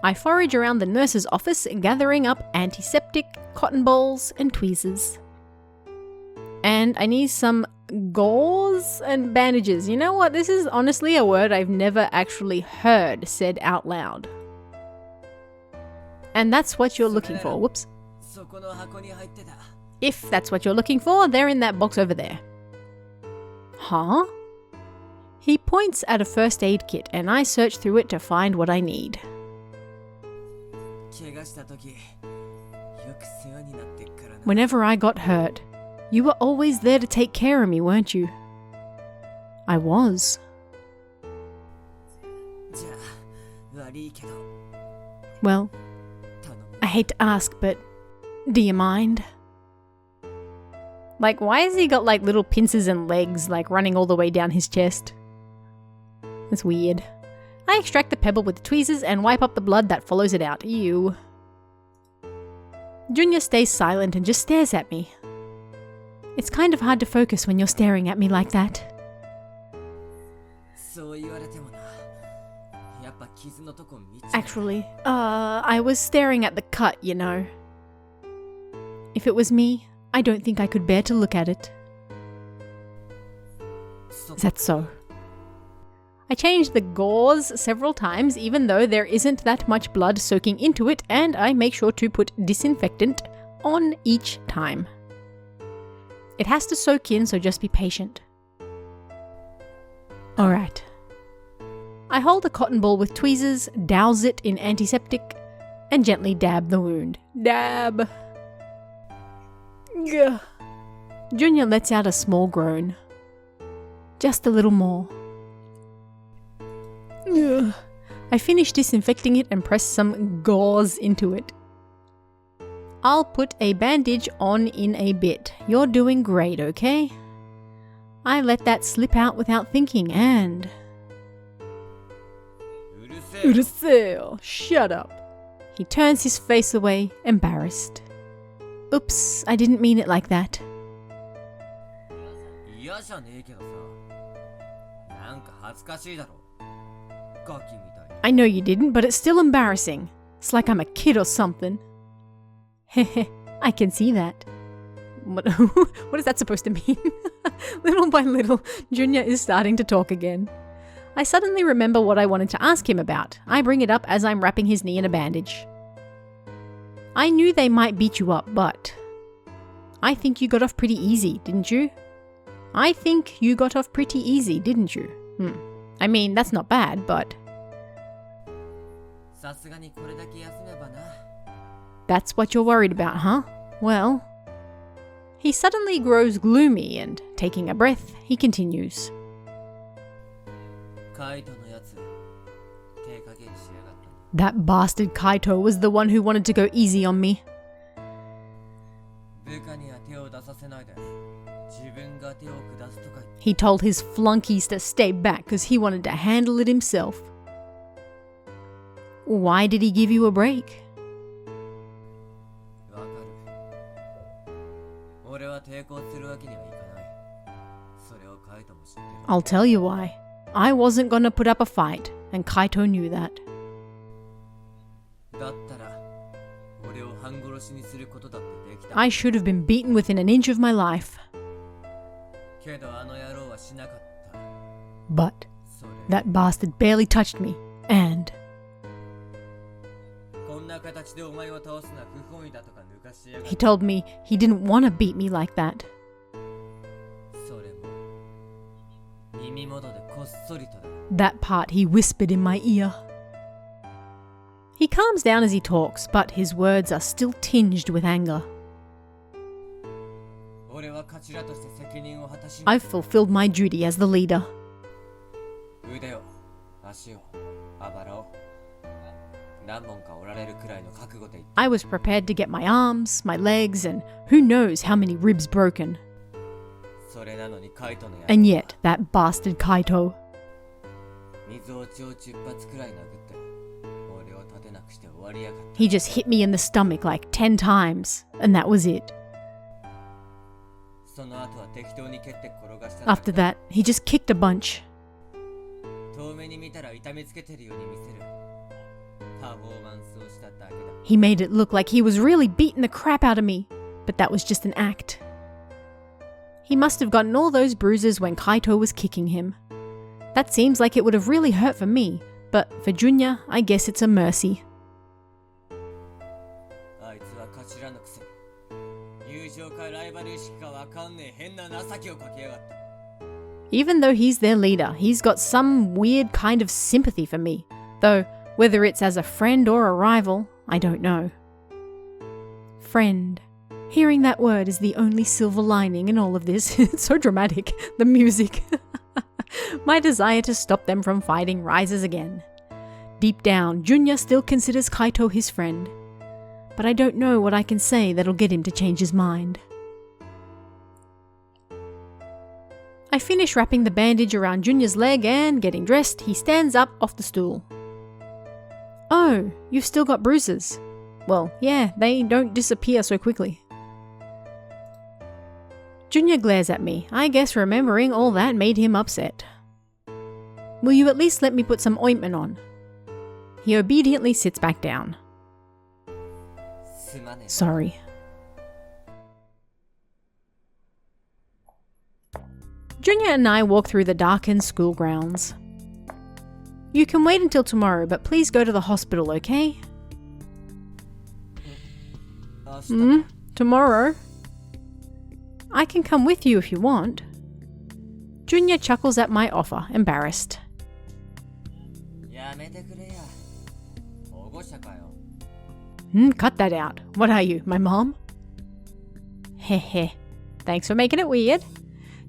I forage around the nurse's office, gathering up antiseptic, cotton balls, and tweezers. And I need some gauze and bandages. You know what? This is honestly a word I've never actually heard said out loud. And that's what you're looking for. Whoops. そこの箱に入ってた。 If that's what you're looking for, they're in that box over there. Huh? He points at a first aid kit and I search through it to find what I need. 怪我した時よく世話になってっからな。 Whenever I got hurt, you were always there to take care of me, weren't you? I was. じゃあ悪いけど Well, 頼む。 I hate to ask, but do you mind? Like, why has he got like little pincers and legs like running all the way down his chest? That's weird. I extract the pebble with the tweezers and wipe up the blood that follows it out. Ew. Junior stays silent and just stares at me. It's kind of hard to focus when you're staring at me like that. そう言われてもな。やっぱ傷のとこ見ちゃう。 Actually, I was staring at the cut, you know. If it was me, I don't think I could bear to look at it. Is that so? I changed the gauze several times, even though there isn't that much blood soaking into it, and I make sure to put disinfectant on each time. It has to soak in, so just be patient. Alright. I hold a cotton ball with tweezers, douse it in antiseptic, and gently dab the wound. Dab! Gah. Junior lets out a small groan. Just a little more. Ugh. I finish disinfecting it and press some gauze into it. I'll put a bandage on in a bit. You're doing great, okay? I let that slip out without thinking and... うるせえ。 Uruseo, shut up. He turns his face away, embarrassed. Oops, I didn't mean it like that. 嫌じゃねえけどさ。なんか恥ずかしいだろ。ガキみたい。 I know you didn't, but it's still embarrassing. It's like I'm a kid or something. Heh, I can see that. What is that supposed to mean? Little by little, Junior is starting to talk again. I suddenly remember what I wanted to ask him about. I bring it up as I'm wrapping his knee in a bandage. I knew they might beat you up, but... I think you got off pretty easy, didn't you? I think you got off pretty easy, didn't you? I mean, that's not bad, but... さすがにこれだけ休めばな。 That's what you're worried about, huh? Well... He suddenly grows gloomy and, taking a breath, he continues. カイトのやつ、手加減しやがった。 That bastard Kaito was the one who wanted to go easy on me. 部下には手を出させないで。自分が手を下すとか。 He told his flunkies to stay back because he wanted to handle it himself. Why did he give you a break? わかる。俺は抵抗するわけにはいかない。それをカイトも知ってる。 I'll tell you why. I wasn't gonna put up a fight, and Kaito knew that. だったら、俺を半殺しにすることだってできた。 I should have been beaten within an inch of my life. けどあの野郎はしなかった。 But それ。 that bastard barely touched me, and... こんな形でお前を倒すのは不本意だとか抜かしやが He る。 told me he didn't want to beat me like that. それも耳元でこっそりとだ。 That part he whispered in my ear. He calms down as he talks, but his words are still tinged with anger. 俺はカチラとして責任を果たし、 I've fulfilled my duty as the leader. 腕を、足を、あばらを何本か折られるくらいの覚悟で言って。 I was prepared to get my arms, my legs, and who knows how many ribs broken. それなのにカイトのやつ And yet, that bastard Kaito, 水落ちを10発くらい殴って俺を立てなくして終わりやがった。 he just hit me in the stomach like 10 times, and that was it. その後は適当に蹴って転がしただ After けだ。 that, he just kicked a bunch. 遠目に見たら痛めつけてるように見せるパフォーマンスをしただけだ。 He made it look like he was really beating the crap out of me, but that was just an act. He must have gotten all those bruises when Kaito was kicking him. That seems like it would have really hurt for me, but for Junya, I guess it's a mercy. あいつはカチラのくせに友情かライバル意識かわかんねえ変な情けをかけやがった。 Even though he's their leader, he's got some weird kind of sympathy for me. Though, whether it's as a friend or a rival, I don't know. Friend. Hearing that word is the only silver lining in all of this. It's so dramatic. The music. My desire to stop them from fighting rises again. Deep down, Junya still considers Kaito his friend. But I don't know what I can say that'll get him to change his mind. I finish wrapping the bandage around Junya's leg and, getting dressed, he stands up off the stool. Oh, you've still got bruises. Well, yeah, they don't disappear so quickly. Junya glares at me. I guess remembering all that made him upset. Will you at least let me put some ointment on? He obediently sits back down. Sorry. Junya and I walk through the darkened school grounds. You can wait until tomorrow, but please go to the hospital, okay? Tomorrow? I can come with you if you want. Junya chuckles at my offer, embarrassed. Cut that out. What are you, my mom? Heh. Thanks for making it weird.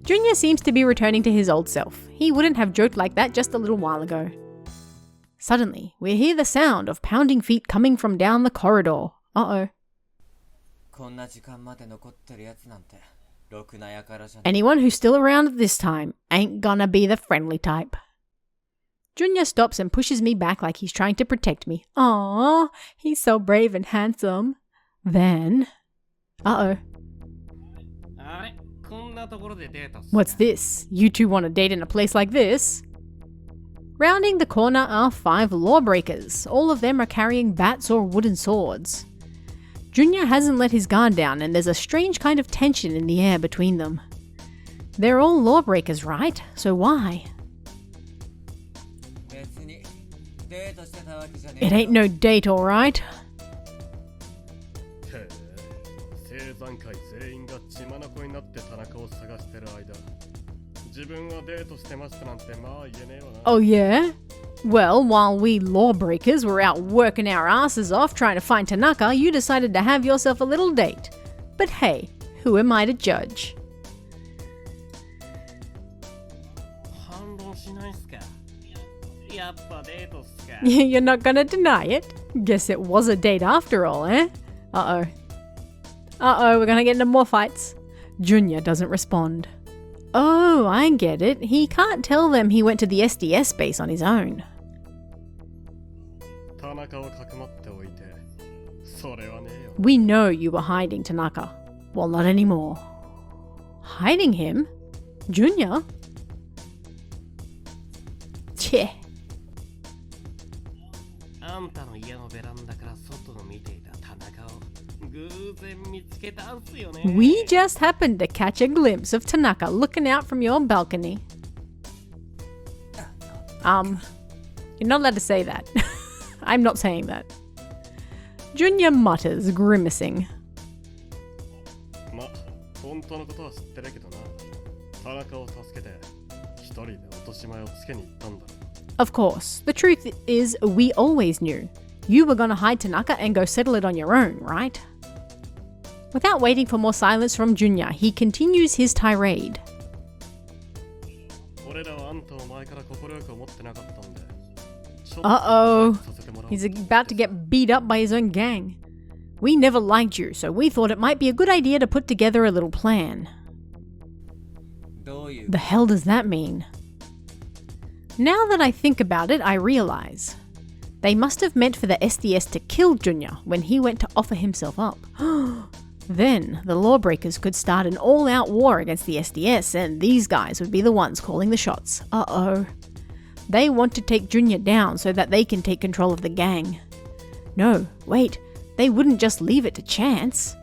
Junya seems to be returning to his old self. He wouldn't have joked like that just a little while ago. Suddenly, we hear the sound of pounding feet coming from down the corridor. Uh-oh. Anyone who's still around at this time ain't gonna be the friendly type. Junya stops and pushes me back like he's trying to protect me. Aww, he's so brave and handsome. Then... Uh-oh. What's this? You two want to date in a place like this? Rounding the corner are 5 lawbreakers. All of them are carrying bats or wooden swords. Junya hasn't let his guard down and there's a strange kind of tension in the air between them. They're all lawbreakers, right? So why? It ain't no date, alright? Oh yeah? Well, while we lawbreakers were out working our asses off trying to find Tanaka, you decided to have yourself a little date. But hey, who am I to judge? You're not gonna deny it? Guess it was a date after all, eh? Uh-oh, we're gonna get into more fights. Junya doesn't respond. Oh, I get it. He can't tell them he went to the SDS base on his own. We know you were hiding Tanaka. Well, not anymore. Hiding him? Junya? Cheh. We just happened to catch a glimpse of Tanaka looking out from your balcony. You're not allowed to say that. I'm not saying that. Junya mutters, grimacing. Of course, the truth is we always knew. You were gonna hide Tanaka and go settle it on your own, right? Without waiting for more silence from Junya, he continues his tirade. Uh-oh. He's about to get beat up by his own gang. We never liked you, so we thought it might be a good idea to put together a little plan. The hell does that mean? Now that I think about it, I realize. They must have meant for the SDS to kill Junya when he went to offer himself up. Then, the lawbreakers could start an all-out war against the SDS and these guys would be the ones calling the shots. Uh-oh. They want to take Junya down so that they can take control of the gang. No, wait, they wouldn't just leave it to chance.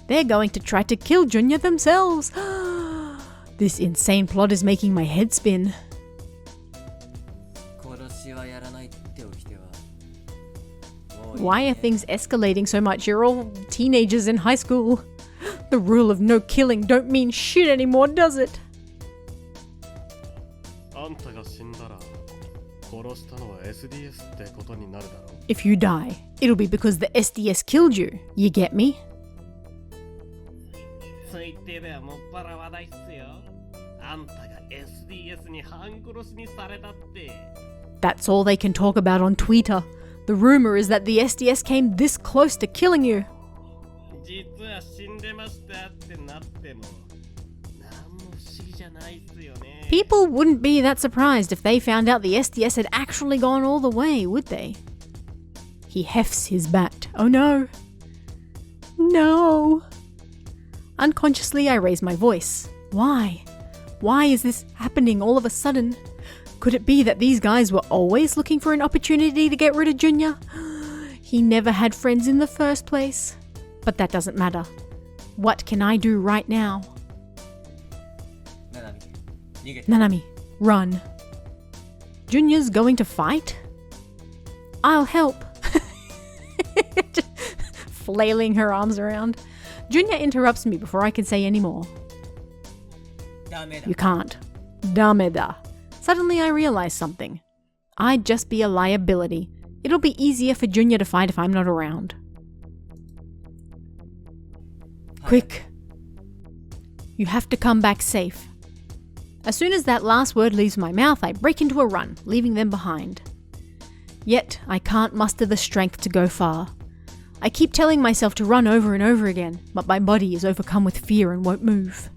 They're going to try to kill Junya themselves. This insane plot is making my head spin. Why are things escalating so much? You're all teenagers in high school. The rule of no killing don't mean shit anymore, does it? 殺したのは SDS ってことになるだろう。 If you die, it'll be because the SDS killed you. You get me? ついてではもっぱら話題っすよ。あんたが SDS に半殺しにされたって。 That's all they can talk about on Twitter. The rumor is that the SDS came this close to killing you. 実は死んでましたってなっても、なんも不思議じゃないっすよね。 People wouldn't be that surprised if they found out the SDS had actually gone all the way, would they? He hefts his bat. Oh no. No. Unconsciously, I raise my voice. Why? Why is this happening all of a sudden? Could it be that these guys were always looking for an opportunity to get rid of Junior? He never had friends in the first place. But that doesn't matter. What can I do right now? ななみ逃げて Nanami, run. Junior's going to fight? I'll help. Just flailing her arms around. Junior interrupts me before I can say any more. ダメだ You can't. Dameda. Suddenly I realize something. I'd just be a liability. It'll be easier for Junior to fight if I'm not around. Quick. You have to come back safe. As soon as that last word leaves my mouth, I break into a run, leaving them behind. Yet, I can't muster the strength to go far. I keep telling myself to run over and over again, but my body is overcome with fear and won't move.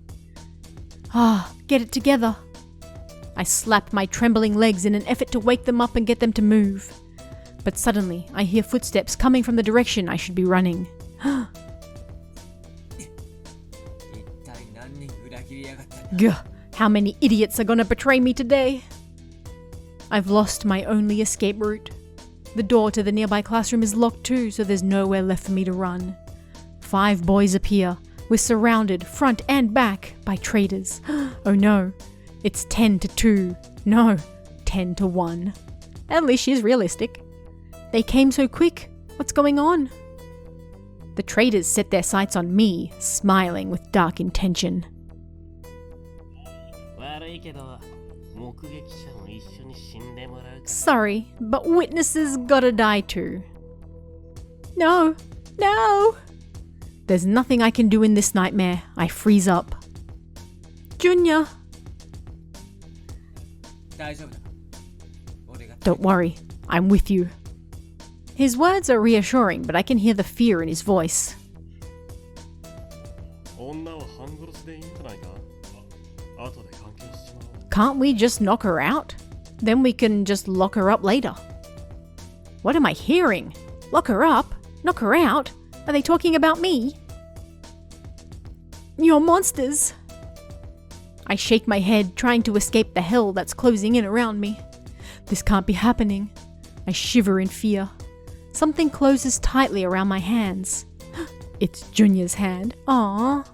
Get it together. I slap my trembling legs in an effort to wake them up and get them to move. But suddenly, I hear footsteps coming from the direction I should be running. 一体何人裏切りやがったんだ Gah, how many idiots are gonna betray me today? I've lost my only escape route. The door to the nearby classroom is locked too, so there's nowhere left for me to run. 5 boys appear. We're surrounded, front and back, by traitors. Oh no, it's 10 to 2. No, 10 to 1. At least she's realistic. They came so quick. What's going on? The traitors set their sights on me, smiling with dark intention. 悪いけど、目撃者も一緒に死んでもらうか。 Sorry, but witnesses gotta die too. No, no! There's nothing I can do in this nightmare. I freeze up. Junior, 大丈夫だ俺が don't worry. I'm with you. His words are reassuring, but I can hear the fear in his voice. 女を半殺しでいいんじゃないか。後で関係しちまおう。 Can't we just knock her out? Then we can just lock her up later. What am I hearing? Lock her up? Knock her out? Are they talking about me? You're monsters. I shake my head, trying to escape the hell that's closing in around me. This can't be happening. I shiver in fear. Something closes tightly around my hands. It's Junior's hand. Aww.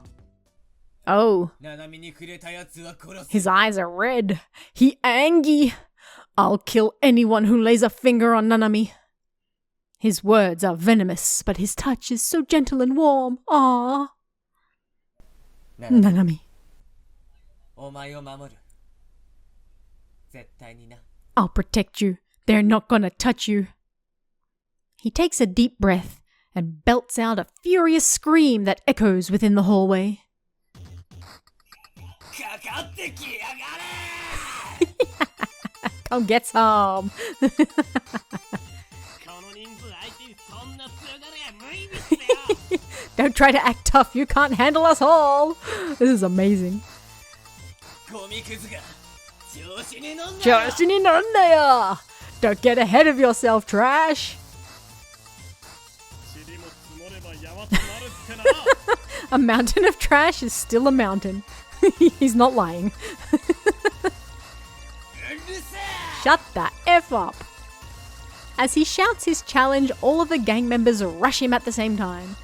Oh, ななみにくれたやつは殺す his eyes are red. He angry. I'll kill anyone who lays a finger on Nanami. His words are venomous, but his touch is so gentle and warm. Aww. ななみ Nanami, お前を守る絶対にな I'll protect you. They're not gonna touch you. He takes a deep breath and belts out a furious scream that echoes within the hallway. かかってきやがれ Come get some. この人数相手にそんな強がりは無意味っすよ。 Don't try to act tough. You can't handle us all. This is amazing. ゴミくずが調子に乗んなよ Joshininondeya! Don't get ahead of yourself, trash. 塵も積もれば山となるってな。 A mountain of trash is still a mountain. He's not lying. うるせえ Shut the F up. As he shouts his challenge, all of the gang members rush him at the same time.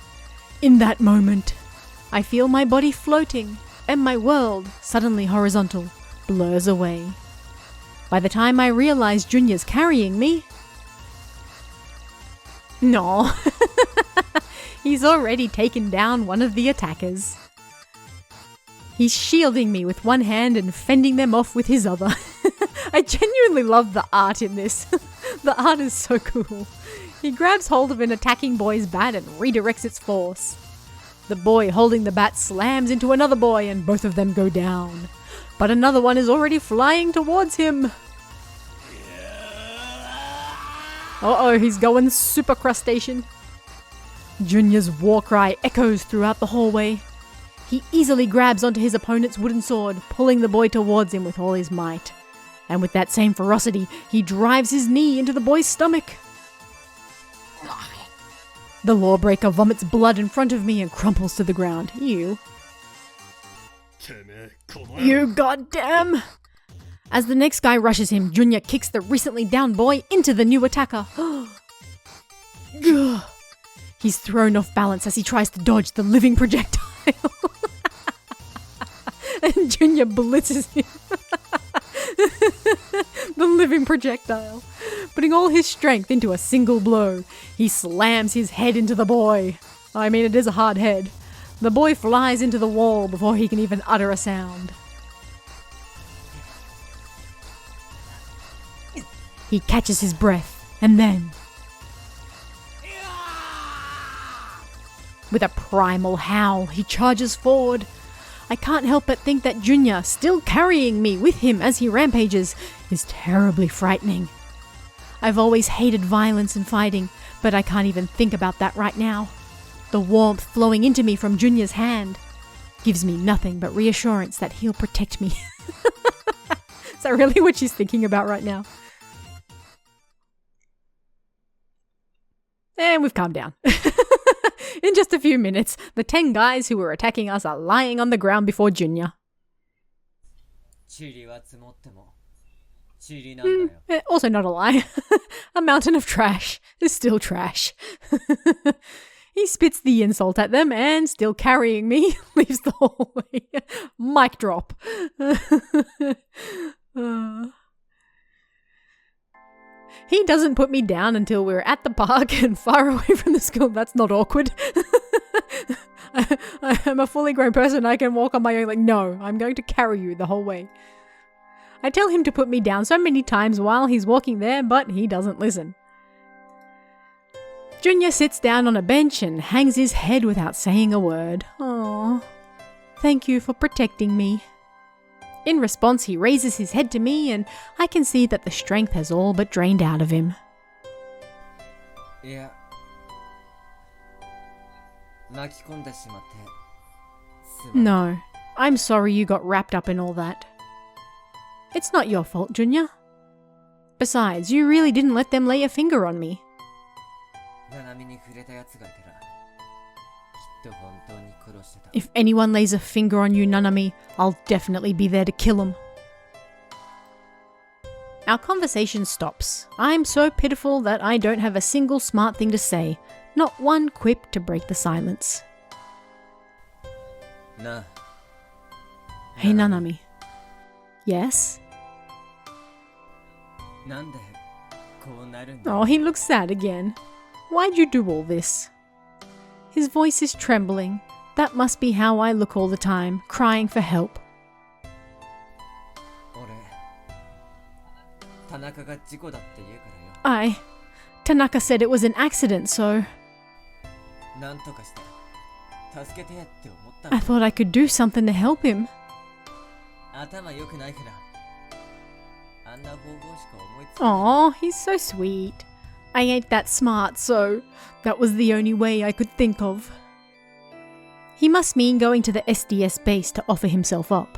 In that moment, I feel my body floating and my world, suddenly horizontal, blurs away. By the time I realize Junior's carrying me... No. He's already taken down one of the attackers. He's shielding me with one hand and fending them off with his other. I genuinely love the art in this. The art is so cool. He grabs hold of an attacking boy's bat and redirects its force. The boy holding the bat slams into another boy and both of them go down. But another one is already flying towards him. Uh-oh, he's going super crustacean. Junior's war cry echoes throughout the hallway. He easily grabs onto his opponent's wooden sword, pulling the boy towards him with all his might. And with that same ferocity, he drives his knee into the boy's stomach. The lawbreaker vomits blood in front of me and crumples to the ground. You goddamn! As the next guy rushes him, Junior kicks the recently downed boy into the new attacker. He's thrown off balance as he tries to dodge the living projectile. And Junior blitzes him. The living projectile. Putting all his strength into a single blow, he slams his head into the boy. I mean, it is a hard head. The boy flies into the wall before he can even utter a sound. He catches his breath, and then, with a primal howl, he charges forward. I can't help but think that Junior, still carrying me with him as he rampages, is terribly frightening. I've always hated violence and fighting, but I can't even think about that right now. The warmth flowing into me from Junior's hand gives me nothing but reassurance that he'll protect me. Is that really what she's thinking about right now? And we've calmed down. In just a few minutes, the 10 guys who were attacking us are lying on the ground before Junior. Also not a lie. A mountain of trash is still trash. He spits the insult at them and, still carrying me, leaves the hallway. Mic drop. He doesn't put me down until we're at the park and far away from the school. That's not awkward. I'm a fully grown person. I can walk on my own. Like, no, I'm going to carry you the whole way. I tell him to put me down so many times while he's walking there, but he doesn't listen. Junior sits down on a bench and hangs his head without saying a word. Aww. Thank you for protecting me. In response, he raises his head to me, and I can see that the strength has all but drained out of him. No, I'm sorry you got wrapped up in all that. It's not your fault, Junior. Besides, you really didn't let them lay a finger on me. If anyone lays a finger on you, Nanami, I'll definitely be there to kill him. Our conversation stops. I'm so pitiful that I don't have a single smart thing to say, not one quip to break the silence. Hey, Nanami. Yes? Oh, he looks sad again. Why'd you do all this? His voice is trembling. That must be how I look all the time, crying for help. Tanaka said it was an accident, so... I thought I could do something to help him. Aw, he's so sweet. I ain't that smart, so that was the only way I could think of. He must mean going to the SDS base to offer himself up.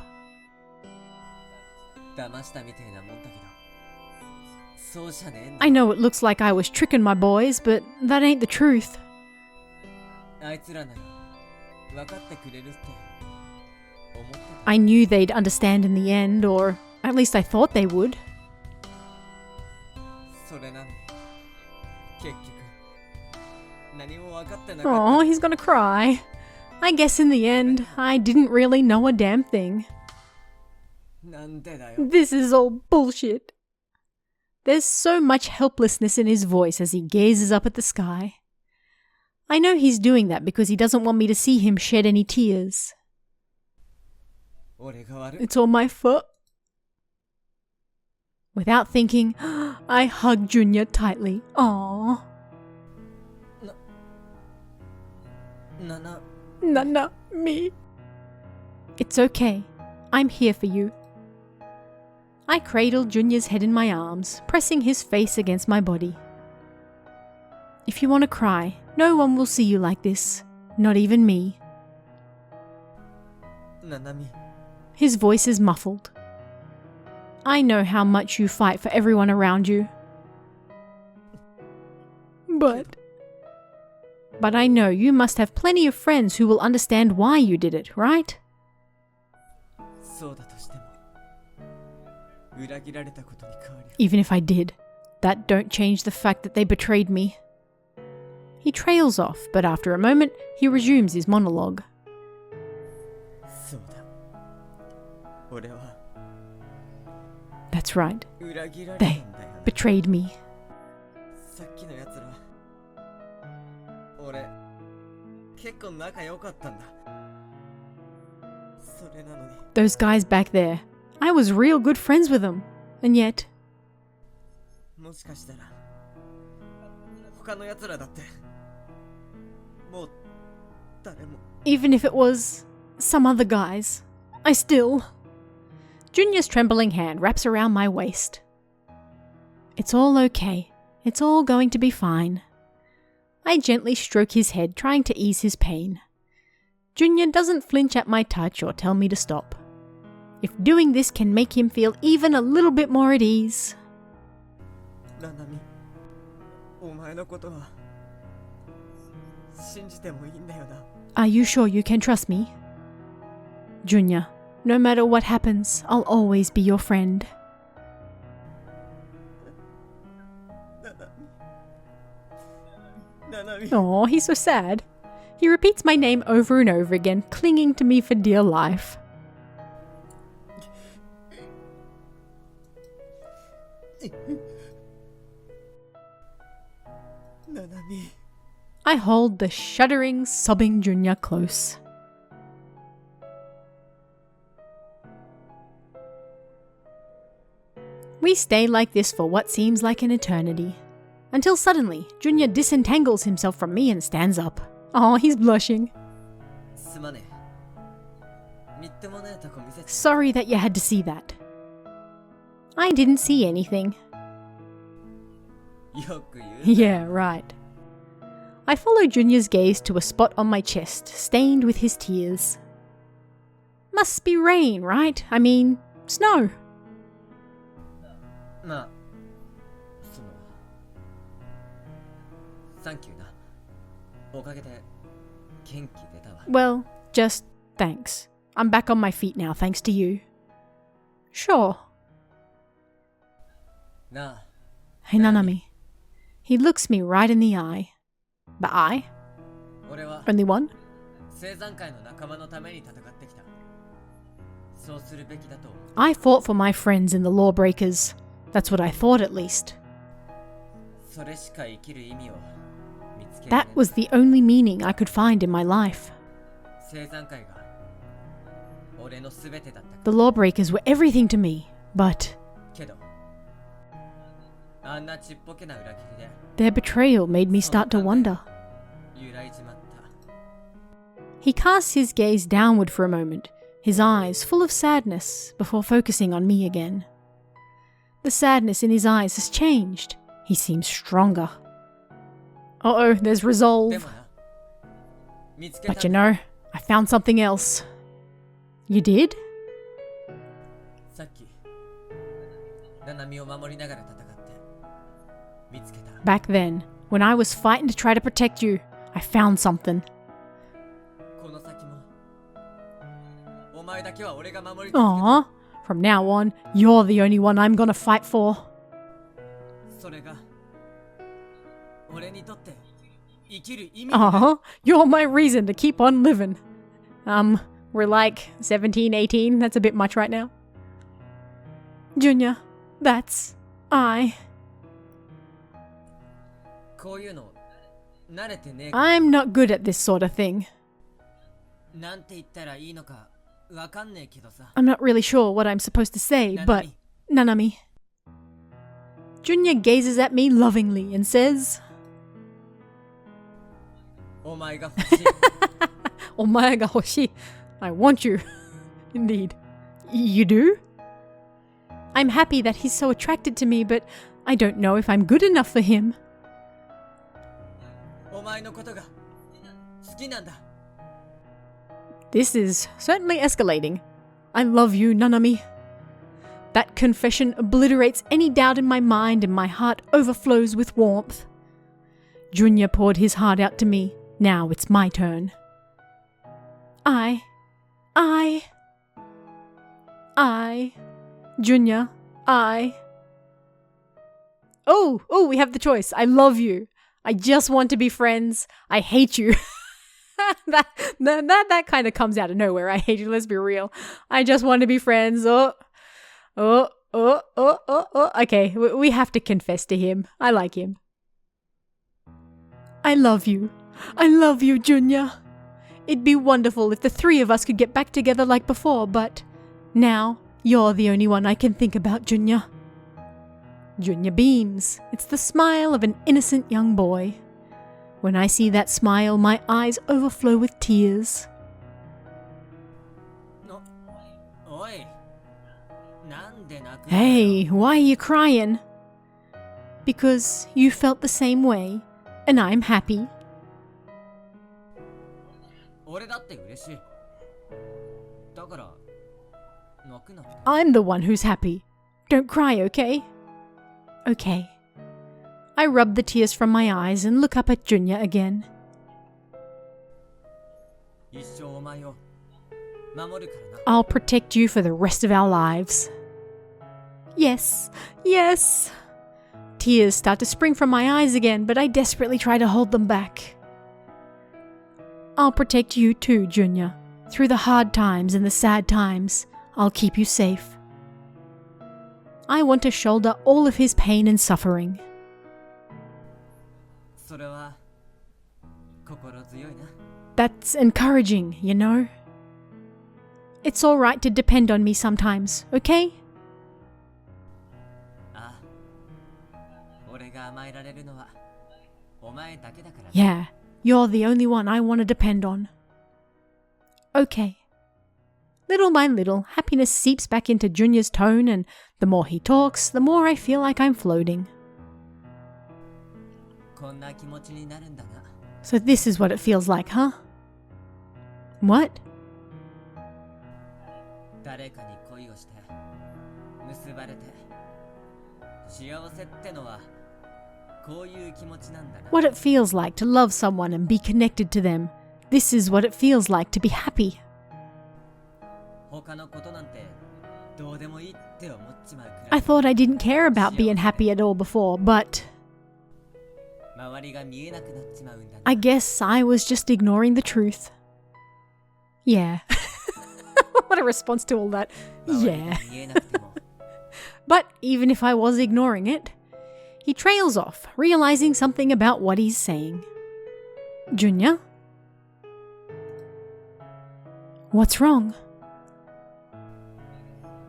I know it looks like I was tricking my boys, but that ain't the truth. I knew they'd understand in the end, or at least I thought they would. Oh, he's gonna cry. I guess in the end, I didn't really know a damn thing. This is all bullshit. There's so much helplessness in his voice as he gazes up at the sky. I know he's doing that because he doesn't want me to see him shed any tears. It's all my fault. Without thinking, I hugged Junior tightly. Aww. な Me. It's okay. I'm here for you. I cradled Junior's head in my arms, pressing his face against my body. If you want to cry, no one will see you like this. Not even me. ななみ His voice is muffled. I know how much you fight for everyone around you. But I know you must have plenty of friends who will understand why you did it, right? そうだとしても裏切られたことに変わり Even if I did, that don't change the fact that they betrayed me. He trails off, but after a moment, he resumes his monologue. そうだ俺は That's right. 裏切られたんだよな Betrayed me. さっきのやつら俺結構仲良かったんだそれなのに Those guys back there. I was real good friends with them. And yet, もしかしたら他のやつらだってもう誰も even if it was some other guys, I still... Junior's trembling hand wraps around my waist. It's all okay. It's all going to be fine. I gently stroke his head, trying to ease his pain. Junior doesn't flinch at my touch or tell me to stop. If doing this can make him feel even a little bit more at ease. ななみお前のことは信じてもいいんだよな Are you sure you can trust me? Junior, no matter what happens, I'll always be your friend. ななみ Oh, he's so sad. He repeats my name over and over again, clinging to me for dear life. ななみ I hold the shuddering, sobbing Junior close. We stay like this for what seems like an eternity. Until suddenly, Junior disentangles himself from me and stands up. Oh, he's blushing. すまねえみっともないとこ見せて Sorry that you had to see that. I didn't see anything. よく言う Yeah, right. I follow Junior's gaze to a spot on my chest, stained with his tears. Must be rain, right? I mean, snow. まあそのサンキューなおかげで元気出たわ Well, just thanks. I'm back on my feet now, thanks to you. Sure. なあ Hey, Nanami. He looks me right in the eye. The eye? 俺は Only one? 青山会の仲間のために戦ってきたそうするべきだと思う I fought for my friends in the Lawbreakers. That's what I thought, at least. それしか生きる意味を見つけ That was the only meaning I could find in my life. 青山会が俺の全てだった The Lawbreakers were everything to me, but けどあんなちっぽけな裏切りで their betrayal made me start to wonder. 揺らいじまった He casts his gaze downward for a moment, his eyes full of sadness, before focusing on me again. The sadness in his eyes has changed. He seems stronger. Uh-oh, there's で resolve. もな見つけた But you know, I found something else. You did? さっきナナミを守りながら戦って見つけた Back then, when I was fighting to try to protect you, I found something. この先もお前だけは俺が守り続ける Aww. From now on, you're the only one I'm gonna fight for. それが俺にとって生きる意味になる Aww. You're my reason to keep on living. We're like 17, 18. That's a bit much right now. Junior, that's I. こういうの慣れてねえ I'm not good at this sort of thing. なんて言ったらいいのかわかんねえけどさ I'm not really sure what I'm supposed to say, but Nanami, Junya gazes at me lovingly and says, お前が欲しい Omae ga hoshii. I want you. Indeed. You do? I'm happy that he's so attracted to me, but I don't know if I'm good enough for him. お前のことが好きなんだ This is certainly escalating. I love you, Nanami. That confession obliterates any doubt in my mind and my heart overflows with warmth. Junya poured his heart out to me. Now it's my turn. Junya, Oh, we have the choice. I love you. I just want to be friends. I hate you. that kind of comes out of nowhere. I hate you. Let's be real. I just want to be friends. Okay, we have to confess to him. I like him. I love you. I love you, Junya. It'd be wonderful if the three of us could get back together like before, but now you're the only one I can think about, Junya. Junya beams. It's the smile of an innocent young boy. When I see that smile, my eyes overflow with tears. おいなんで泣く Hey, why are you crying? Because you felt the same way, and I'm happy. 俺だって嬉しいだから泣くなって I'm the one who's happy. Don't cry, okay? Okay. I rub the tears from my eyes and look up at Junya again. 一生お前を守るからな I'll protect you for the rest of our lives. Yes, yes. Tears start to spring from my eyes again, but I desperately try to hold them back. I'll protect you too, Junya. Through the hard times and the sad times, I'll keep you safe. I want to shoulder all of his pain and suffering. それは心強いな That's encouraging, you know? It's alright to depend on me sometimes, okay? ああ俺が甘えられるのはお前だけだから Yeah, you're the only one I want to depend on. Okay. Little by little, happiness seeps back into Junya's tone, and the more he talks, the more I feel like I'm floating. こんな気持ちになるんだな So this is what it feels like, huh? What? 誰かに恋をして結ばれて幸せってのはこういう気持ちなんだな What it feels like to love someone and be connected to them. This is what it feels like to be happy. 他のことなんてどうでもいいって思っちまうくら I い thought I didn't care about being happy at all before, but 周りが見えなくなっちまうんだな I guess I was just ignoring the truth. Yeah. What a response to all that. 周り Yeah. が見えなくても But even if I was ignoring it, he trails off, realizing something about what he's saying. Junya? What's wrong?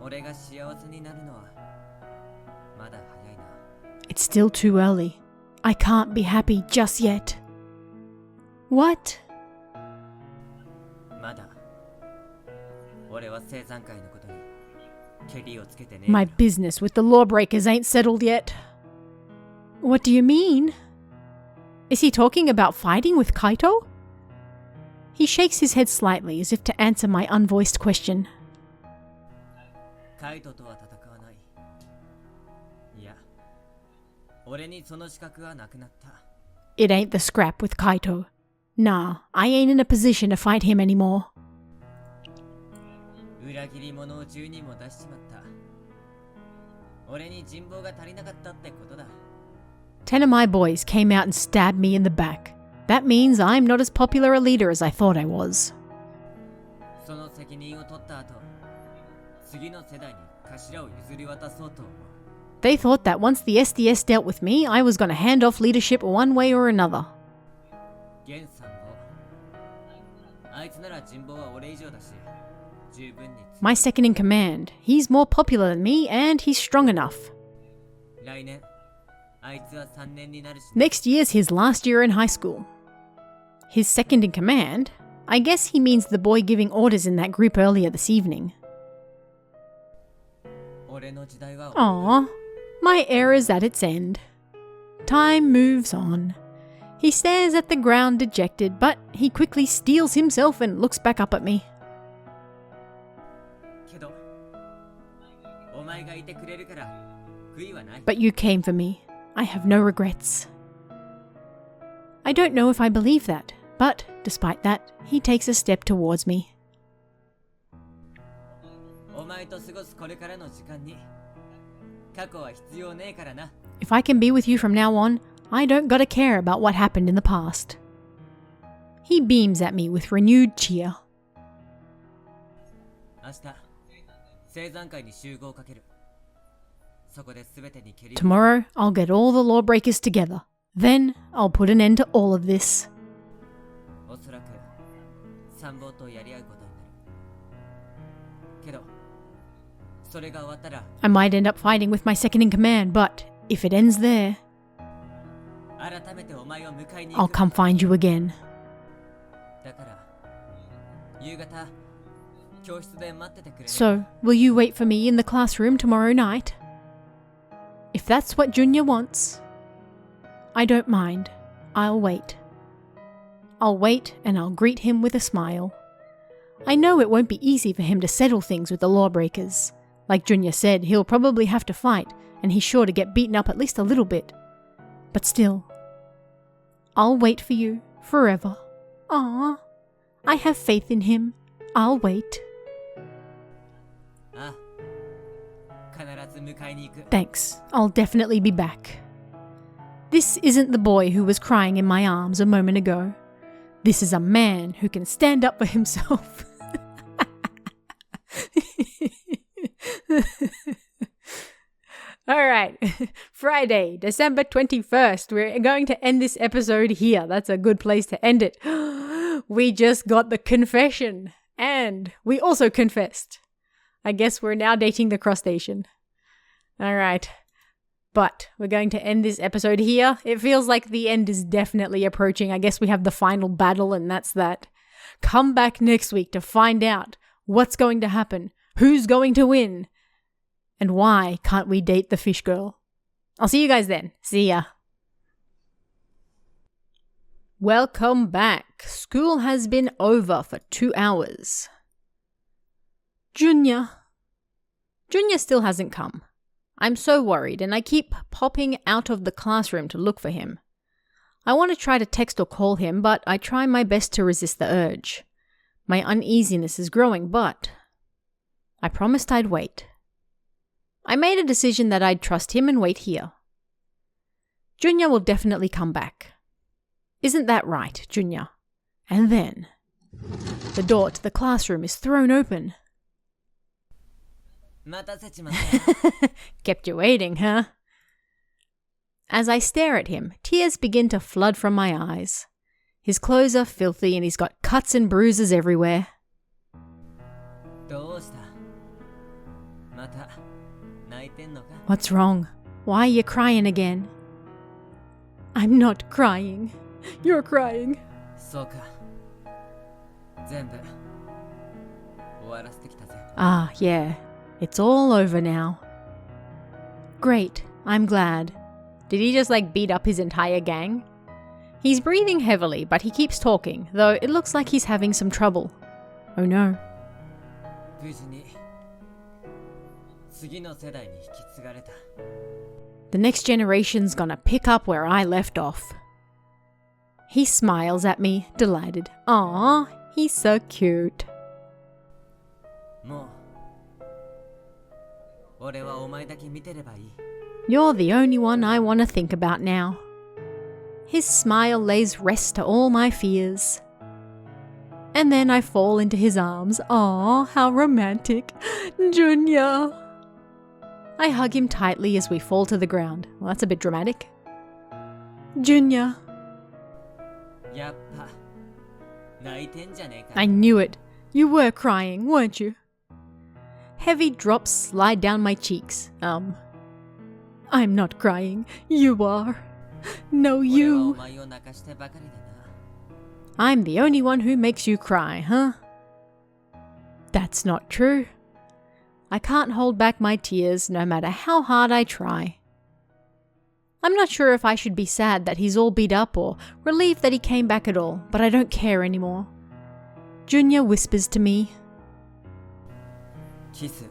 俺が幸せになるのはまだ早いな It's still too early. I can't be happy just yet. What? まだ俺は青山会のことにケリをつけてね My business with the lawbreakers ain't settled yet. What do you mean? Is he talking about fighting with Kaito? He shakes his head slightly as if to answer my unvoiced question. カイトとは戦わないいや俺にその資格はなくなった It ain't the scrap with Kaito. Nah, I ain't in a position to fight him anymore. 裏切り者を10人も出しちまった俺に人望が足りなかったってことだ 10 of my boys came out and stabbed me in the back. That means I'm not as popular a leader as I thought I was. その責任を取った後次の世代に頭を譲り渡そうと思う They thought that once the SDS dealt with me, I was going to hand off leadership one way or another. 現参謀あいつなら人望は俺以上だし十分に My second in command. He's more popular than me and he's strong enough. 来年あいつは3年になるし Next year's his last year in high school. His second in command? I guess he means the boy giving orders in that group earlier this evening. 俺の時代は Aw, my era is at its end. Time moves on. He stares at the ground dejected, but he quickly steels himself and looks back up at me. けどお前がいてくれるから悔いはない But you came for me. I have no regrets. I don't know if I believe that, but despite that, he takes a step towards me. お前と過ごすこれからの時間に過去は必要ねえからな If I can be with you from now on, I don't gotta care about what happened in the past. He beams at me with renewed cheer. 明日生産会に集合かけるそこで全てに蹴り Tomorrow, I'll get all the lawbreakers together. Then, I'll put an end to all of this. おそらく参謀とやり合うことになるけどそれが終わったら I might end up fighting with my second in command, but if it ends there, 改めてお前を迎えに I'll 行く come find you again. だから夕方教室で待っててくれる So, will you wait for me in the classroom tomorrow night? If that's what Junior wants, I don't mind. I'll wait. I'll wait and I'll greet him with a smile. I know it won't be easy for him to settle things with the lawbreakers. Like Junior said, he'll probably have to fight, and he's sure to get beaten up at least a little bit. But still, I'll wait for you forever. Ah, I have faith in him. I'll wait. あ必ず迎えに行く Thanks. I'll definitely be back. This isn't the boy who was crying in my arms a moment ago. This is a man who can stand up for himself. Alright, Friday, December 21st. We're going to end this episode here. That's a good place to end it. We just got the confession. And we also confessed. I guess we're now dating the crustacean. Alright. But we're going to end this episode here. It feels like the end is definitely approaching. I guess we have the final battle and that's that. Come back next week to find out what's going to happen, who's going to win, and why can't we date the fish girl. I'll see you guys then. See ya. Welcome back. School has been over for 2 hours. Junior still hasn't come. I'm so worried and I keep popping out of the classroom to look for him. I want to try to text or call him, but I try my best to resist the urge. My uneasiness is growing, but I promised I'd wait. I made a decision that I'd trust him and wait here. Junior will definitely come back. Isn't that right, Junior? And then the door to the classroom is thrown open. 待たせちまった Kept you waiting, huh? As I stare at him, tears begin to flood from my eyes. His clothes are filthy and he's got cuts and bruises everywhere. どうしたまた泣いてんのか What's wrong? Why are you crying again? I'm not crying. You're crying. そうか全部終わらせてきたぜ Ah, yeah. It's all over now. Great. I'm glad. Did he just beat up his entire gang? He's breathing heavily, but he keeps talking, though it looks like he's having some trouble. Oh no. 無事に次の世代に引き継がれた The next generation's gonna pick up where I left off. He smiles at me, delighted. Aw, he's so cute. もう俺はお前だけ見てればいい You're the only one I want to think about now. His smile lays rest to all my fears. And then I fall into his arms. Aw, how romantic. Junior. I hug him tightly as we fall to the ground. Well, that's a bit dramatic. Junior. やっぱ泣いてんじゃねえか I knew it. You were crying, weren't you? Heavy drops slide down my cheeks. I'm not crying. You are. No, 俺はお you. 前を泣かしてばかりだな。 I'm the only one who makes you cry, huh? That's not true. I can't hold back my tears no matter how hard I try. I'm not sure if I should be sad that he's all beat up or relieved that he came back at all, but I don't care anymore. Junior whispers to me, キス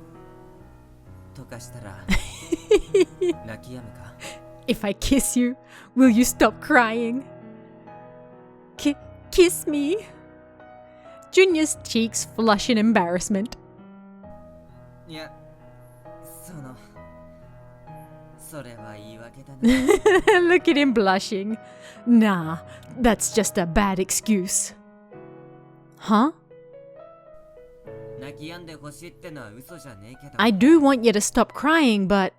とかしたら泣き止むか？ If I kiss you, will you stop crying? Kiss me? Junior's cheeks flush in embarrassment. いや、それは言い訳だな。 Look at him blushing. Nah, that's just a bad excuse. Huh? 泣き止んでほしいってのは嘘じゃねえけど。 I do want you to stop crying, but...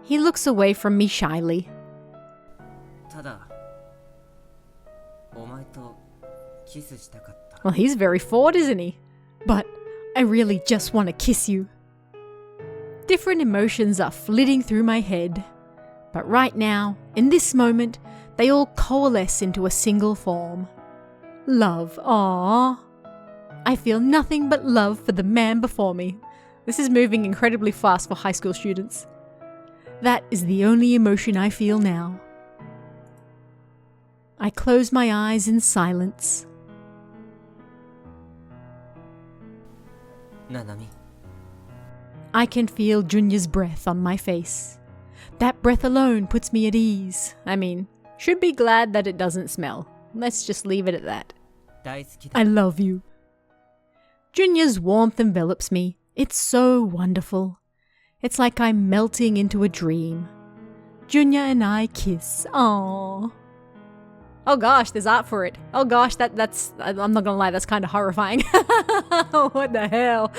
He looks away from me shyly. ただ、お前とキスしたかった。 Well, he's very forward, isn't he? But I really just want to kiss you. Different emotions are flitting through my head. But right now, in this moment, they all coalesce into a single form. Love, aww. I feel nothing but love for the man before me. This is moving incredibly fast for high school students. That is the only emotion I feel now. I close my eyes in silence. ななみ、 I can feel Junior's breath on my face. That breath alone puts me at ease. I mean, should be glad that it doesn't smell. Let's just leave it at that. 大好きだ。 I love you. Junior's warmth envelops me. It's so wonderful. It's like I'm melting into a dream. Junior and I kiss. Aww. Oh gosh, there's art for it. Oh gosh, that's I'm not gonna lie, that's kind of horrifying. What the hell?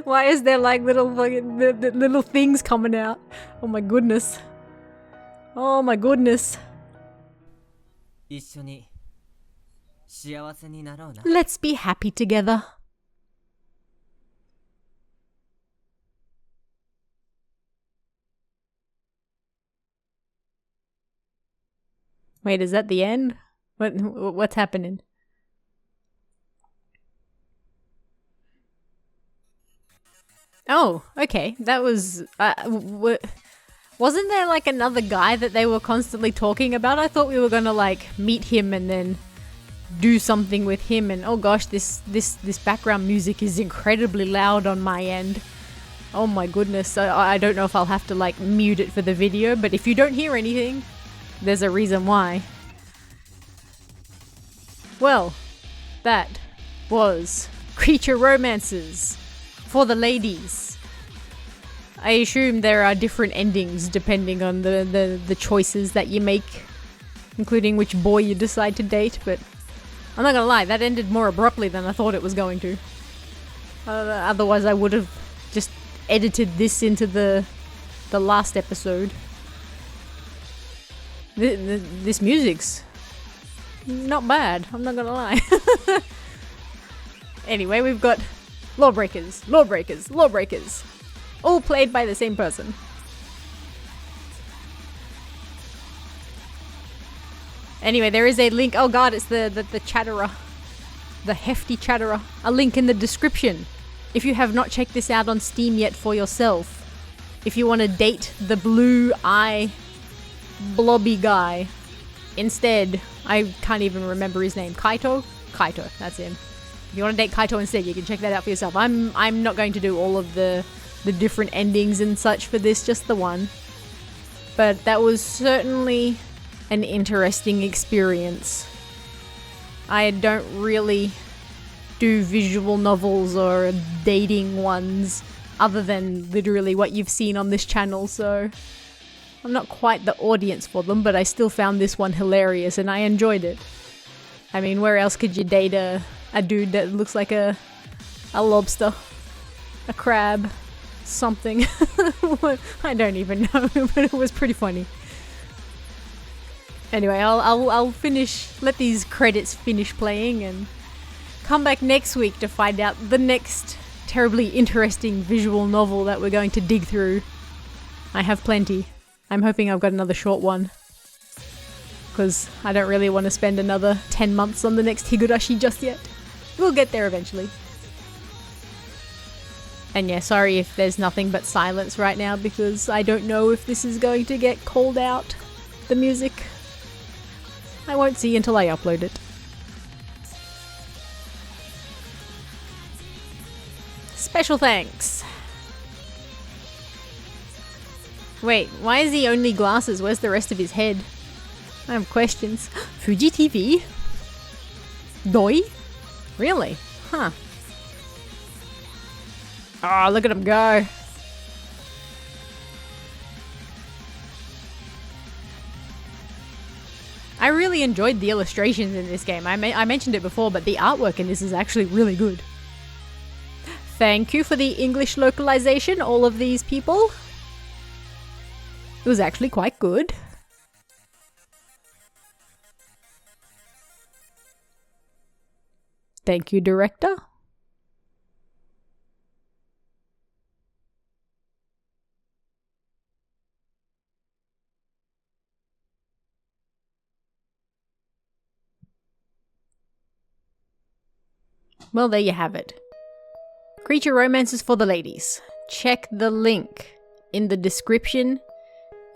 Why is there like little fucking little things coming out? Oh my goodness. Oh my goodness. 一緒に幸せになろうな。 Let's be happy together. Wait, is that the end? What's happening? Oh, okay. That was... wasn't there like another guy that they were constantly talking about? I thought we were gonna like meet him and then do something with him, and oh gosh, this background music is incredibly loud on my end. Oh my goodness. I don't know if I'll have to like mute it for the video, but if you don't hear anything, there's a reason why. Well, that was Creature Romances for the ladies. I assume there are different endings depending on the choices that you make, including which boy you decide to date, but I'm not gonna lie, that ended more abruptly than I thought it was going to. Otherwise I would have just edited this into the last episode. This music's not bad, I'm not gonna lie. Anyway, we've got Lawbreakers, Lawbreakers, Lawbreakers. All played by the same person. Anyway, there is a link. Oh god, it's the chatterer. The hefty chatterer. A link in the description. If you have not checked this out on Steam yet for yourself. If you want to date the blue eye blobby guy. Instead, I can't even remember his name. Kaito? Kaito, that's him. If you want to date Kaito instead, you can check that out for yourself. I'm not going to do all of the different endings and such for this, just the one. But that was certainly an interesting experience. I don't really do visual novels or dating ones other than literally what you've seen on this channel, so I'm not quite the audience for them, but I still found this one hilarious and I enjoyed it. I mean, where else could you date a dude that looks like a lobster, a crab, something? I don't even know, but it was pretty funny. Anyway, I'll let these credits finish playing and come back next week to find out the next terribly interesting visual novel that we're going to dig through. I have plenty. I'm hoping I've got another short one. Because I don't really want to spend another 10 months on the next Higurashi just yet. We'll get there eventually. And yeah, sorry if there's nothing but silence right now because I don't know if this is going to get called out, the music. I won't see until I upload it. Special thanks. Wait, why is he only glasses? Where's the rest of his head? I have questions. Fuji TV? Doi? Really? Huh. Oh, look at him go. I really enjoyed the illustrations in this game. I mentioned it before, but the artwork in this is actually really good. Thank you for the English localization, all of these people. It was actually quite good. Thank you, director. Well, there you have it. Creature romances for the ladies. Check the link in the description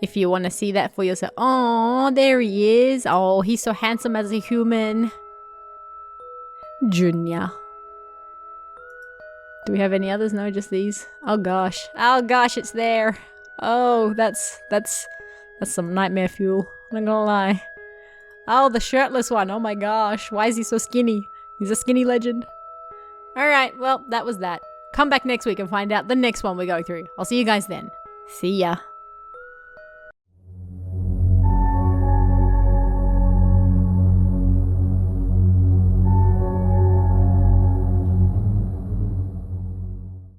if you want to see that for yourself. Oh, there he is. Oh, he's so handsome as a human. Junya. Do we have any others? No, just these. Oh gosh. Oh gosh, it's there. Oh, that's some nightmare fuel. I'm not gonna lie. Oh, the shirtless one. Oh my gosh. Why is he so skinny? He's a skinny legend. Alright, well, that was that. Come back next week and find out the next one we go through. I'll see you guys then. See ya.